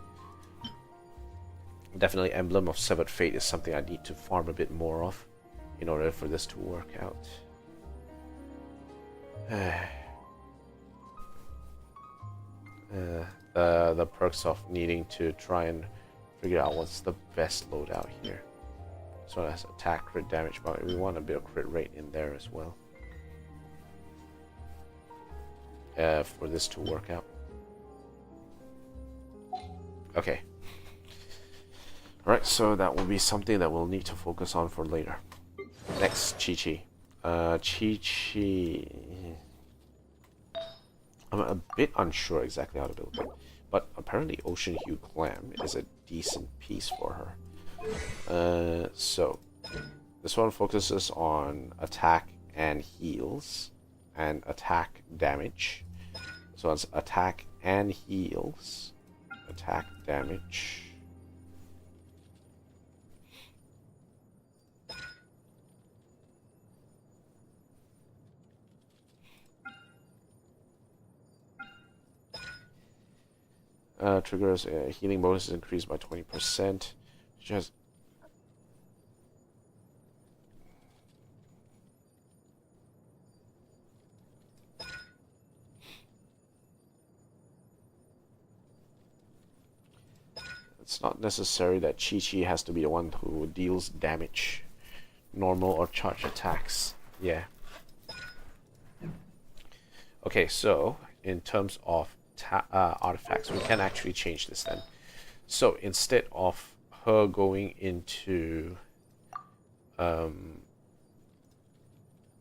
Definitely Emblem of Severed Fate is something I need to farm a bit more of in order for this to work out. The perks of needing to try and figure out what's the best loadout here. So that's attack, crit damage, but we want a bit of crit rate in there as well. For this to work out. Okay. Alright, so that will be something that we'll need to focus on for later. Next, Chi-Chi. Chi-Chi... I'm a bit unsure exactly how to build it, but apparently Ocean Hue Clam is a decent piece for her. So, this one focuses on attack and heals, and attack damage. So it's attack and heals, attack damage. Triggers healing bonus is increased by 20%. Just it's not necessary that Chi-Chi has to be the one who deals damage, normal or charge attacks. Yeah. Okay, so in terms of artifacts, we can actually change this then. So instead of her going into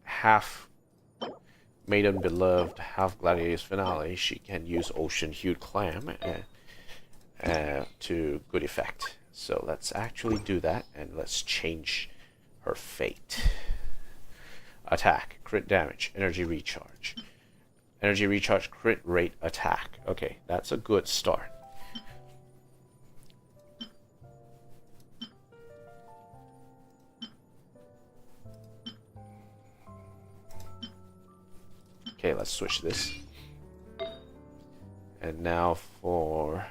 half Maiden Beloved, half Gladiator's Finale, she can use Ocean Hued Clam to good effect. So let's actually do that, and let's change her fate. Attack, crit damage, energy recharge. Energy recharge, crit rate, attack. Okay, that's a good start. Okay, let's switch this. And now for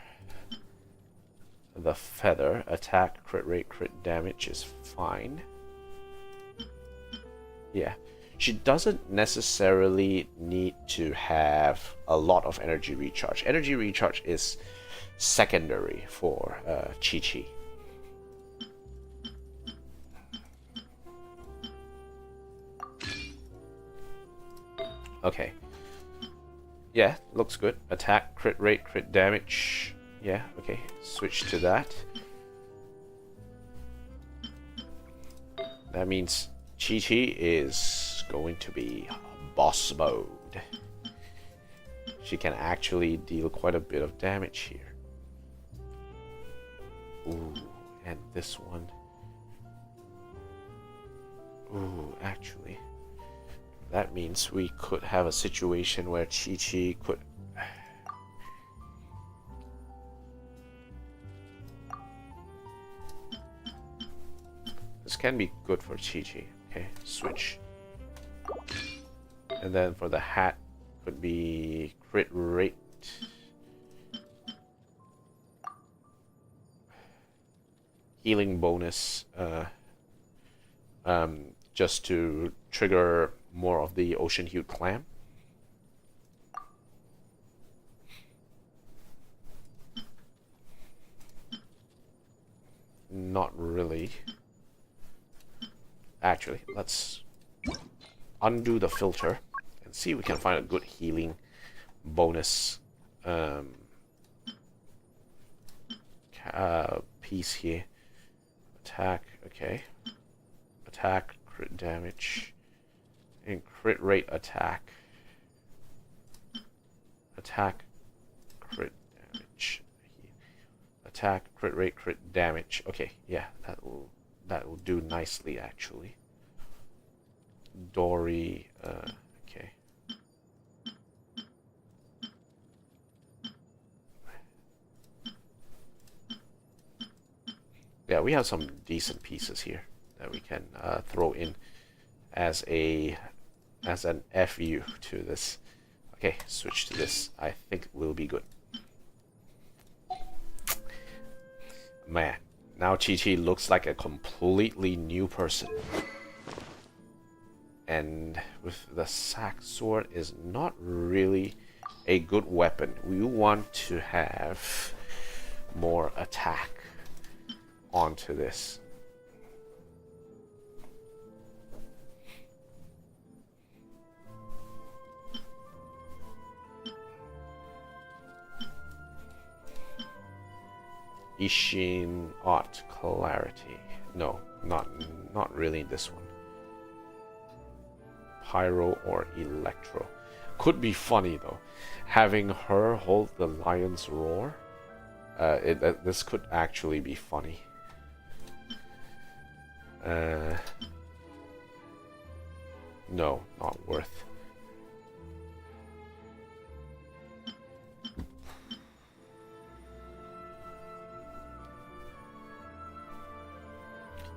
the feather, attack, crit rate, crit damage is fine. Yeah. She doesn't necessarily need to have a lot of energy recharge. Energy recharge is secondary for Chi-Chi. Okay. Yeah, looks good. Attack, crit rate, crit damage. Yeah, okay. Switch to that. That means Chi-Chi is going to be boss mode. She can actually deal quite a bit of damage here. Ooh, and this one. Ooh, actually. That means we could have a situation where Chi-Chi could... This can be good for Chi-Chi. Okay, switch. And then for the hat, could be crit rate. Healing bonus. Just to trigger more of the ocean hued clam. Not really. Actually, let's undo the filter and see if we can find a good healing bonus piece here. Attack, okay. Attack, crit damage, and crit rate attack. Attack, crit damage. Attack, crit rate, crit damage. Okay, yeah, that will do nicely actually. Dory, okay. Yeah, we have some decent pieces here that we can throw in as an FU to this. Okay, switch to this. I think will be good. Man, now Chi-Chi looks like a completely new person. And with the sack sword is not really a good weapon. We want to have more attack onto this. Ishin Art Clarity. No, not really this one. Pyro or Electro. Could be funny though. Having her hold the Lion's Roar. This could actually be funny. No, not worth.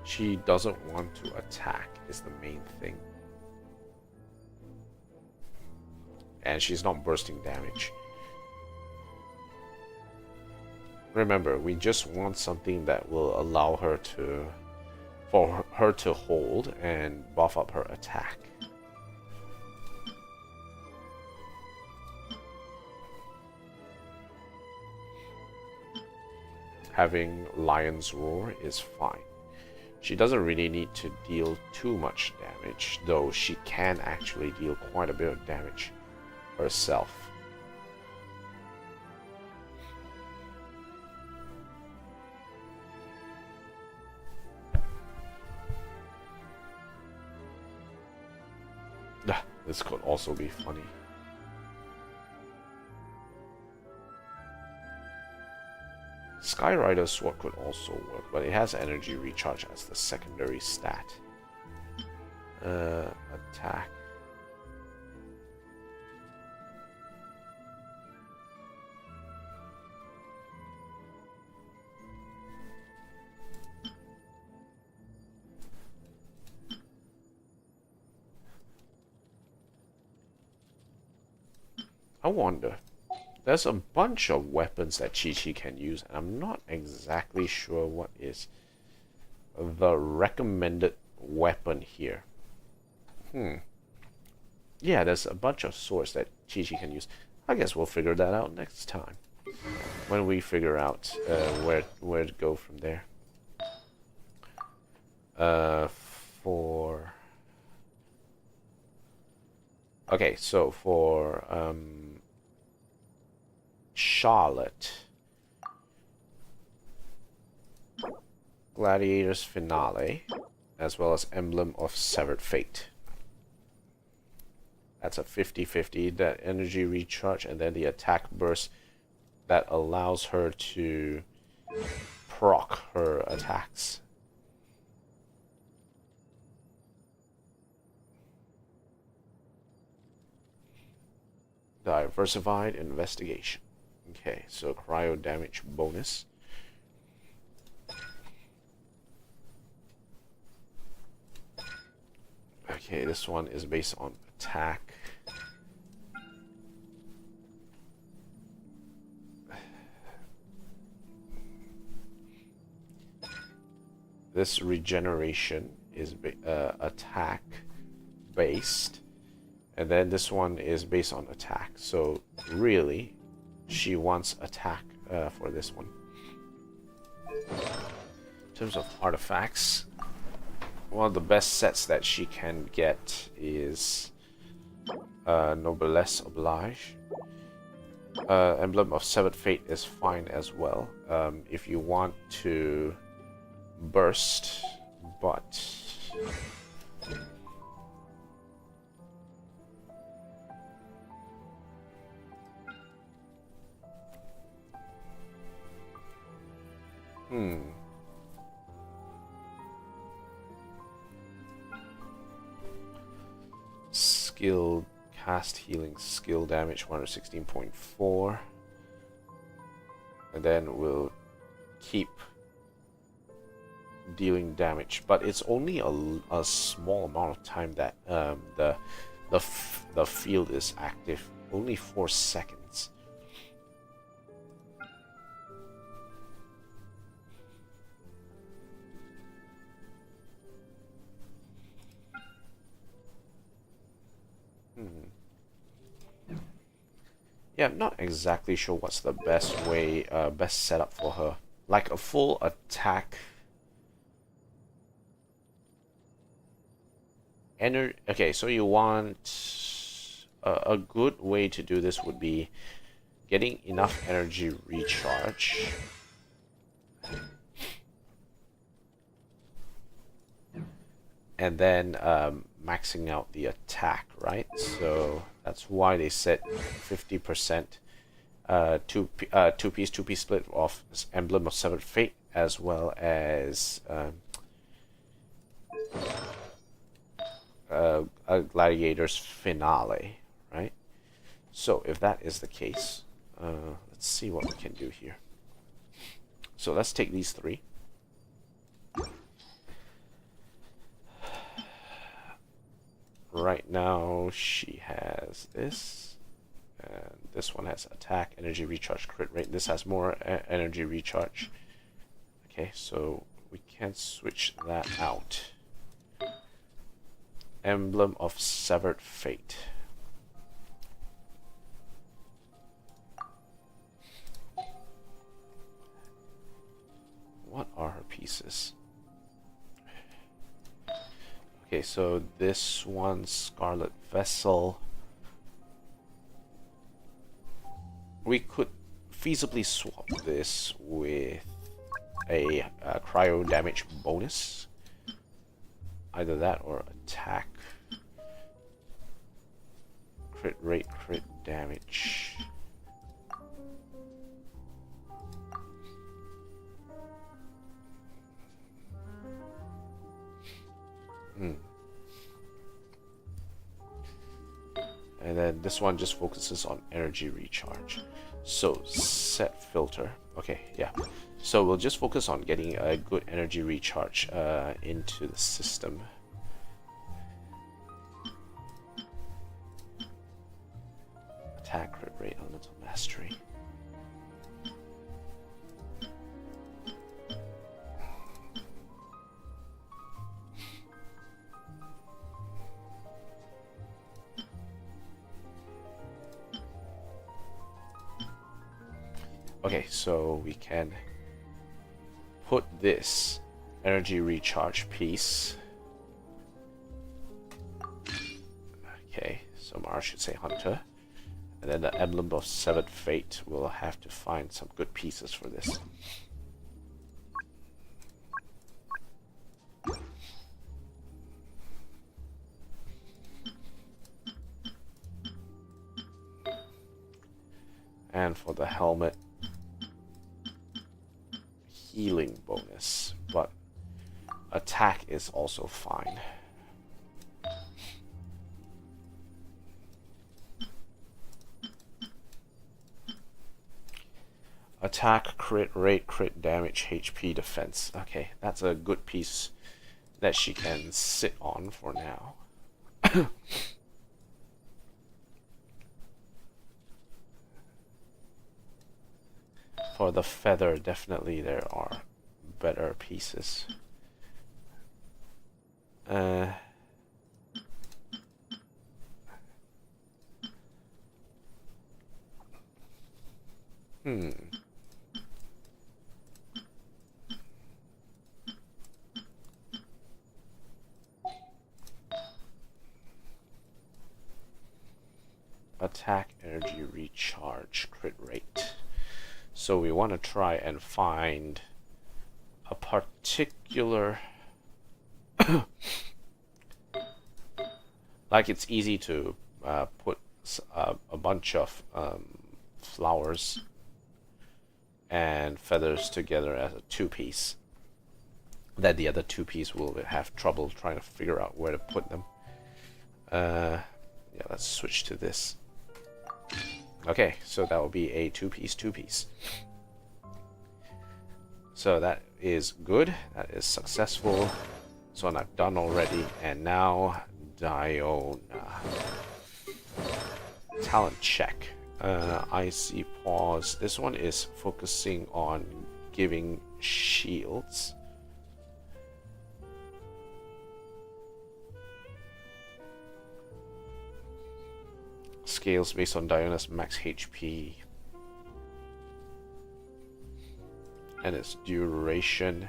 She doesn't want to attack is the main thing. And she's not bursting damage. Remember, we just want something that will allow her to, for her to hold and buff up her attack. Having Lion's Roar is fine. She doesn't really need to deal too much damage, though she can actually deal quite a bit of damage herself. This could also be funny. Skyrider's sword could also work, but it has energy recharge as the secondary stat. Attack. I wonder. There's a bunch of weapons that Chi-Chi can use, and I'm not exactly sure what is the recommended weapon here. Yeah, there's a bunch of swords that Chi-Chi can use. I guess we'll figure that out next time, when we figure out where to go from there. Okay, so for Charlotte, Gladiator's Finale, as well as Emblem of Severed Fate. That's a 50-50, that energy recharge, and then the attack burst that allows her to proc her attacks. Diversified investigation. Okay, so cryo damage bonus. Okay, this one is based on attack. This regeneration is attack based, and then this one is based on attack. So really, she wants attack for this one. In terms of artifacts, one of the best sets that she can get is Noblesse Oblige. Emblem of Severed Fate is fine as well if you want to burst, but skill cast healing skill damage 116.4, and then we'll keep dealing damage, but it's only a small amount of time that the field is active, only 4 seconds. Yeah, I'm not exactly sure what's the best way, best setup for her. Like a full attack. Okay, so you want a good way to do this would be getting enough energy recharge. And then maxing out the attack, right? So that's why they said 50%, two-piece split of Emblem of Severed Fate, as well as a Gladiator's Finale, right? So if that is the case, let's see what we can do here. So let's take these 3. Right now she has this, and this one has attack, energy recharge, crit rate. This has more energy recharge. Okay, so we can switch that out. Emblem of Severed Fate. What are her pieces? Okay, so this one, Scarlet Vessel. We could feasibly swap this with a cryo damage bonus. Either that or attack. Crit rate, crit damage. And then this one just focuses on energy recharge. So set filter. Okay, yeah. So we'll just focus on getting a good energy recharge into the system. Attack, crit rate, elemental mastery. Okay, so we can put this energy recharge piece. Okay, so Mara should say Hunter. And then the Emblem of Severed Fate, we'll have to find some good pieces for this. And for the helmet, healing bonus, but attack is also fine. Attack, crit rate, crit damage, HP, defense. Okay, that's a good piece that she can sit on for now. For the feather, definitely there are better pieces. Attack, energy, recharge, crit rate. So we want to try and find a particular... like it's easy to put a bunch of flowers and feathers together as a two-piece. That the other two-piece will have trouble trying to figure out where to put them. Yeah, let's switch to this. Okay, so that will be a two-piece. So that is good. That is successful. So one I've done already. And now, Diona. Talent check. Icy Paws. This one is focusing on giving shields. Scales based on Diona's max HP and its duration.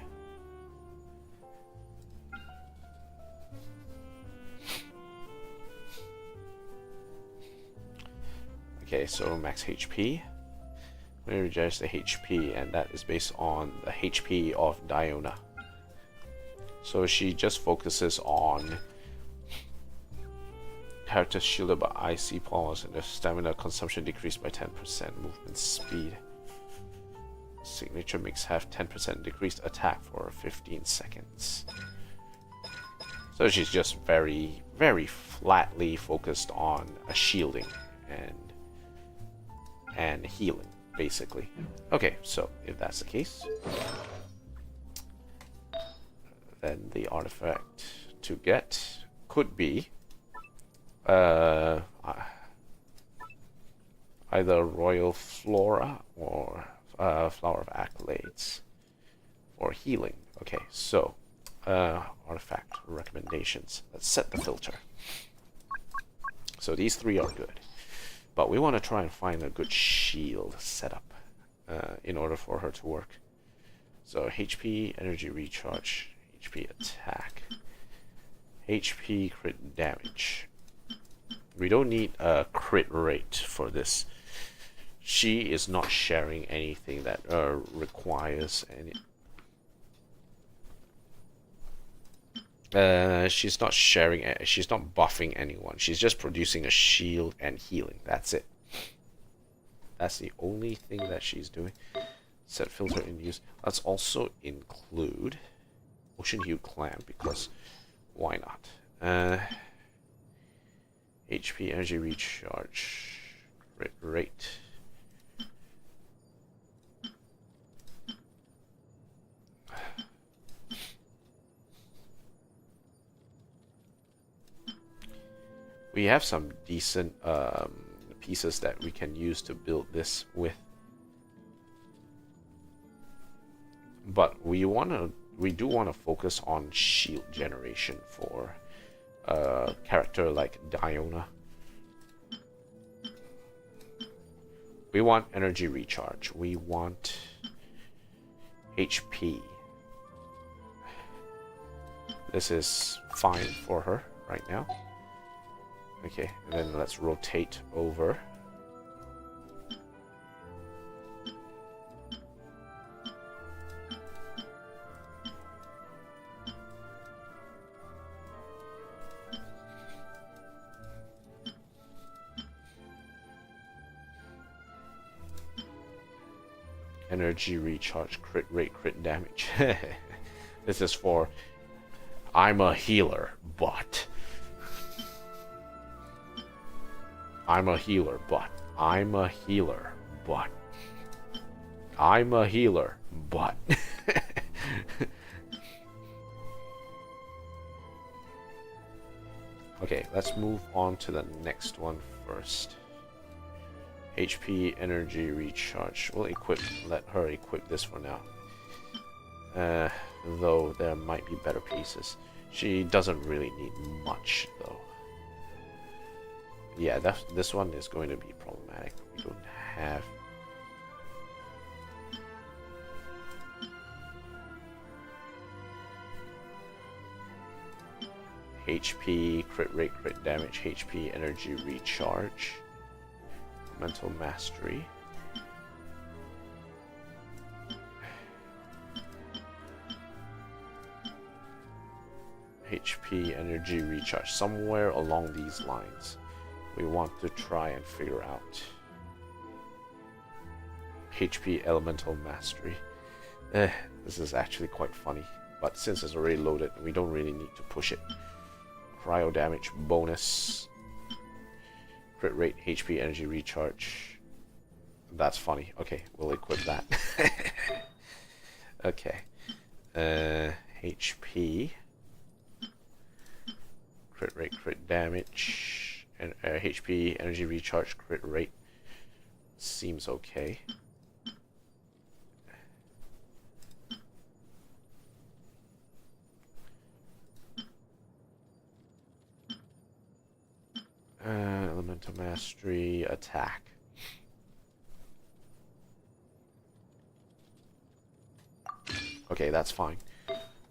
Okay, so max HP. We adjust the HP, and that is based on the HP of Diona. So she just focuses on characters shielded by icy paws and their stamina consumption decreased by 10%. Movement speed. Signature mix have 10% decreased attack for 15 seconds. So she's just very, very flatly focused on a shielding and healing, basically. Okay, so if that's the case, then the artifact to get could be either Royal Flora or Flower of Accolades or healing. Okay, so artifact recommendations. Let's set the filter. So these three are good, but we want to try and find a good shield setup in order for her to work. So HP, energy recharge, HP attack, HP crit damage. We don't need a crit rate for this. She is not sharing anything that requires any. She's not sharing. She's not buffing anyone. She's just producing a shield and healing. That's it. That's the only thing that she's doing. Set filter in use. Let's also include Ocean Hue Clan, because why not? HP, energy recharge, crit rate. We have some decent pieces that we can use to build this with. But we do want to focus on shield generation for a character like Diona. We want energy recharge. We want HP. This is fine for her right now. Okay, and then let's rotate over. Energy recharge, crit rate, crit damage. This is for I'm a healer, but I'm a healer, but I'm a healer, but I'm a healer, but okay, let's move on to the next one first. HP energy recharge. We'll let her equip this for now. Though there might be better pieces. She doesn't really need much though. Yeah, this one is going to be problematic. We don't have HP, crit rate, crit damage, HP energy recharge. Mental mastery. HP energy recharge. Somewhere along these lines we want to try and figure out. HP elemental mastery. This is actually quite funny, but since it's already loaded, we don't really need to push it. Cryo damage bonus. Crit rate, HP energy recharge. That's funny. Okay, we'll equip that. Okay. HP. Crit rate, crit damage. And HP energy recharge, crit rate. Seems okay. Elemental mastery, attack. Okay, that's fine.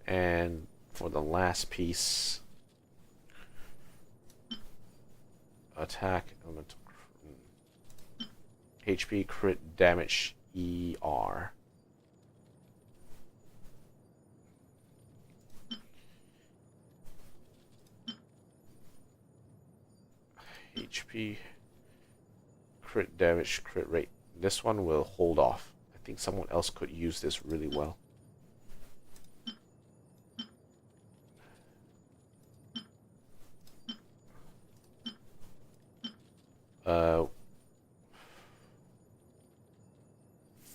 And for the last piece, attack, elemental, HP, crit damage, ER. HP, crit damage, crit rate. This one will hold off. I think someone else could use this really well.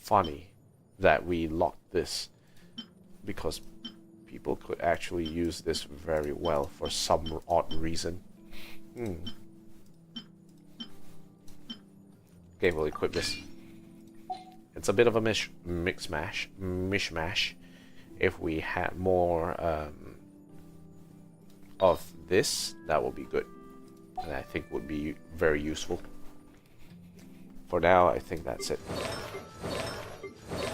Funny that we locked this because people could actually use this very well for some odd reason. Okay, we'll equip this. It's a bit of a mishmash. If we had more of this, that would be good. And I think would be very useful. For now, I think that's it.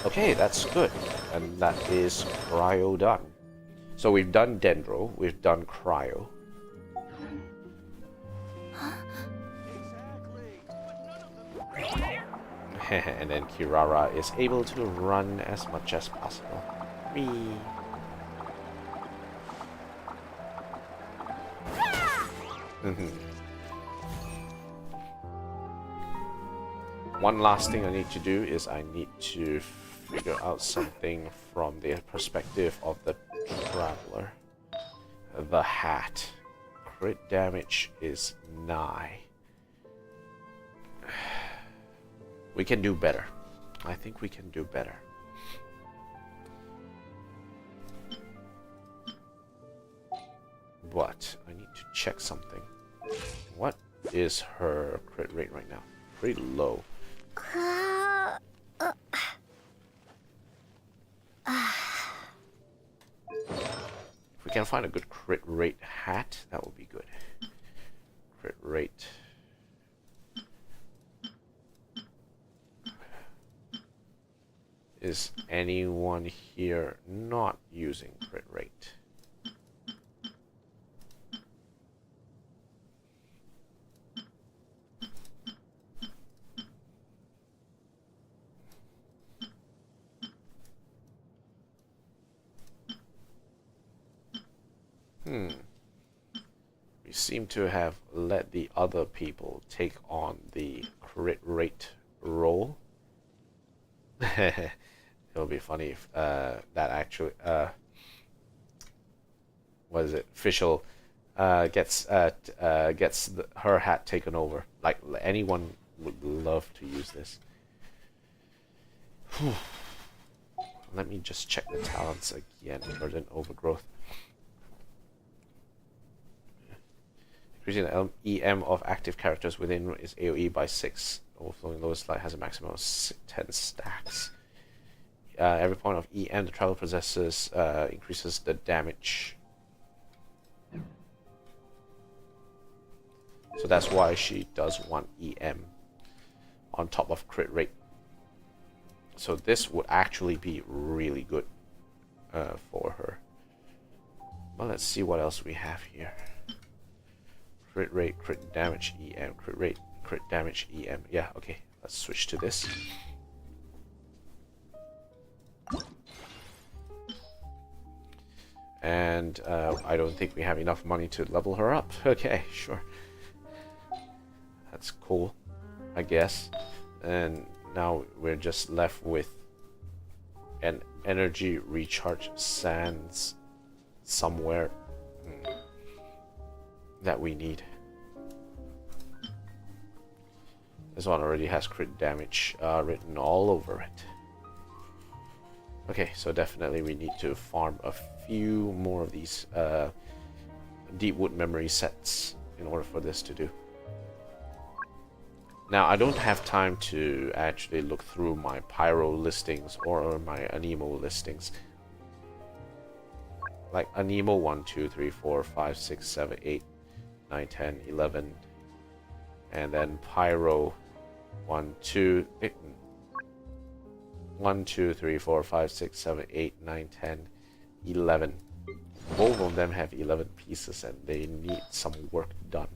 Okay, that's good. And that is cryo done. So we've done dendro, we've done cryo. And then Kirara is able to run as much as possible. Whee! One last thing I need to do is I need to figure out something from the perspective of the traveler. The hat. Crit damage is nigh. We can do better. I think we can do better. But I need to check something. What is her crit rate right now? pretty low. If we can find a good crit rate hat, that would be good. Crit rate. Is anyone here not using crit rate? We seem to have let the other people take on the crit rate role. It'll be funny if that actually what is it? Official gets her hat taken over. Like anyone would love to use this. Let me just check the talents again. Verdant overgrowth. Increasing the EM of active characters within is AoE by 6. Overflowing lowest light has a maximum of 10 stacks. Every point of EM the traveler possesses increases the damage. So that's why she does want EM on top of crit rate. So this would actually be really good for her. Well, let's see what else we have here. Crit rate, crit damage, EM, crit rate, crit damage, EM. Yeah, okay. Let's switch to this. And I don't think we have enough money to level her up. Okay, sure. That's cool, I guess. And now we're just left with an energy recharge sands somewhere that we need. This one already has crit damage written all over it. Okay, so definitely we need to farm a few more of these deep wood memory sets in order for this to do. Now, I don't have time to actually look through my pyro listings or my anemo listings. Like anemo 1, 2, 3, 4, 5, 6, 7, 8, 9, 10, 11. And then pyro 1, 2, 1, 2, 3, 4, 5, 6, 7, 8, 9, 10, 11. Both of them have 11 pieces and they need some work done.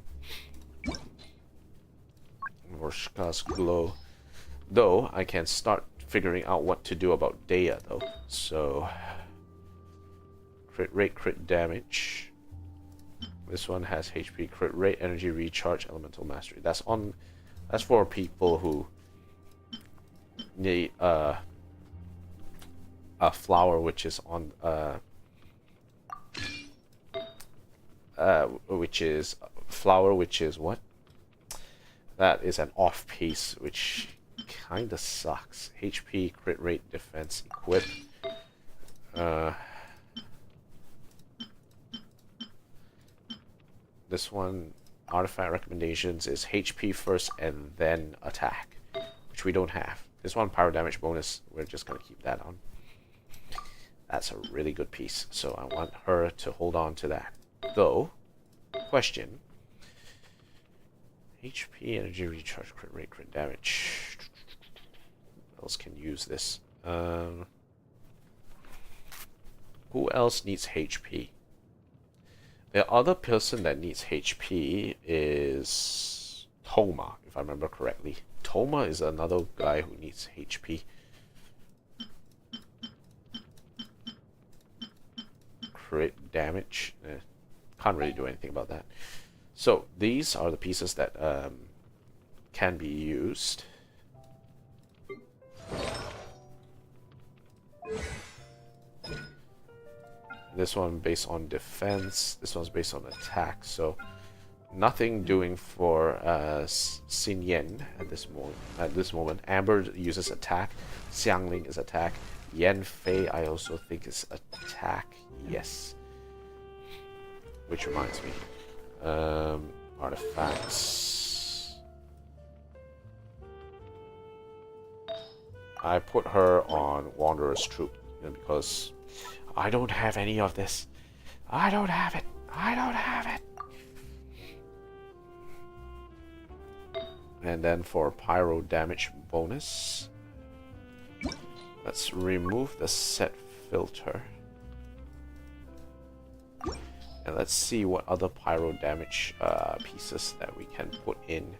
Vorshka's glow. Though, I can start figuring out what to do about Dea though. So, crit rate, crit damage. This one has HP, crit rate, energy recharge, elemental mastery. That's for people who need a flower which is on which is what? That is an off piece, which kinda sucks. HP, crit rate, defense, equip. This one, artifact recommendations is HP first and then attack, which we don't have. This one, pyro damage bonus, we're just gonna keep that on. That's a really good piece, so I want her to hold on to that. Though, question. HP, energy recharge, crit rate, crit damage. Who else can use this? Who else needs HP? The other person that needs HP is Toma, if I remember correctly. Toma is another guy who needs HP. Crit damage. Can't really do anything about that. So these are the pieces that can be used. This one based on defense. This one's based on attack. So nothing doing for Xin Yan at this moment. Amber uses attack. Xiangling is attack. Yan Fei I also think is attack. Yes. Which reminds me. Artifacts. I put her on Wanderer's Troop, you know, because I don't have any of this. I don't have it. I don't have it. And then for pyro damage bonus, let's remove the set filter. And let's see what other pyro damage pieces that we can put in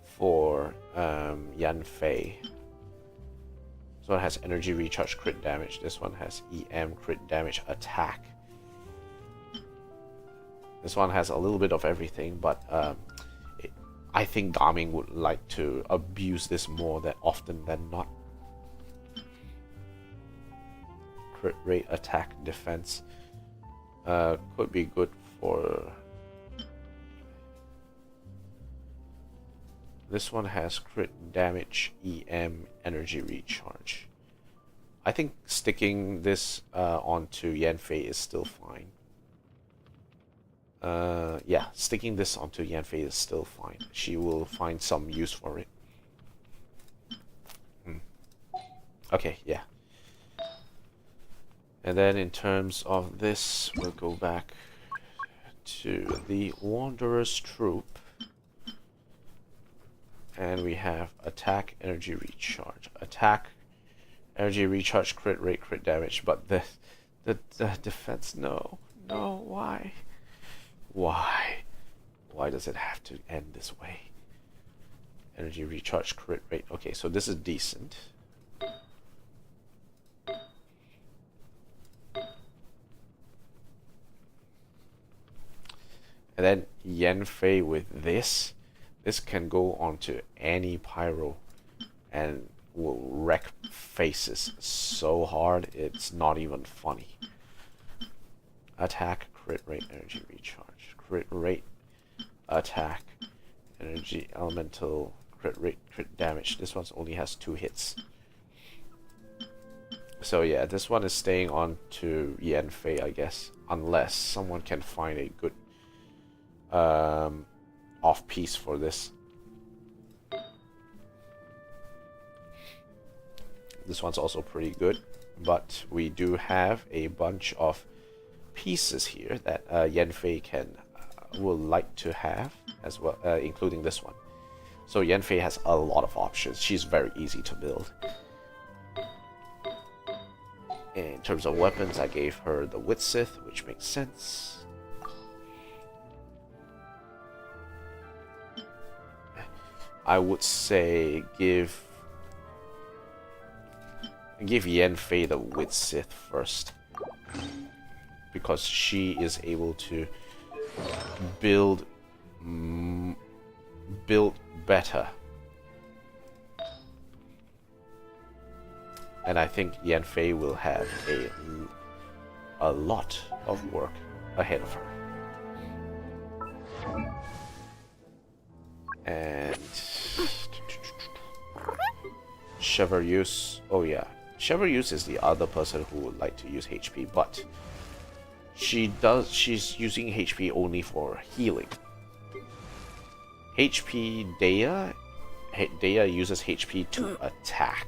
for Yanfei. This one has energy recharge crit damage. This one has EM crit damage attack. This one has a little bit of everything, but I think Garmin would like to abuse this more than often than not. Crit rate, attack, defense could be good for. This one has crit damage, EM, energy recharge. I think sticking this onto Yanfei is still fine. Yeah, sticking this onto Yanfei is still fine. She will find some use for it. Okay, yeah. And then in terms of this, we'll go back to the Wanderer's Troop. And we have attack, energy recharge. Attack, energy recharge, crit rate, crit damage. But the defense, no. No, why? Why? Why does it have to end this way? Energy recharge, crit rate. Okay, so this is decent. And then Yanfei with this. This can go onto any pyro and will wreck faces so hard it's not even funny. Attack, crit rate, energy recharge. Crit rate, attack, energy, elemental, crit rate, crit damage. This one only has 2 hits. So yeah, this one is staying on to Yanfei, I guess. Unless someone can find a good off piece for this. This one's also pretty good, but we do have a bunch of pieces here that Yanfei can will like to have as well, including this one. So Yanfei has a lot of options. She's very easy to build. In terms of weapons, I gave her the Witsith, which makes sense. I would say give Yanfei the Witsith first, because she is able to build better. And I think Yanfei will have a lot of work ahead of her. And Chevreuse, oh yeah, Chevreuse is the other person who would like to use HP, but she's using HP only for healing. Dea uses HP to attack.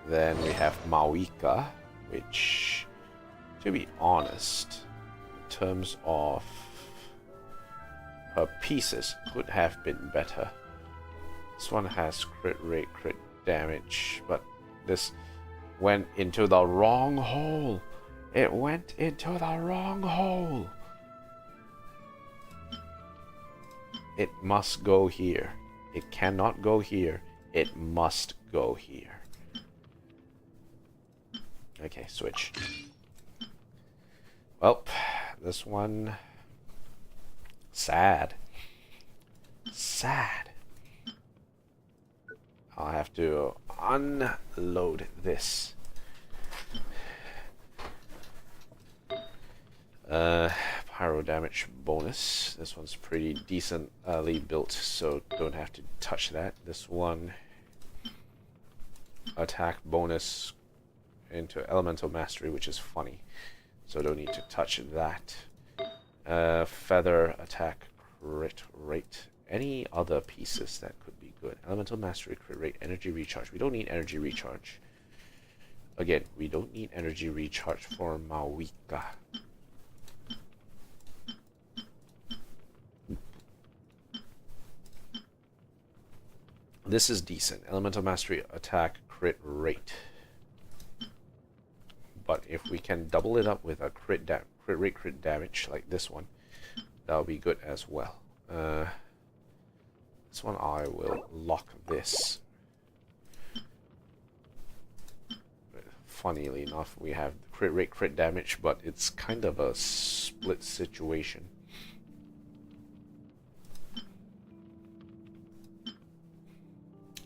Then we have Maoika, which, to be honest, in terms of her pieces, could have been better. This one has crit rate, crit damage, but this went into the wrong hole. It went into the wrong hole. It must go here. It cannot go here. It must go here. Okay, switch. Well, this one... sad. Sad. I'll have to unload this. pyro damage bonus. This one's pretty decently built, so don't have to touch that. This one, attack bonus into elemental mastery, which is funny, so don't need to touch that. Feather attack crit rate. Any other pieces that could be good? Elemental mastery, crit rate, energy recharge. We don't need energy recharge. Again, we don't need energy recharge for Mawika. This is decent. Elemental mastery, attack, crit rate. But if we can double it up with a crit rate, crit damage like this one, that'll be good as well. This one I will lock this. Funnily enough, we have crit rate, crit damage, but it's kind of a split situation.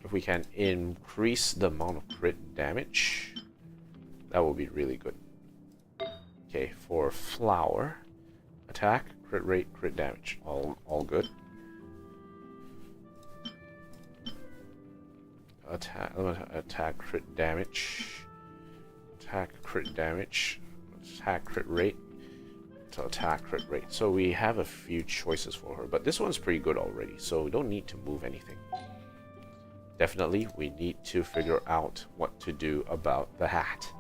If we can increase the amount of crit damage, that will be really good. Okay, for flower, attack, crit rate, crit damage, all good. Attack, crit damage, attack, crit damage, attack, crit rate, to attack, crit rate. So we have a few choices for her, but this one's pretty good already, so we don't need to move anything. Definitely, we need to figure out what to do about the hat.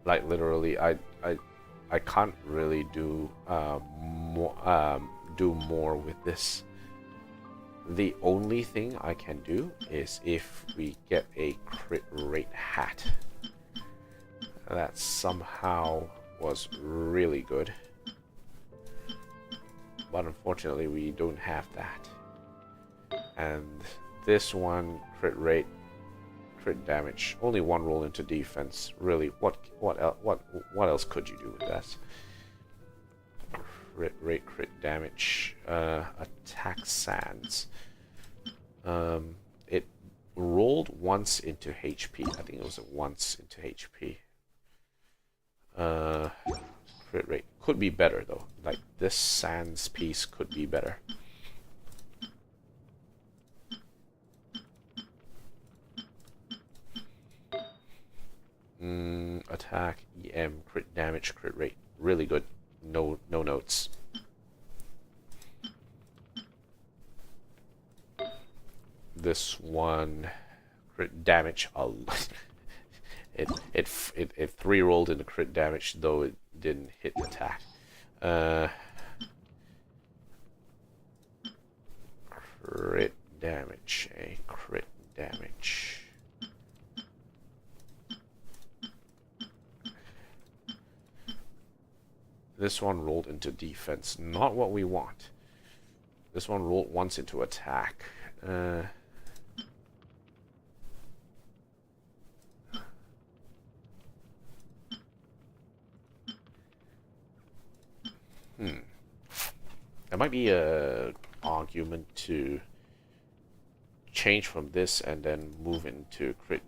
Like literally, I can't really do more with this. The only thing I can do is if we get a crit rate hat. That somehow was really good. But unfortunately we don't have that. And this one, crit rate, crit damage, only one roll into defense. Really, what else could you do with that? Crit rate, crit damage, attack sands. It rolled once into HP. I think it was once into HP. Crit rate could be better though. Like this sands piece could be better. Attack, EM, crit damage, crit rate. Really good. No notes. This one, crit damage. It 3-rolled into crit damage, though it didn't hit attack. Crit damage, crit damage. This one rolled into defense, not what we want. This one rolled once into attack. There might be a argument to change from this and then move into crit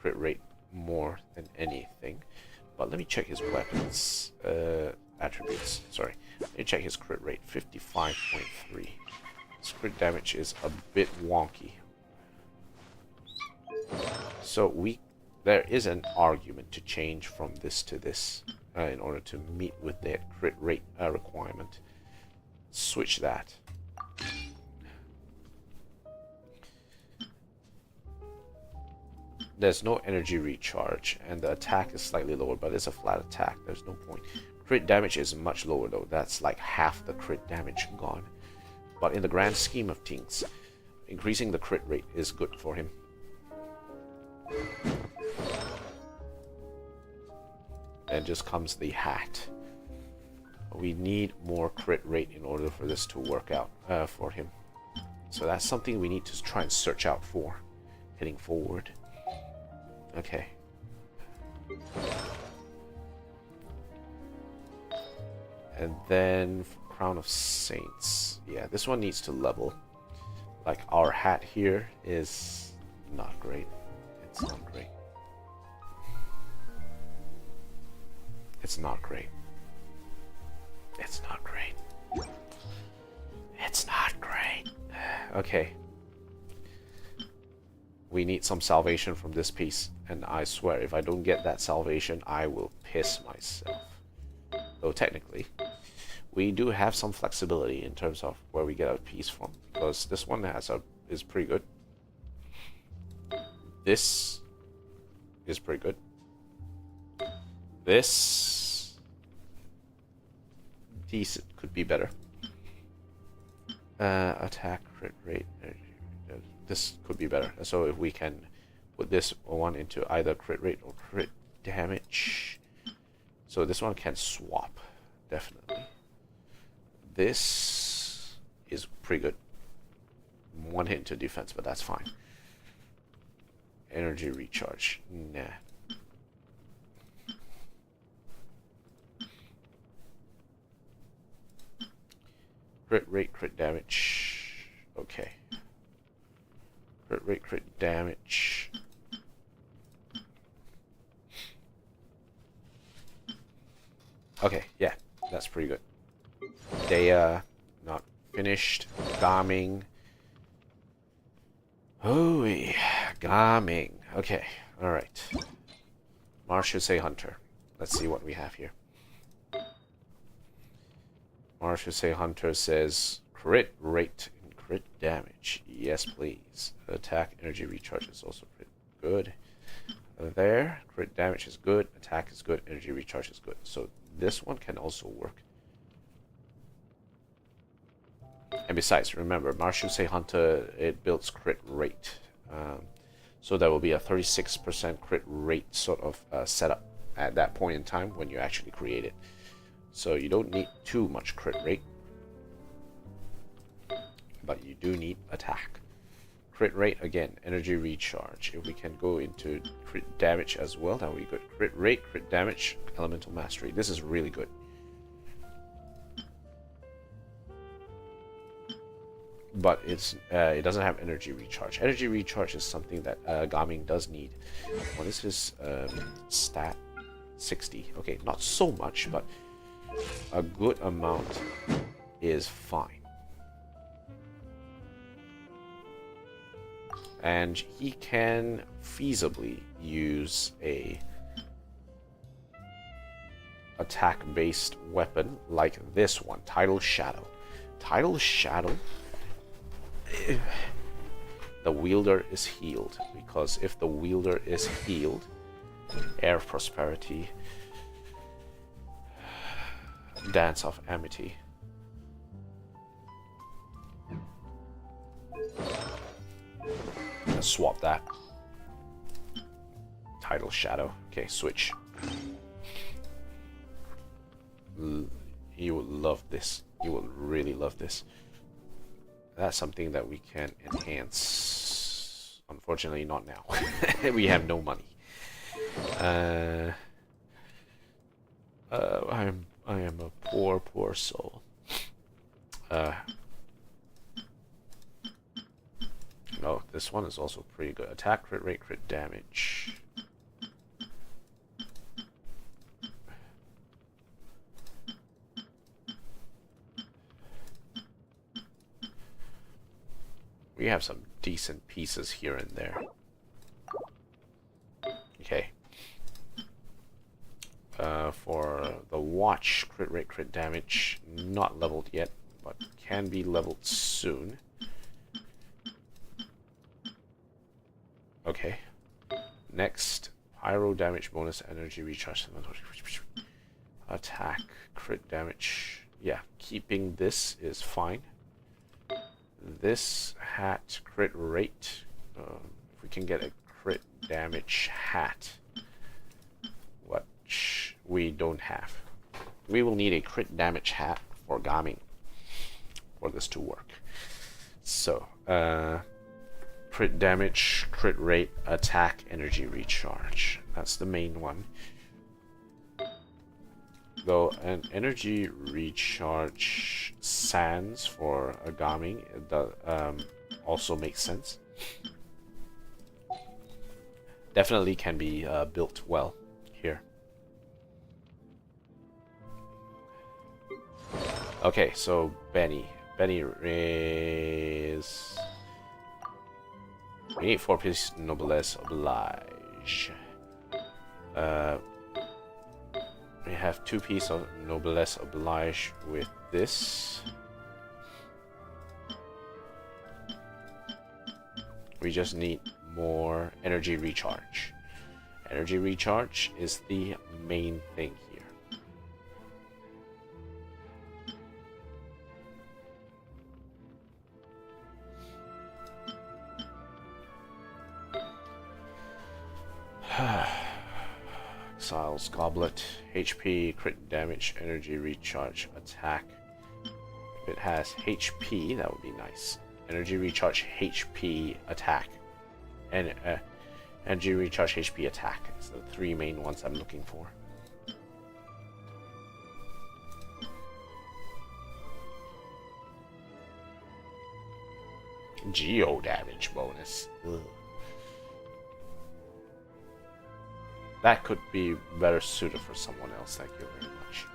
rate more than anything. But let me check his weapons attributes. Sorry, let me check his crit rate. 55.3. His crit damage is a bit wonky. So there is an argument to change from this to this in order to meet with that crit rate requirement. Switch that. There's no energy recharge, and the attack is slightly lower, but it's a flat attack. There's no point. Crit damage is much lower though. That's like half the crit damage gone. But in the grand scheme of things, increasing the crit rate is good for him. Then just comes the hat. We need more crit rate in order for this to work out for him. So that's something we need to try and search out for heading forward. Okay. And then Crown of Saints. Yeah, this one needs to level. Like our hat here is not great. It's not great. It's not great. It's not great. It's not great. Okay. We need some salvation from this piece, and I swear if I don't get that salvation, I will piss myself. Though technically, we do have some flexibility in terms of where we get our piece from, because this one is pretty good. This is pretty good. This decent, could be better. Attack, crit rate. This could be better. So if we can put this one into either crit rate or crit damage. So this one can swap, definitely. This is pretty good. One hit into defense, but that's fine. Energy recharge. Nah. Crit rate, crit damage. Okay. Crit rate, crit damage. Okay, yeah, that's pretty good. Dea, not finished. Gaming. Oh, Gaming. Okay, alright. Marshusei Hunter. Let's see what we have here. Marshusei Hunter says crit rate and crit damage. Yes, please. Attack energy recharge is also pretty good. There, crit damage is good. Attack is good. Energy recharge is good. So this one can also work. And besides, remember, Marshusei Hunter, it builds crit rate. So there will be a 36% crit rate sort of setup at that point in time when you actually create it. So you don't need too much crit rate, but you do need attack. Crit rate, again, energy recharge. If we can go into crit damage as well, that would be good. Crit rate, crit damage, elemental mastery. This is really good. But it doesn't have energy recharge. Energy recharge is something that Gaming does need. What is his stat? 60. Okay, not so much, but a good amount is fine. And he can feasibly use a attack-based weapon like this one, Tidal Shadow. Tidal Shadow, the wielder is healed, because if the wielder is healed, Air of Prosperity, Dance of Amity. Let's swap that. Tidal Shadow. Okay, switch. You will love this. You will really love this. That's something that we can enhance. Unfortunately, not now. We have no money. I am a poor soul. No, this one is also pretty good. Attack, crit rate, crit damage. We have some decent pieces here and there. Okay. For the watch, crit rate, crit damage, not leveled yet, but can be leveled soon. Okay. Next, pyro damage bonus, energy recharge, attack, crit damage. Yeah, keeping this is fine. This hat, crit rate. If we can get a crit damage hat, which we don't have. We will need a crit damage hat for Gaming for this to work. So, crit damage, crit rate, attack, energy recharge. That's the main one. Though an energy recharge sans for a Gaming also makes sense. Definitely can be built well here. Okay, so Benny. Benny is... We need 4-piece Noblesse Oblige. We have 2-piece of Noblesse Oblige with this. We just need more energy recharge. Energy recharge is the main thing here. Exile's Goblet, HP, crit damage, energy recharge, attack. If it has HP, that would be nice. Energy recharge, HP, attack. And energy recharge, HP, attack. It's the 3 main ones I'm looking for. Geo damage bonus. Ugh. That could be better suited for someone else. Thank you very much.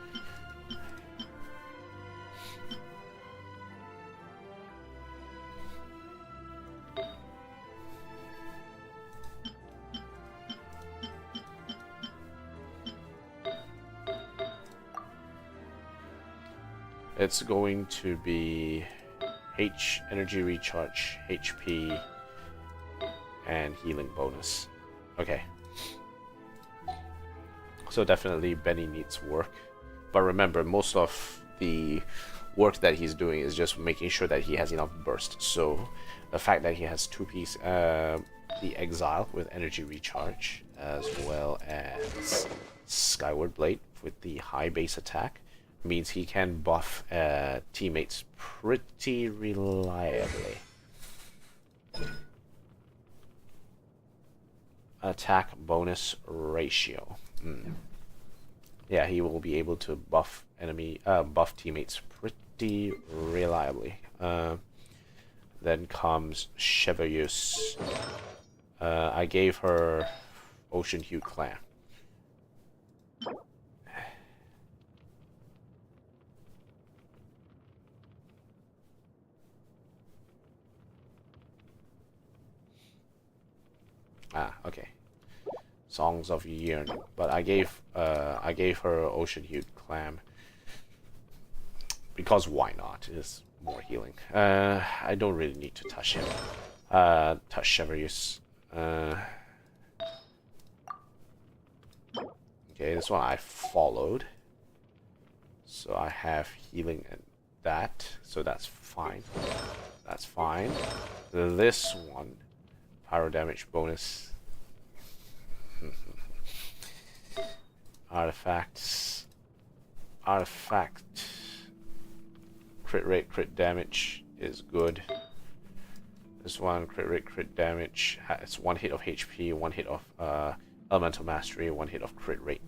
It's going to be energy recharge, HP, and healing bonus. Okay. So definitely Benny needs work. But remember, most of the work that he's doing is just making sure that he has enough burst. So the fact that he has 2-piece the Exile with energy recharge, as well as Skyward Blade with the high base attack, means he can buff teammates pretty reliably. Attack bonus ratio. Yeah, he will be able to buff teammates pretty reliably. Then comes Chevalius. I gave her Ocean Hue Clan. Okay. Songs of Yearning, but I gave her Ocean Hued Clam because why not? It's more healing. I don't really need to touch him. Touch Chevalius. Okay, this one I followed, so I have healing and that, so that's fine. That's fine. This one, pyro damage bonus. Artifact, crit rate, crit damage is good. This one, crit rate, crit damage, it's 1 hit of HP, 1 hit of elemental mastery, 1 hit of crit rate.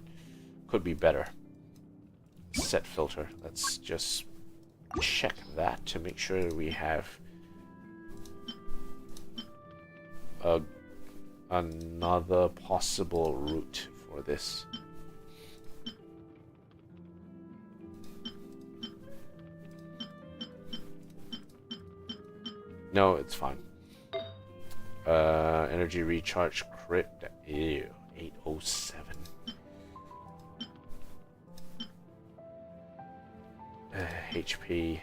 Could be better. Set filter. Let's just check that to make sure we have another possible route for this. No, it's fine. Energy recharge crit. Ew, 807. HP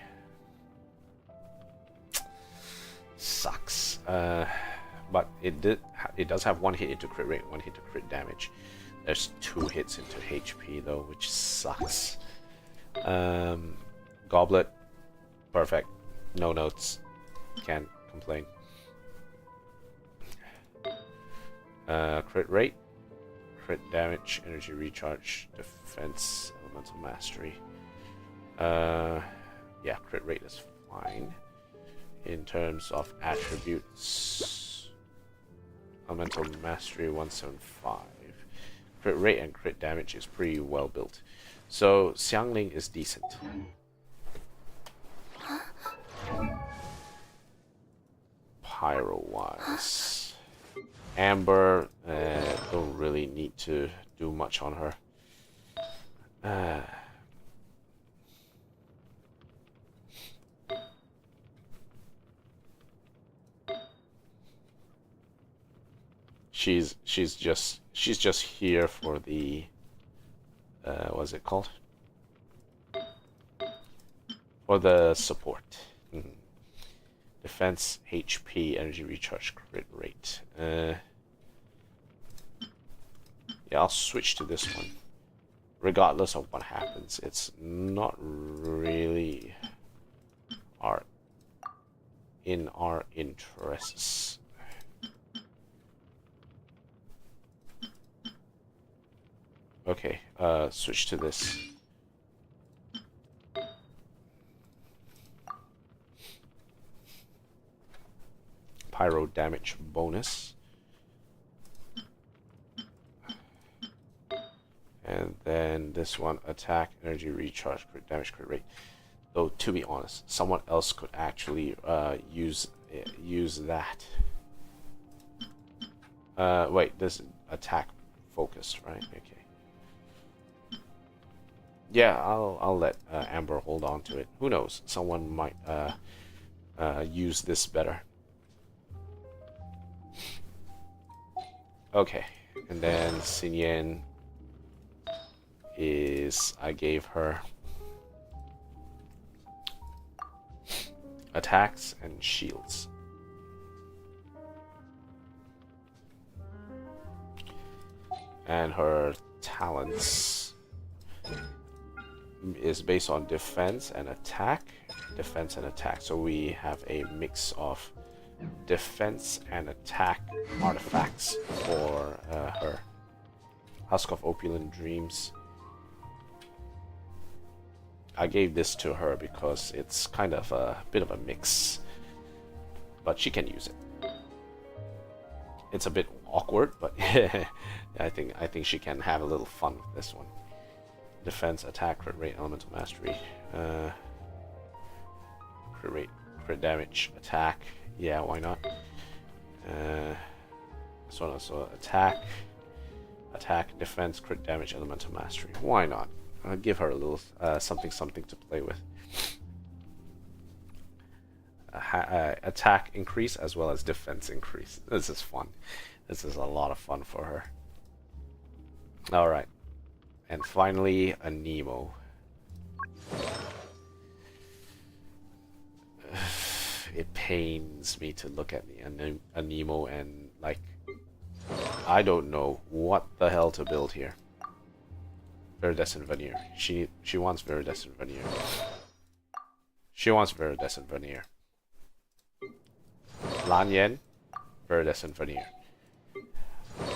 sucks. But it does have 1 hit into crit rate, 1 hit to crit damage. There's 2 hits into HP though, which sucks. Goblet, perfect. No notes. Can't complain. Crit rate, crit damage, energy recharge, defense, elemental mastery. Yeah, crit rate is fine. In terms of attributes, elemental mastery 175. Crit rate and crit damage is pretty well built. So Xiangling is decent. Pyro wise, Amber, don't really need to do much on her. she's just here for the what's it called? For the support. Defense, HP, energy recharge, crit rate. Yeah, I'll switch to this one. Regardless of what happens, it's not really in our interests. Okay, switch to this. Pyro damage bonus. And then this one, attack, energy recharge, crit damage, crit rate. Though to be honest, someone else could actually use that. Wait, this is attack focused, right? Okay. Yeah, I'll let Amber hold on to it. Who knows? Someone might use this better. Okay, and then Xinyan is, I gave her attacks and shields. And her talents is based on defense and attack. Defense and attack. So we have a mix of defense and attack artifacts for her. Husk of Opulent Dreams. I gave this to her because it's kind of a bit of a mix, but she can use it. It's a bit awkward, but I think she can have a little fun with this one. Defense, attack, crit rate, elemental mastery, crit rate, crit damage, attack. Yeah, why not? So on, so attack, defense, crit damage, elemental mastery. Why not? I'll give her a little something to play with. Attack increase as well as defense increase. This is fun. This is a lot of fun for her. All right, and finally a Nemo. It pains me to look at a Nemo and like I don't know what the hell to build here. Viridescent Veneer. She wants Viridescent Veneer. She wants Viridescent Veneer. Lanyan, Viridescent Veneer.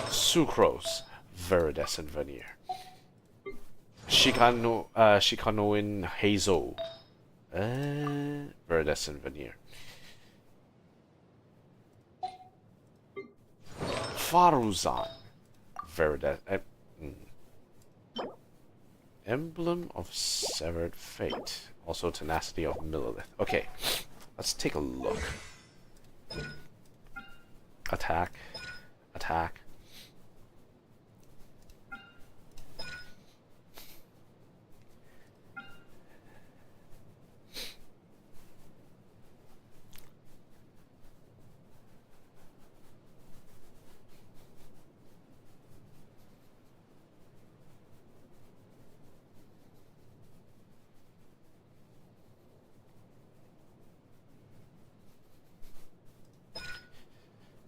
Sucrose, Viridescent Veneer. Shikanoin Hazel, Viridescent Veneer. Faruzan, Viridescent. Emblem of Severed Fate. Also Tenacity of Millilith. Okay, let's take a look. Attack. Attack.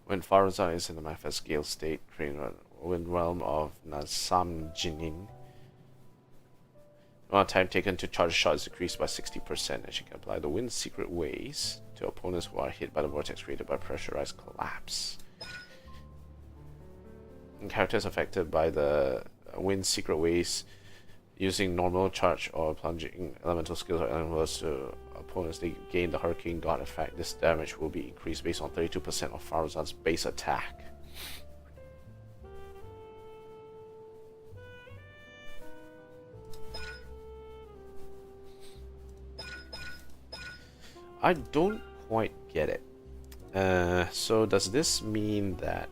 When Faruzan is in the manifest Gale state, creating a wind realm of Nasam Jinin. The amount of time taken to charge a shot is decreased by 60%, and she can apply the wind's secret ways to opponents who are hit by the vortex created by pressurized collapse. And characters affected by the wind's secret ways using normal charge or plunging elemental skills or elementals to opponents, they gain the Hurricane God effect. This damage will be increased based on 32% of Faruzan's base attack. I don't quite get it. So does this mean that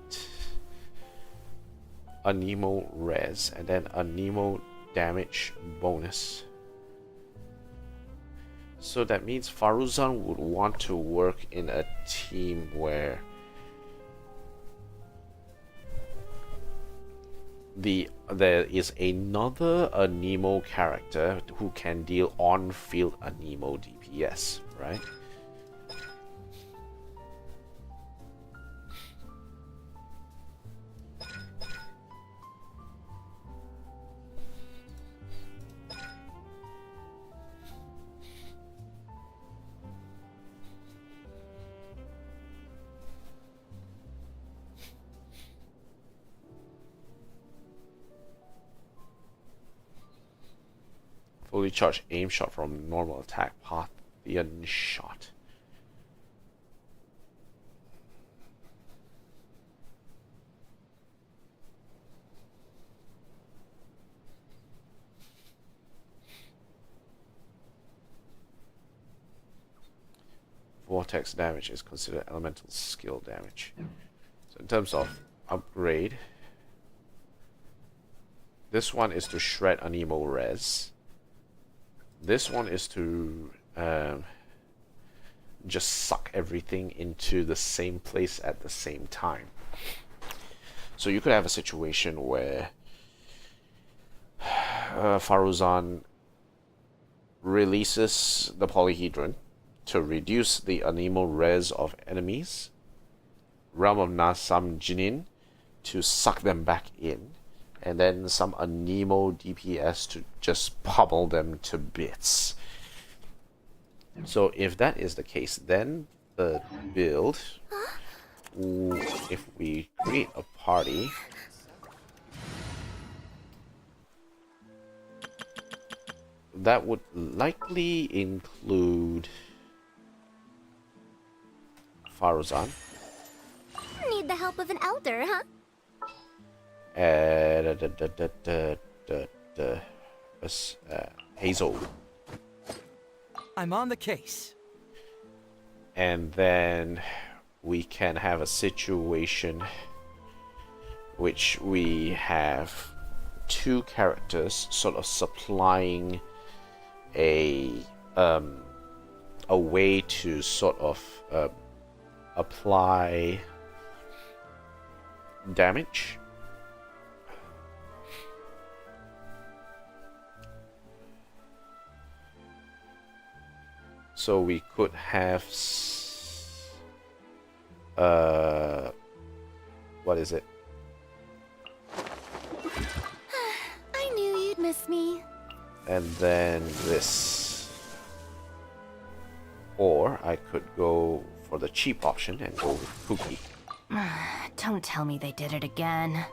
a Nemo res and then a Nemo damage bonus? So that means Faruzan would want to work in a team where there is another Anemo character who can deal on-field Anemo DPS, right? Fully charged aim shot from normal attack path. The shot. Vortex damage is considered elemental skill damage. So in terms of upgrade, this one is to shred Anemo res. This one is to just suck everything into the same place at the same time. So you could have a situation where Faruzan releases the polyhedron to reduce the Anemo res of enemies, Realm of Nasam Jinin to suck them back in, and then some Anemo DPS to just pummel them to bits. So if that is the case, then the build, if we create a party, that would likely include Faruzan. Need the help of an elder, huh? Hazel. I'm on the case. And then we can have a situation which we have two characters sort of supplying a way to sort of apply damage. So we could have what is it? I knew you'd miss me. And then this. Or I could go for the cheap option and go with Pookie. Don't tell me they did it again.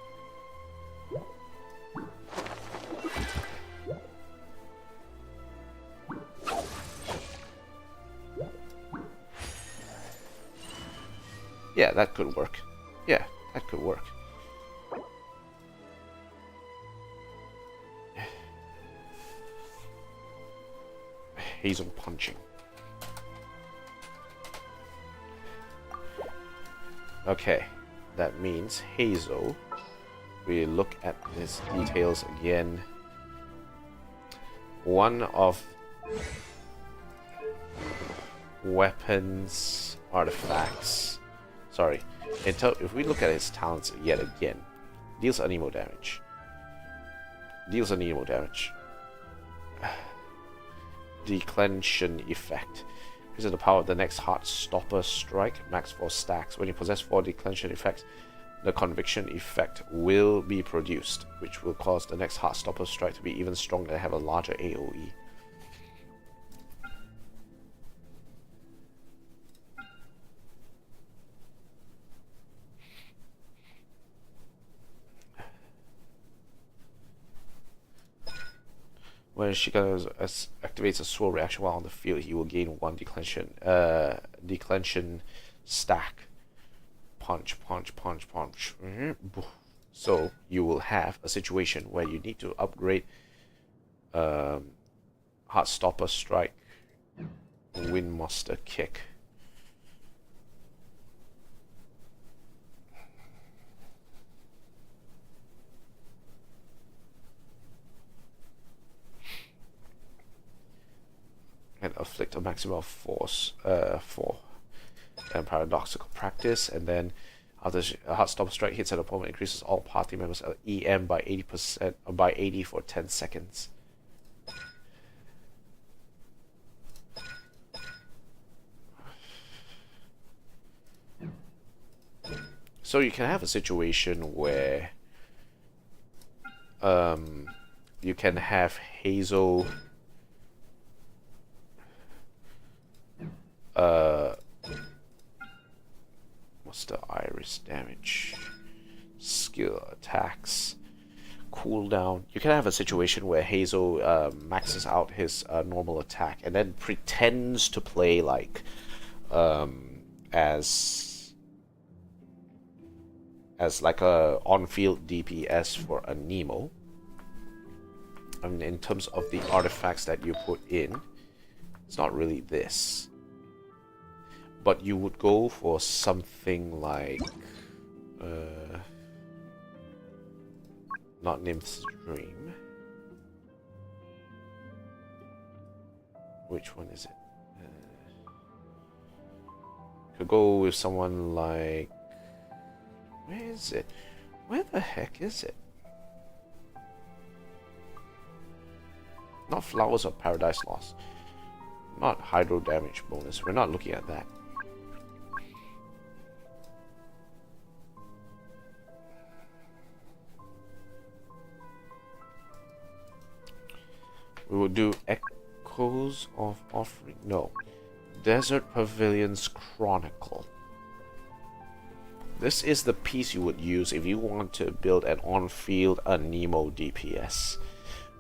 Yeah, that could work. Yeah, that could work. Hazel punching. Okay, that means Hazel. We look at his details again. One of weapons, artifacts. Sorry. If we look at his talents yet again, deals Anemo damage. Deals Anemo damage. Declension effect. Increases the power of the next Heartstopper strike, max 4 stacks. When you possess 4 declension effects, the conviction effect will be produced, which will cause the next Heartstopper strike to be even stronger and have a larger AoE. When Shikano activates a sword reaction while on the field, he will gain 1 declension stack. Punch, punch, punch, punch. So you will have a situation where you need to upgrade Heartstopper strike, Windmaster kick. And afflict a maximum of force 4 and paradoxical practice, and then After a hard stop strike hits an opponent, increases all party members' EM by 80% by 80 for 10 seconds. So you can have a situation where you can have Hazel what's the iris damage? Skill attacks. Cooldown. You can have a situation where Hazel maxes out his normal attack and then pretends to play like as like a on-field DPS for a Nemo. And in terms of the artifacts that you put in, it's not really this. But you would go for something like not Nymph's Dream. Which one is it? Could go with someone like, where is it? Where the heck is it? Not Flowers of Paradise Lost. Not Hydro Damage bonus. We're not looking at that. We will do Echoes of Offering. No. Desert Pavilion's Chronicle. This is the piece you would use if you want to build an on-field Nemo DPS.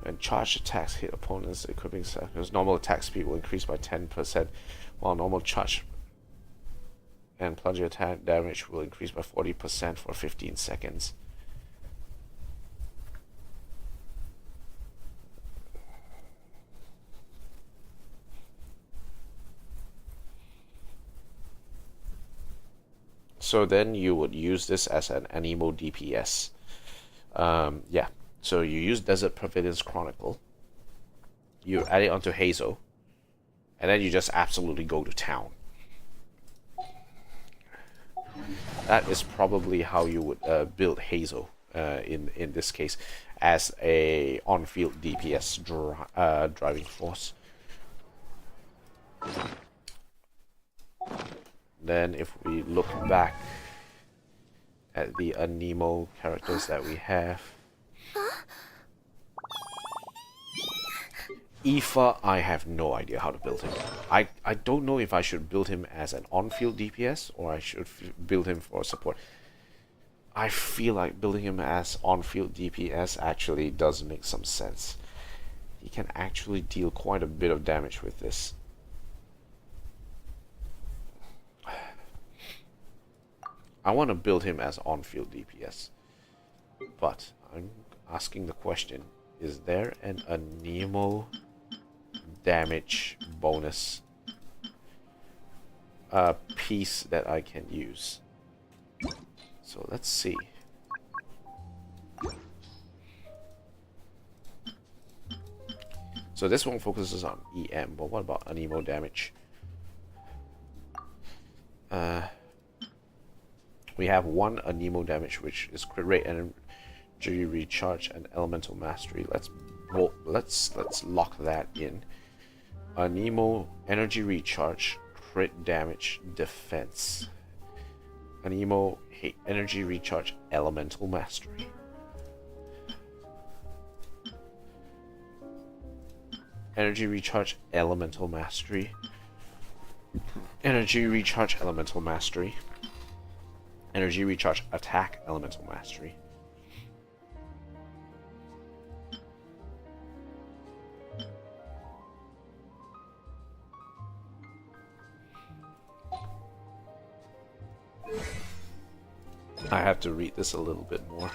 When charged attacks hit opponents' equipping cycles, normal attack speed will increase by 10%, while normal charge and plunging attack damage will increase by 40% for 15 seconds. So then you would use this as an Anemo DPS. Yeah. So you use Desert Pavilion's Chronicle. You add it onto Hazel. And then you just absolutely go to town. That is probably how you would build Hazel in this case. As a on-field DPS driving force. Then if we look back at the Anemo characters that we have, Aoife, I have no idea how to build him. I don't know if I should build him as an on-field DPS or I should build him for support. I feel like building him as on-field DPS actually does make some sense. He can actually deal quite a bit of damage with this. I want to build him as on-field DPS. But I'm asking the question, is there an Anemo damage bonus piece that I can use? So let's see. So this one focuses on EM, but what about Anemo damage? We have one Anemo damage, which is crit rate, energy recharge, and elemental mastery. Let's lock that in. Anemo energy recharge, crit damage, defense. Anemo energy recharge, elemental mastery. Energy recharge, elemental mastery. Energy recharge, elemental mastery. Energy recharge, attack, elemental mastery. I have to read this a little bit more.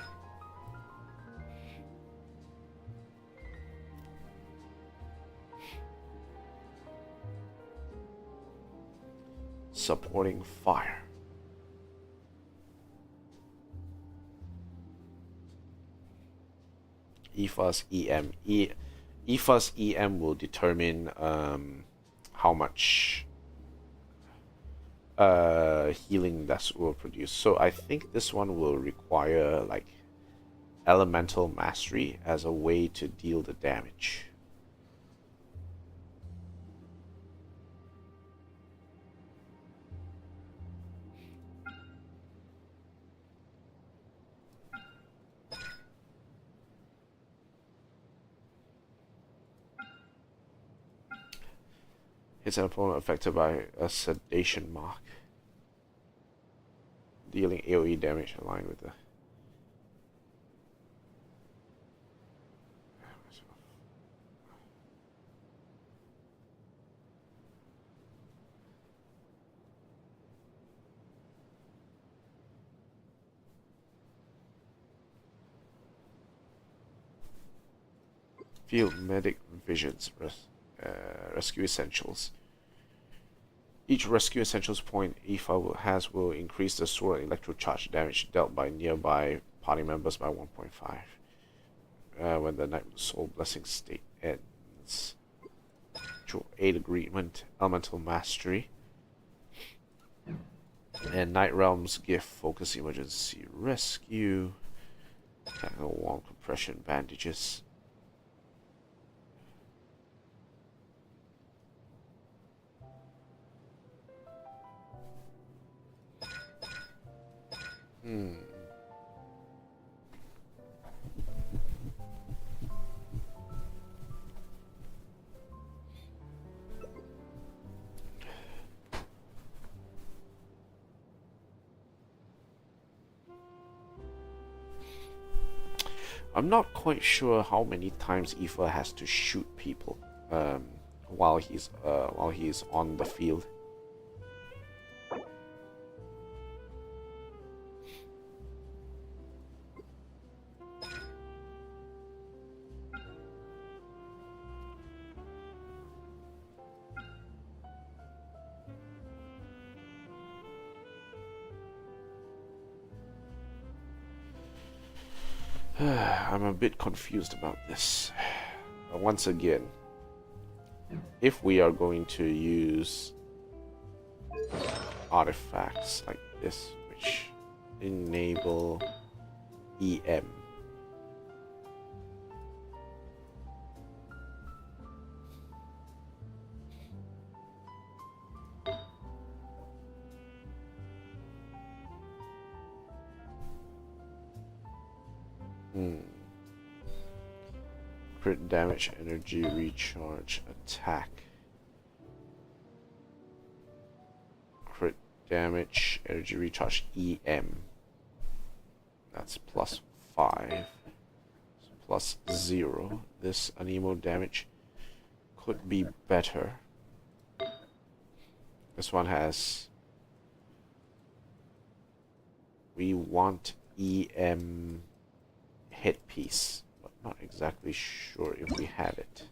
Supporting fire. Aoife's EM. Aoife's EM will determine how much healing that will produce. So I think this one will require like elemental mastery as a way to deal the damage. Hits an opponent affected by a sedation mark, dealing AoE damage aligned with the field medic visions. Rescue essentials. Each rescue essentials point Aoife will increase the sword and electro charge damage dealt by nearby party members by 1.5 when the Night Soul Blessing state ends. Aid agreement, elemental mastery, and Night Realm's gift, focus emergency rescue, technical warm compression bandages. I'm not quite sure how many times Aoife has to shoot people while he's on the field. I'm a bit confused about this. Once again, if we are going to use artifacts like this, which enable EM, crit damage, energy recharge, attack. Crit damage, energy recharge, EM. That's +5. +0. This anemo damage could be better. This one has... We want EM headpiece, but not exactly sure if we have it.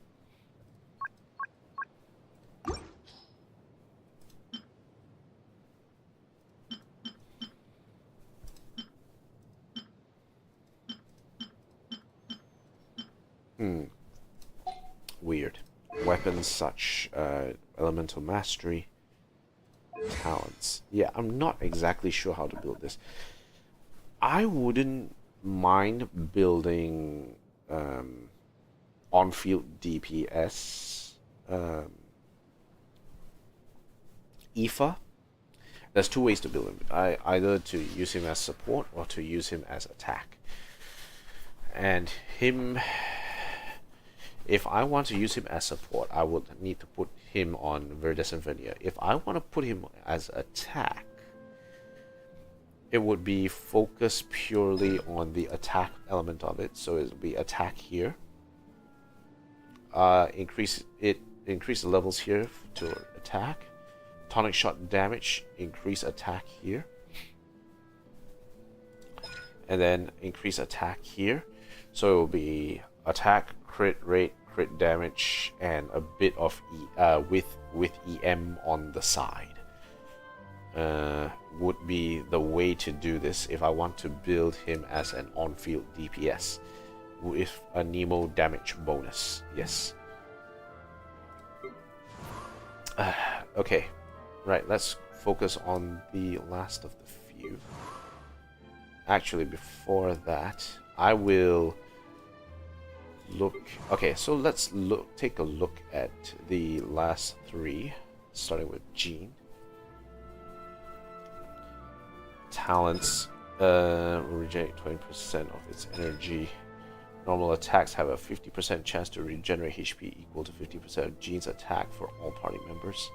Weird. Weapons such elemental mastery, talents. Yeah, I'm not exactly sure how to build this. I wouldn't mind building on-field DPS Aoife. There's two ways to build him. Either to use him as support or to use him as attack. And him, if I want to use him as support, I would need to put him on Viridescent Veneer. If I want to put him as attack, it would be focused purely on the attack element of it. So it would be attack here. Increase the levels here to attack. Tonic shot damage, increase attack here. And then increase attack here. So it will be attack, crit rate, crit damage, and a bit of with EM on the side. Would be the way to do this if I want to build him as an on-field DPS with a Nemo damage bonus. Yes. Okay, right, let's focus on the last of the few. Actually, before that, I will look. Okay, so let's take a look at the last three, starting with Jean. Talents regenerate 20% of its energy. Normal attacks have a 50% chance to regenerate HP equal to 50% of Jean's attack for all party members.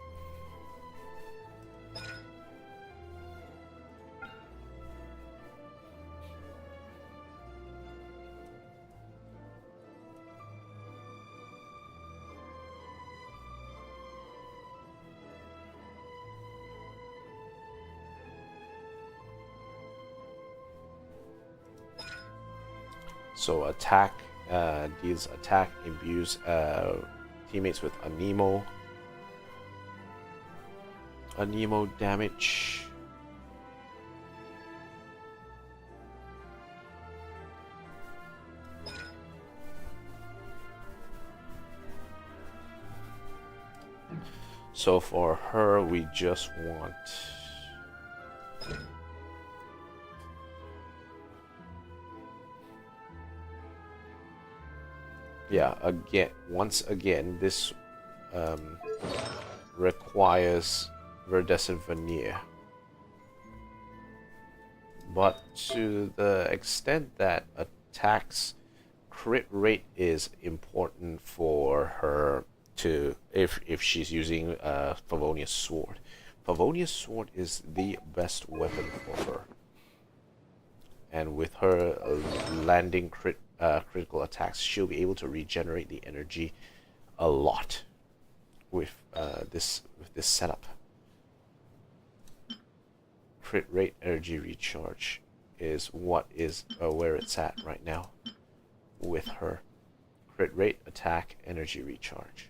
So attack deals attack, imbues teammates with anemo damage. So for her, we just want once again, this requires Verdescent Veneer. But to the extent that attacks crit rate is important for her to, if she's using Favonia's Sword. Favonia's Sword is the best weapon for her. And with her landing critical attacks, she'll be able to regenerate the energy a lot with this setup. Crit rate energy recharge is what is where it's at right now with her. Crit rate, attack, energy recharge.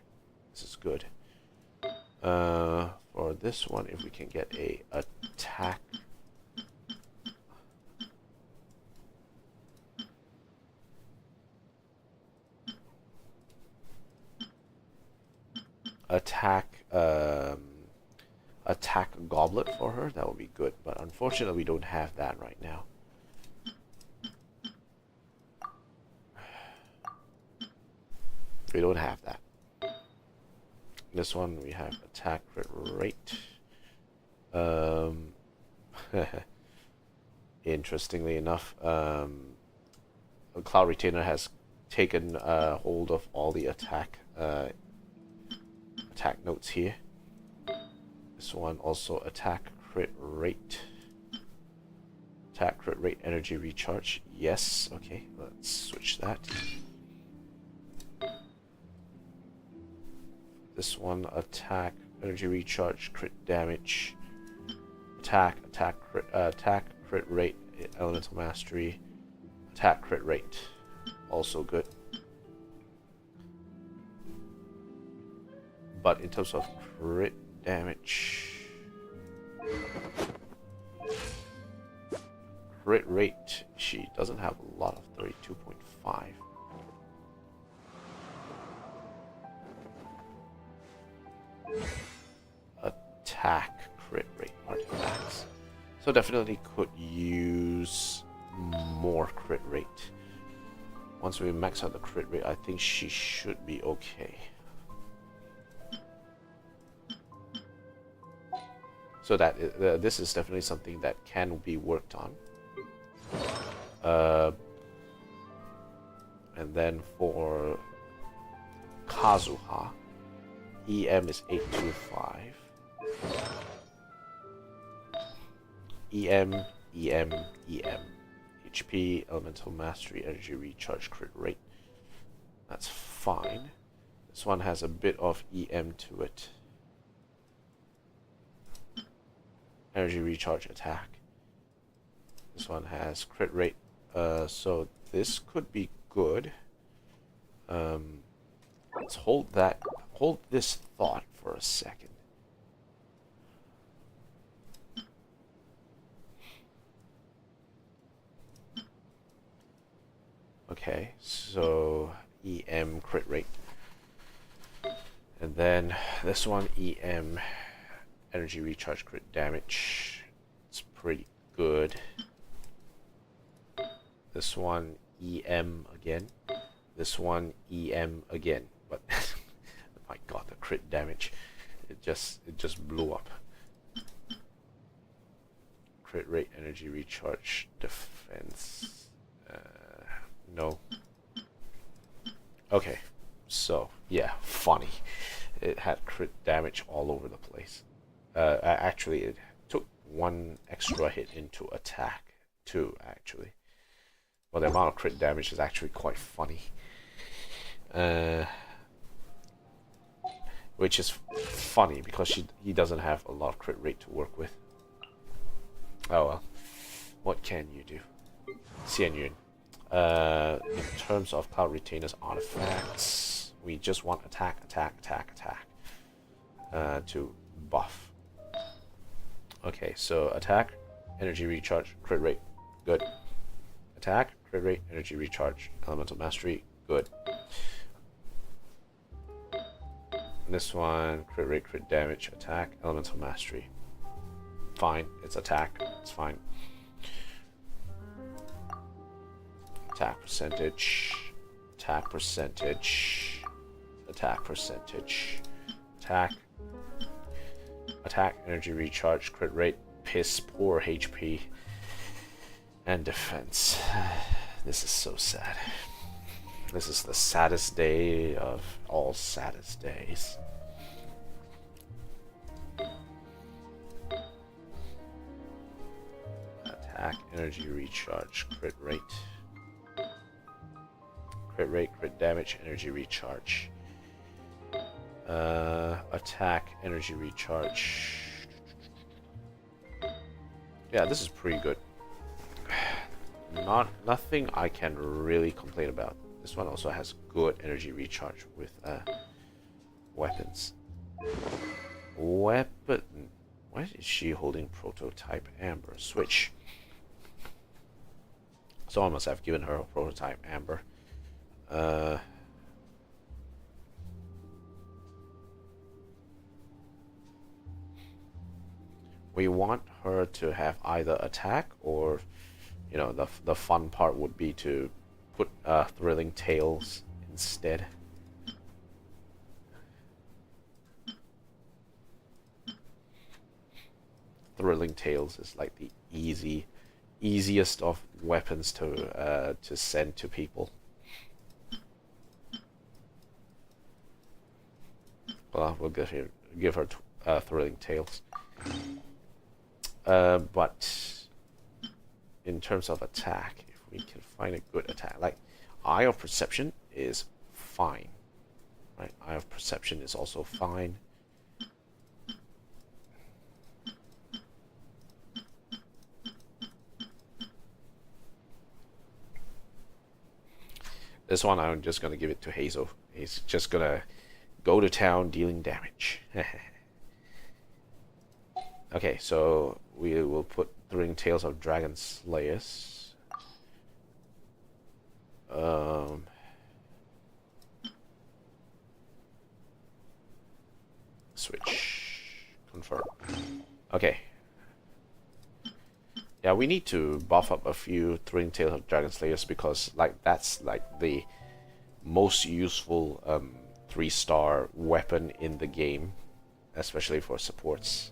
This is good. For this one, if we can get a attack. Attack goblet for her, that would be good, but unfortunately we don't have that right now. We don't have that. This one we have attack crit rate. Interestingly enough, Cloud Retainer has taken hold of all the attack notes here. This one also attack crit rate. Attack crit rate energy recharge. Yes, okay, let's switch that. This one attack energy recharge, crit damage. Attack crit rate, elemental mastery. Attack crit rate. Also good. But in terms of crit damage, crit rate, she doesn't have a lot of 32.5. Attack crit rate artifacts. So definitely could use more crit rate. Once we max out the crit rate, I think she should be okay. So that this is definitely something that can be worked on. And then for Kazuha, EM is 825. EM. HP, elemental mastery, energy recharge, crit rate. That's fine. This one has a bit of EM to it. Energy recharge, attack. This one has crit rate. So this could be good. Let's hold this thought for a second. Okay, so EM crit rate. And then this one, EM energy recharge crit damage. It's pretty good. This one EM again. This one EM again. But my god, the crit damage. It just blew up. Crit rate, energy recharge, defense. No. Okay. So, yeah, funny. It had crit damage all over the place. Actually, it took 1 extra hit into attack, too, actually. Well, the amount of crit damage is actually quite funny. Which is funny because he doesn't have a lot of crit rate to work with. Oh well. What can you do? Xian Yun. In terms of Cloud Retainer's artifacts, we just want attack to buff. Okay, so attack, energy recharge, crit rate, good. Attack, crit rate, energy recharge, elemental mastery, good. This one, crit rate, crit damage, attack, elemental mastery. Fine, it's attack, it's fine. Attack percentage, attack percentage, attack percentage, attack, energy recharge, crit rate, piss poor HP, and defense. This is so sad. This is the saddest day of all saddest days. Attack, energy recharge, crit rate. Crit rate, crit damage, energy recharge. Attack, energy recharge. Yeah, this is pretty good. Nothing I can really complain about. This one also has good energy recharge with weapons. Weapon. Why is she holding prototype Amber? Switch. Someone must have given her a prototype Amber. We want her to have either attack or, you know, the fun part would be to put thrilling tales instead. Thrilling tales is like the easiest of weapons to send to people. Well, we'll give her thrilling tales. But in terms of attack, if we can find a good attack, like Eye of Perception is fine, right? Eye of Perception is also fine. This one I'm just gonna give it to Hazel. He's just gonna go to town dealing damage. Okay, so we will put Thrilling Tales of Dragon Slayers. Switch. Confirm. Okay. Yeah, we need to buff up a few Thrilling Tales of Dragon Slayers because like that's like the most useful 3-star weapon in the game, especially for supports.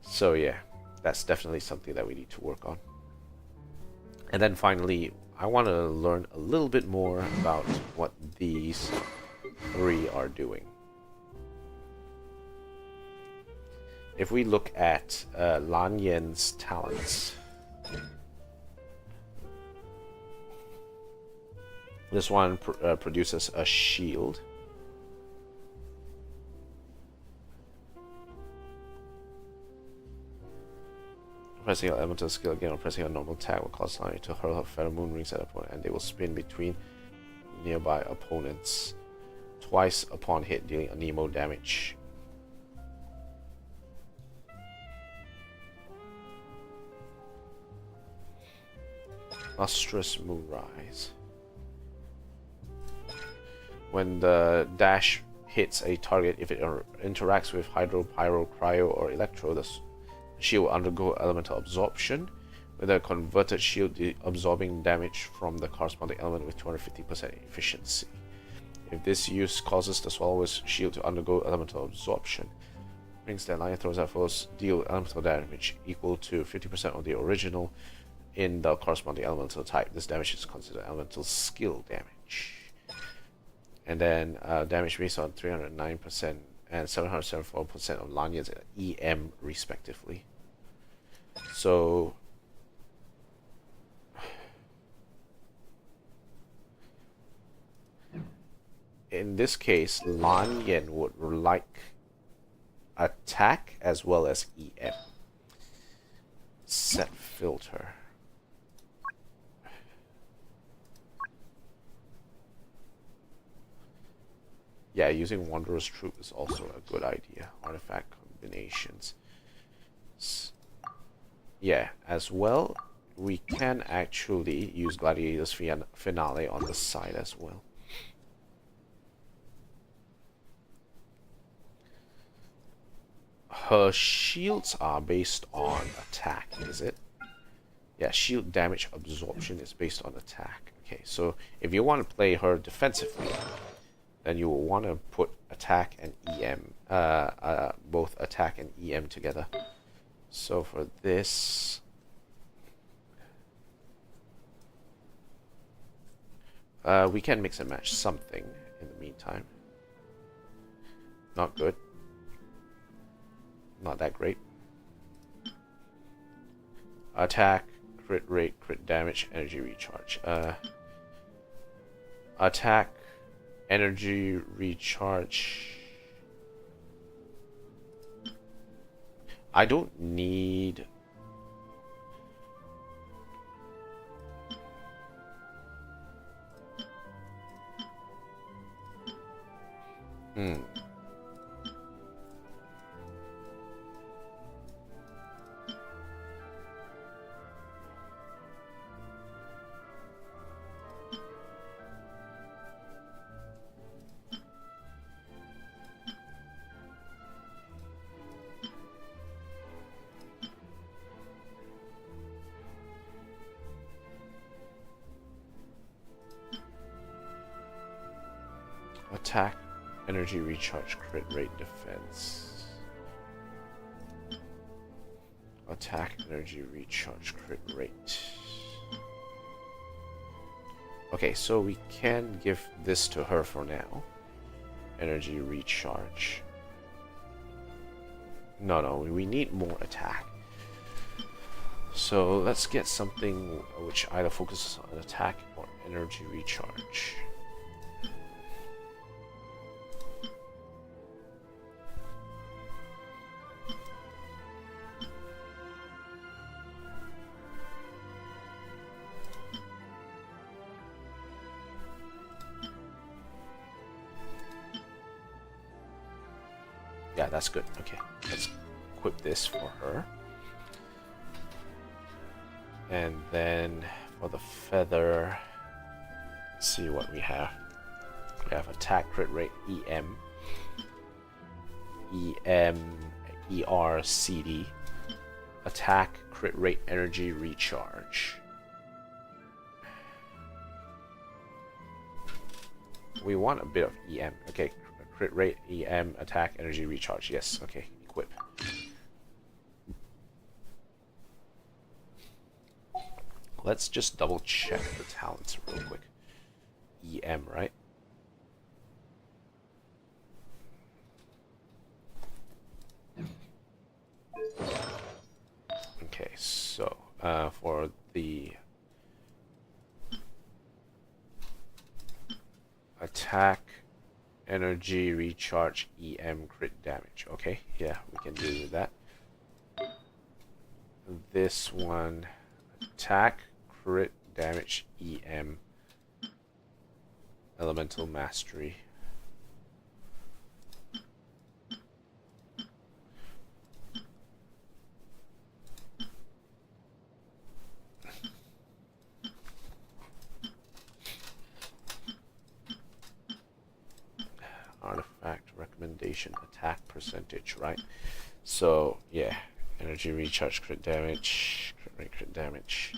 So yeah, that's definitely something that we need to work on. And then finally, I want to learn a little bit more about what these 3 are doing. If we look at Lan Yan's talents, this one produces a shield. Pressing your elemental skill again or pressing a normal attack will cause Lan Yan to hurl her pheromone rings at an opponent, and they will spin between nearby opponents twice upon hit, dealing anemo damage. Lustrous Moonrise. When the dash hits a target if it interacts with Hydro, Pyro, Cryo, or Electro. The shield will undergo elemental absorption, with a converted shield absorbing damage from the corresponding element with 250% efficiency. If this use causes the swallower's shield to undergo elemental absorption, rings that line throws at foes deal elemental damage equal to 50% of the original in the corresponding elemental type. This damage is considered elemental skill damage. And then damage based on 309% and 774% of Lanya's EM respectively. So in this case, Lanyan would like attack as well as EM. Set filter. Yeah, using Wanderer's Troop is also a good idea. Artifact combinations. Yeah, as well, we can actually use Gladiator's Finale on the side as well. Her shields are based on attack, is it? Yeah, shield damage absorption is based on attack. Okay, so if you want to play her defensively, then you will want to put attack and EM, both attack and EM together. So for this, we can mix and match something in the meantime. Not good. Not that great. Attack, crit rate, crit damage, energy recharge. Attack, energy recharge. I don't need... Attack, energy recharge, crit rate, defense. Attack, energy recharge, crit rate. Okay, so we can give this to her for now. Energy recharge. No, we need more attack. So let's get something which either focuses on attack or energy recharge. Yeah, that's good. Okay, let's equip this for her. And then for the feather, let's see what we have. We have attack, crit rate, EM, ER, CD, attack, crit rate, energy recharge. We want a bit of EM. Okay, crit rate, EM, attack, energy recharge. Yes, okay, equip. Let's just double check the talents real quick. EM, right? Okay, so for the attack, energy recharge, EM, crit damage. Okay, yeah, we can do that. This one, attack, crit damage, EM, elemental mastery. artifact recommendation attack percentage, right? So yeah, energy recharge, crit damage, crit rate, crit damage.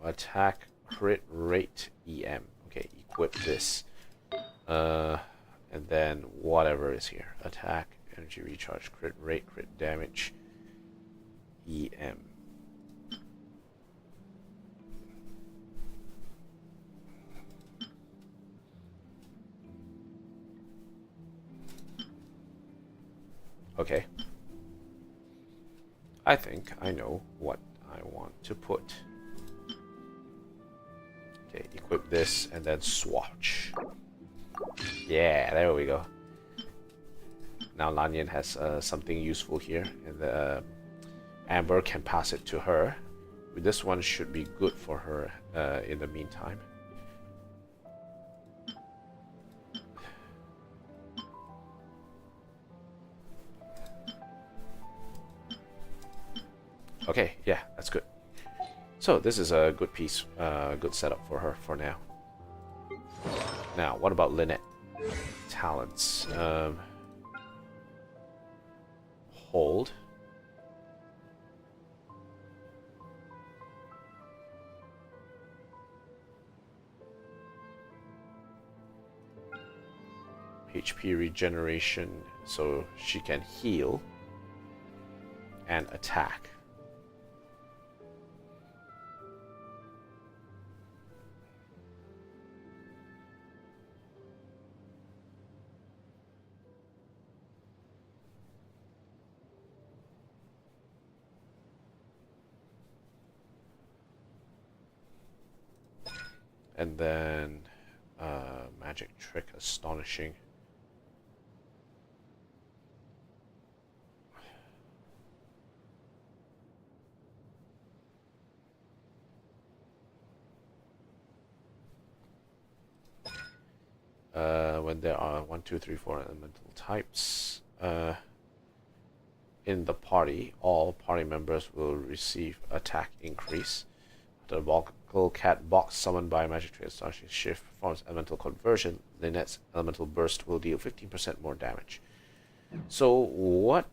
Attack crit rate EM. Okay, equip this. And then whatever is here. Attack, energy recharge, crit rate, crit damage, EM. Okay. I think I know what I want to put. Okay, equip this and then swatch. Yeah, there we go. Now Lanyan has something useful here, and the Amber can pass it to her. This one should be good for her in the meantime. Okay, yeah, that's good. So this is a good piece, good setup for her for now. Now, what about Lynette? Talents. Hold. HP regeneration, so she can heal and attack. And then magic trick, astonishing. When there are 1, 2, 3, 4 elemental types in the party, all party members will receive attack increase. The vocal cat box summoned by magic trick astonishing shift performs elemental conversion. Lynette's elemental burst will deal 15% more damage. So what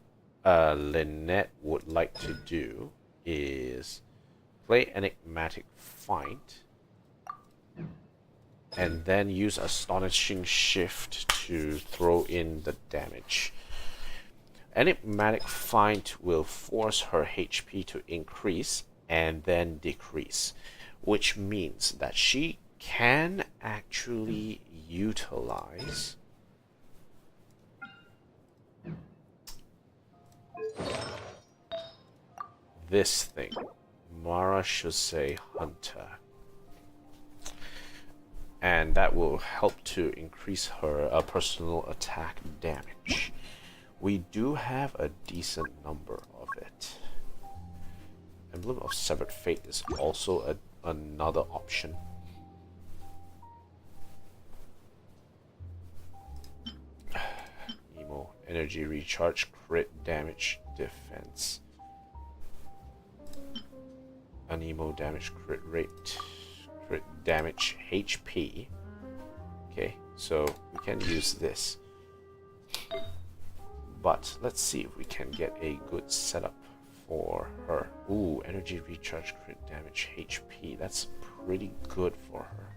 Lynette would like to do is play Enigmatic Find and then use Astonishing Shift to throw in the damage. Enigmatic Find will force her HP to increase and then decrease, which means that she can actually utilize this thing, Mara Shosei Hunter, and that will help to increase her personal attack damage. We do have a decent number of it. Emblem of Severed Fate is also another option. Emo, energy recharge, crit damage, defense. Anemo damage, crit rate, crit damage, HP. Okay, so we can use this. But let's see if we can get a good setup for her. Ooh, energy recharge, crit damage, HP. That's pretty good for her.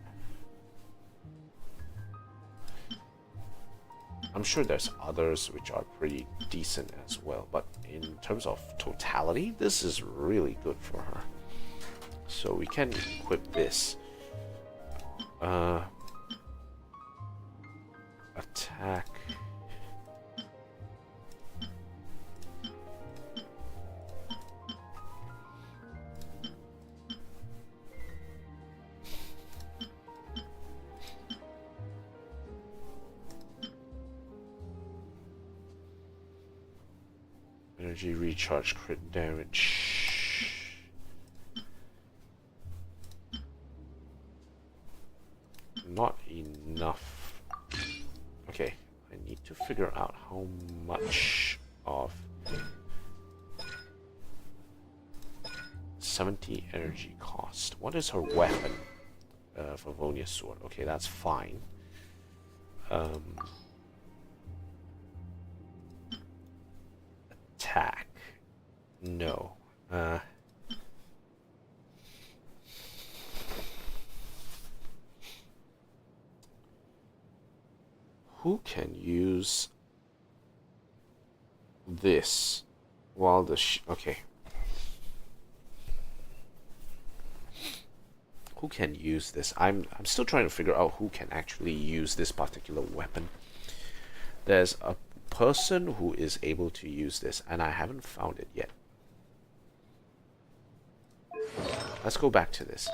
I'm sure there's others which are pretty decent as well, but in terms of totality, this is really good for her. So we can equip this. Attack. Energy recharge, crit damage. Not enough. Okay, I need to figure out how much of 70 energy cost. What is her weapon? Favonia sword. Okay, that's fine. Attack. No. Who can use this while the okay. Who can use this? I'm still trying to figure out who can actually use this particular weapon. There's a person who is able to use this, and I haven't found it yet. Let's go back to this.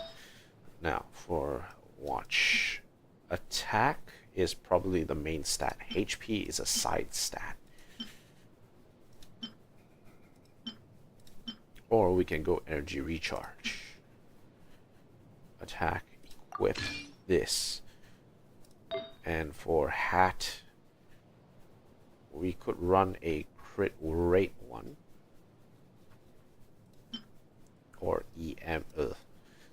Now, for watch. Attack is probably the main stat. HP is a side stat. Or we can go energy recharge. Attack, equip this. And for hat, we could run a crit rate one. Or EM.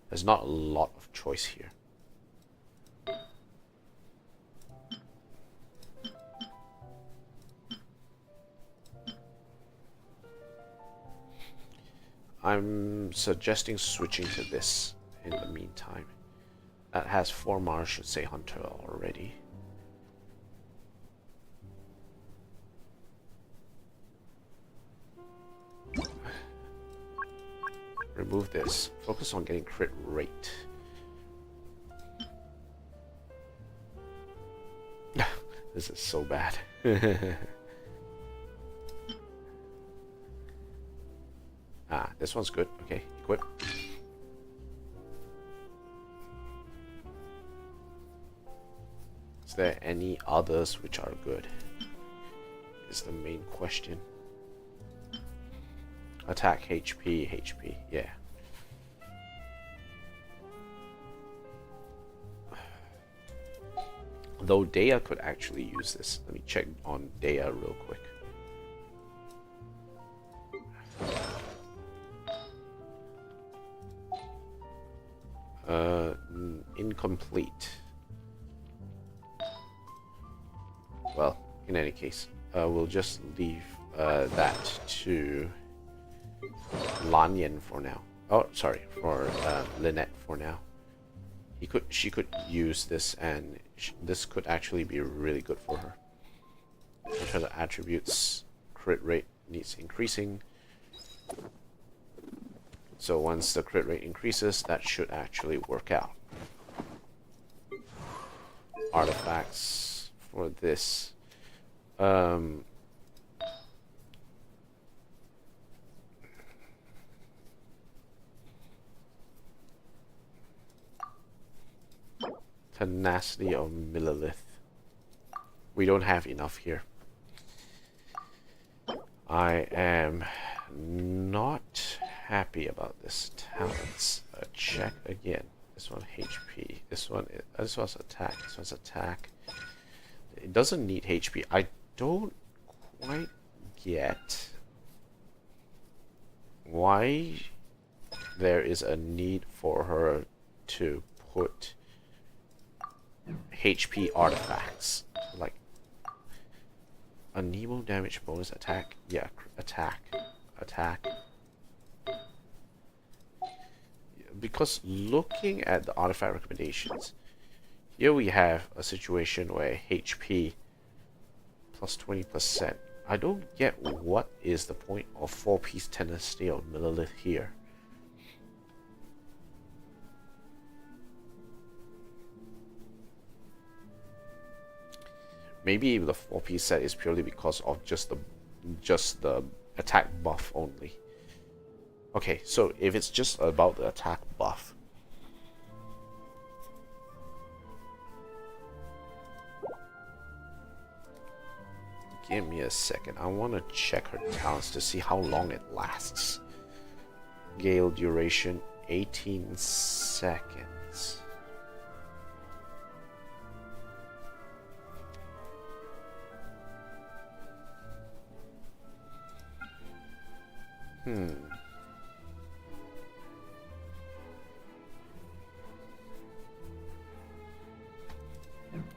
There's not a lot of choice here. I'm suggesting switching to this in the meantime. That has 4 Mars, should say Hunter already. Remove this. Focus on getting crit rate. This is so bad. Ah, this one's good. Okay, equip. Is there any others which are good? Is the main question. Attack, HP, yeah. Though Dea could actually use this. Let me check on Dea real quick. Incomplete. Well, in any case, we'll just leave that to Lanyan for now. Oh, sorry, for Lynette for now. She could use this, and this could actually be really good for her. In terms of attributes, crit rate needs increasing. So once the crit rate increases, that should actually work out. Artifacts for this. Tenacity of Millilith. We don't have enough here. I am not happy about this. Talents. Check again. This one HP. This one's attack. This one's attack. It doesn't need HP. I don't quite get why there is a need for her to put HP artifacts. Like a Nemo damage bonus attack. Yeah, attack. Because looking at the artifact recommendations, here we have a situation where HP plus 20%. I don't get what is the point of 4-piece tenacity of Millilith here. Maybe the 4-piece set is purely because of just the attack buff only. Okay, so if it's just about the attack buff, give me a second. I want to check her talents to see how long it lasts. Gale duration 18 seconds.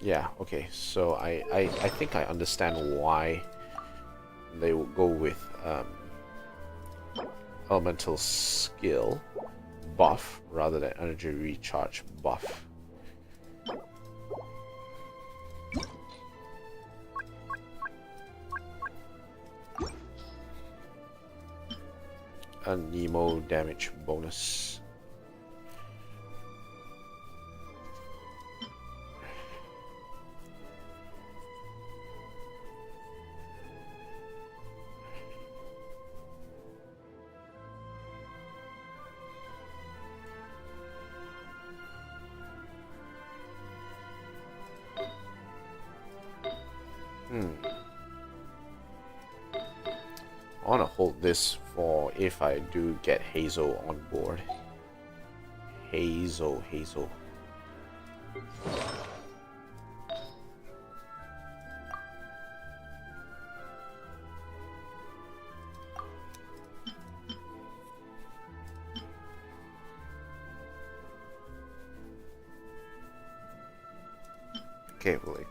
Yeah, okay, so I think I understand why they will go with elemental skill buff rather than energy recharge buff. A Nemo damage bonus. I want to hold this for if I do get Hazel on board. Hazel. Okay, we'll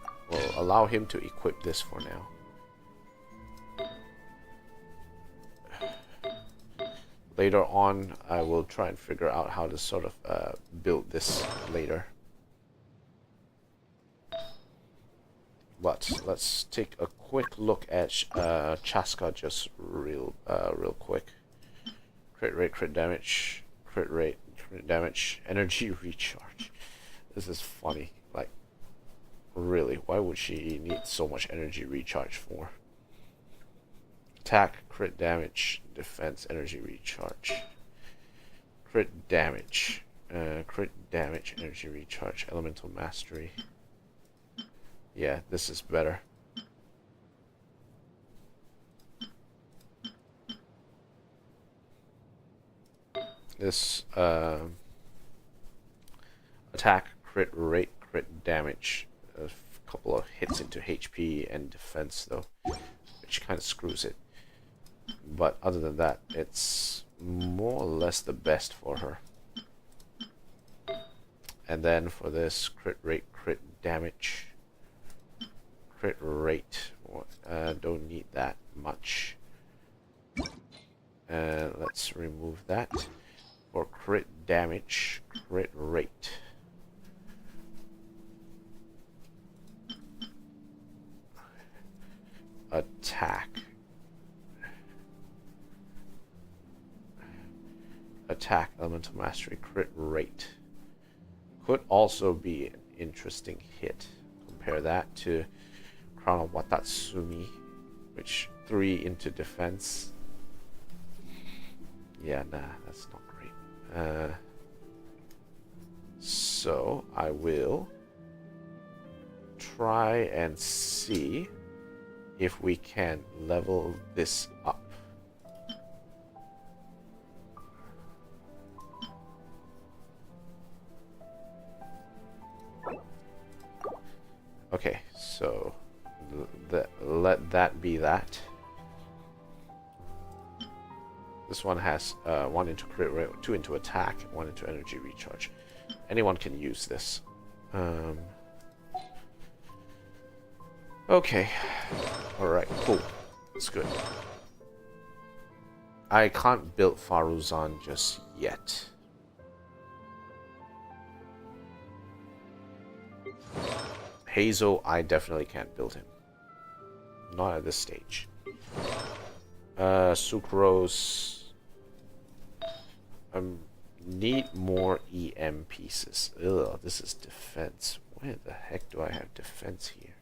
allow him to equip this for now. Later on, I will try and figure out how to sort of build this later. But let's take a quick look at Chaska just real quick. Crit rate, crit damage, crit rate, crit damage, energy recharge. This is funny. Like, really, why would she need so much energy recharge for? Attack, crit damage, defense, energy recharge. Crit damage, energy recharge, elemental mastery. Yeah, this is better. This attack, crit rate, crit damage. A couple of hits into HP and defense though, which kind of screws it. But other than that, it's more or less the best for her. And then for this crit rate, crit damage, crit rate, don't need that much. Let's remove that. For crit damage, crit rate. Attack. Attack, elemental mastery, crit rate. Could also be an interesting hit. Compare that to Crown of Watatsumi, which 3 into defense. Yeah, nah, that's not great. So I will try and see if we can level this up. Okay, so let that be that. This one has 1 into crit rate, 2 into attack, 1 into energy recharge. Anyone can use this. Okay. Alright, cool. That's good. I can't build Faruzan just yet. Hazel, I definitely can't build him. Not at this stage. Sucrose. Need more EM pieces. Ugh, this is defense. Where the heck do I have defense here?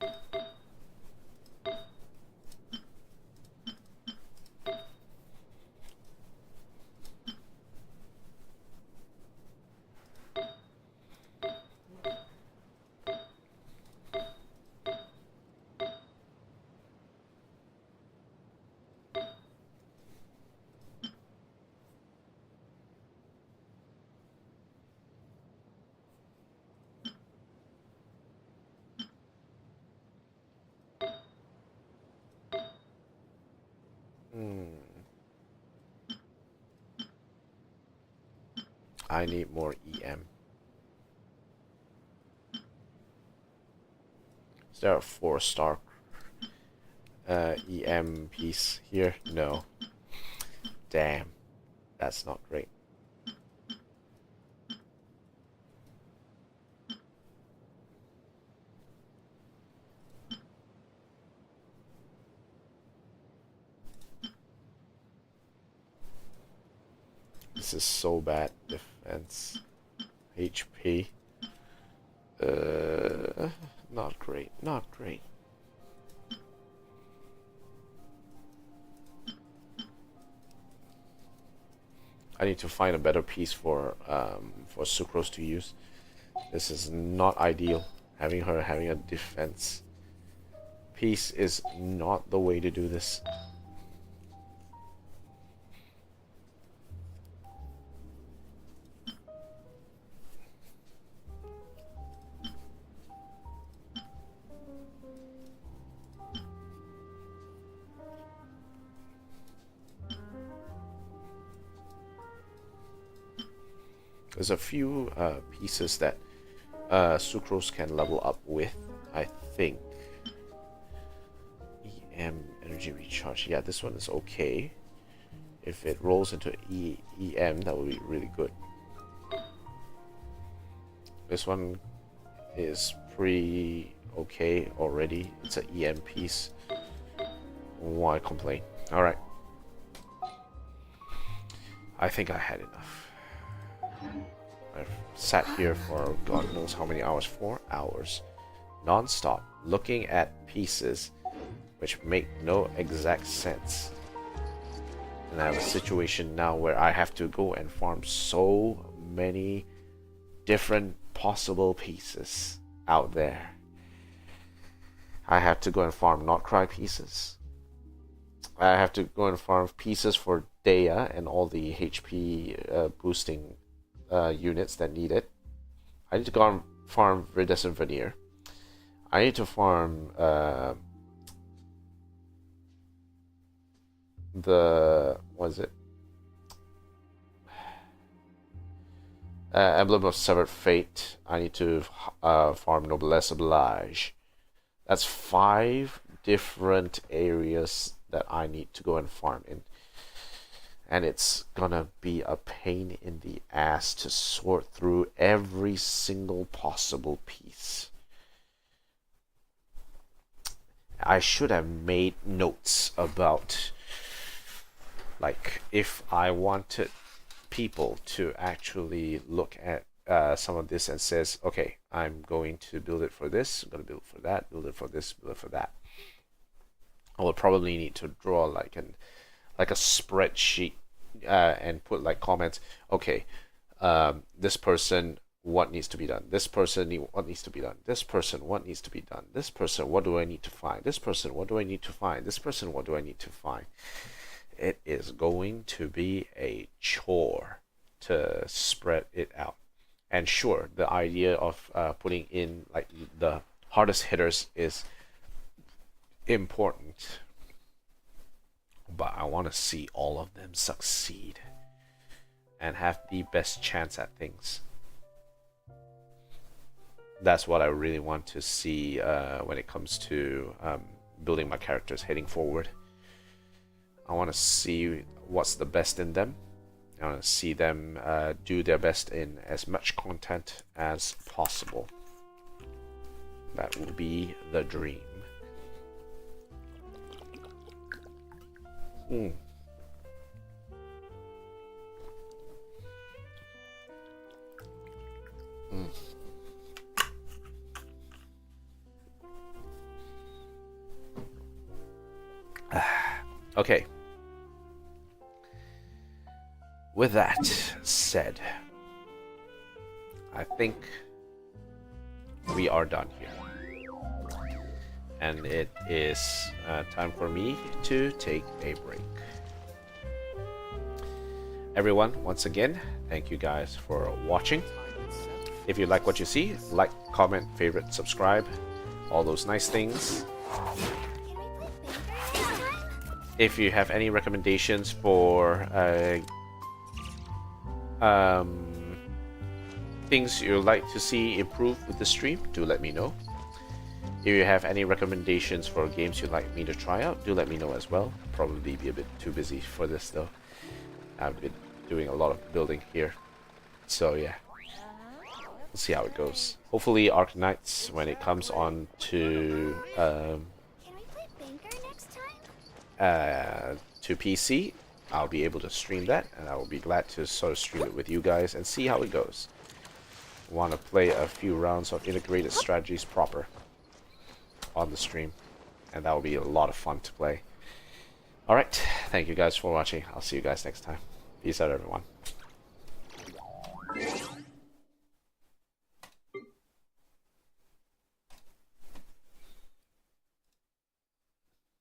I need more EM. there a 4-star EM piece here? No. Damn. That's not great. This is so bad. Defense. HP. Not great. Not great. I need to find a better piece for Sucrose to use. This is not ideal. Having a defense piece is not the way to do this. There's a few pieces that Sucrose can level up with, I think. EM energy recharge. Yeah, this one is okay. If it rolls into EM, that would be really good. This one is pretty okay already. It's an EM piece. Why complain? Alright. I think I had enough. I've sat here for God knows how many hours, 4 hours, non-stop, looking at pieces which make no exact sense. And I have a situation now where I have to go and farm so many different possible pieces out there. I have to go and farm Nod-krai pieces. I have to go and farm pieces for Dea and all the HP boosting units that need it. I need to go and farm Viridescent Veneer. I need to farm Emblem of Severed Fate. I need to farm Noblesse Oblige. That's 5 different areas that I need to go and farm in. And it's gonna be a pain in the ass to sort through every single possible piece. I should have made notes about, like, if I wanted people to actually look at some of this and says, okay, I'm going to build it for this, I'm going to build it for that, build it for this, build it for that. I will probably need to draw like a spreadsheet and put like comments. Okay, this person, what needs to be done? This person, what needs to be done? This person, what needs to be done? This person, what do I need to find? This person, what do I need to find? This person, what do I need to find? It is going to be a chore to spread it out. And sure, the idea of putting in like the hardest hitters is important, but I want to see all of them succeed and have the best chance at things. That's what I really want to see when it comes to building my characters heading forward. I want to see what's the best in them. I want to see them do their best in as much content as possible. That will be the dream. Okay. With that said, I think we are done here. And it is time for me to take a break. Everyone, once again, thank you guys for watching. If you like what you see, like, comment, favorite, subscribe, all those nice things. If you have any recommendations for things you'd like to see improve with the stream, do let me know. If you have any recommendations for games you'd like me to try out, do let me know as well. Probably be a bit too busy for this though. I've been doing a lot of building here. So yeah, we'll see how it goes. Hopefully Arc Knights, when it comes on to Can we play Banker next time? to PC, I'll be able to stream that, and I will be glad to sort of stream it with you guys and see how it goes. Want to play a few rounds of integrated strategies proper on the stream, and that will be a lot of fun to play. Alright, thank you guys for watching. I'll see you guys next time. Peace out, everyone.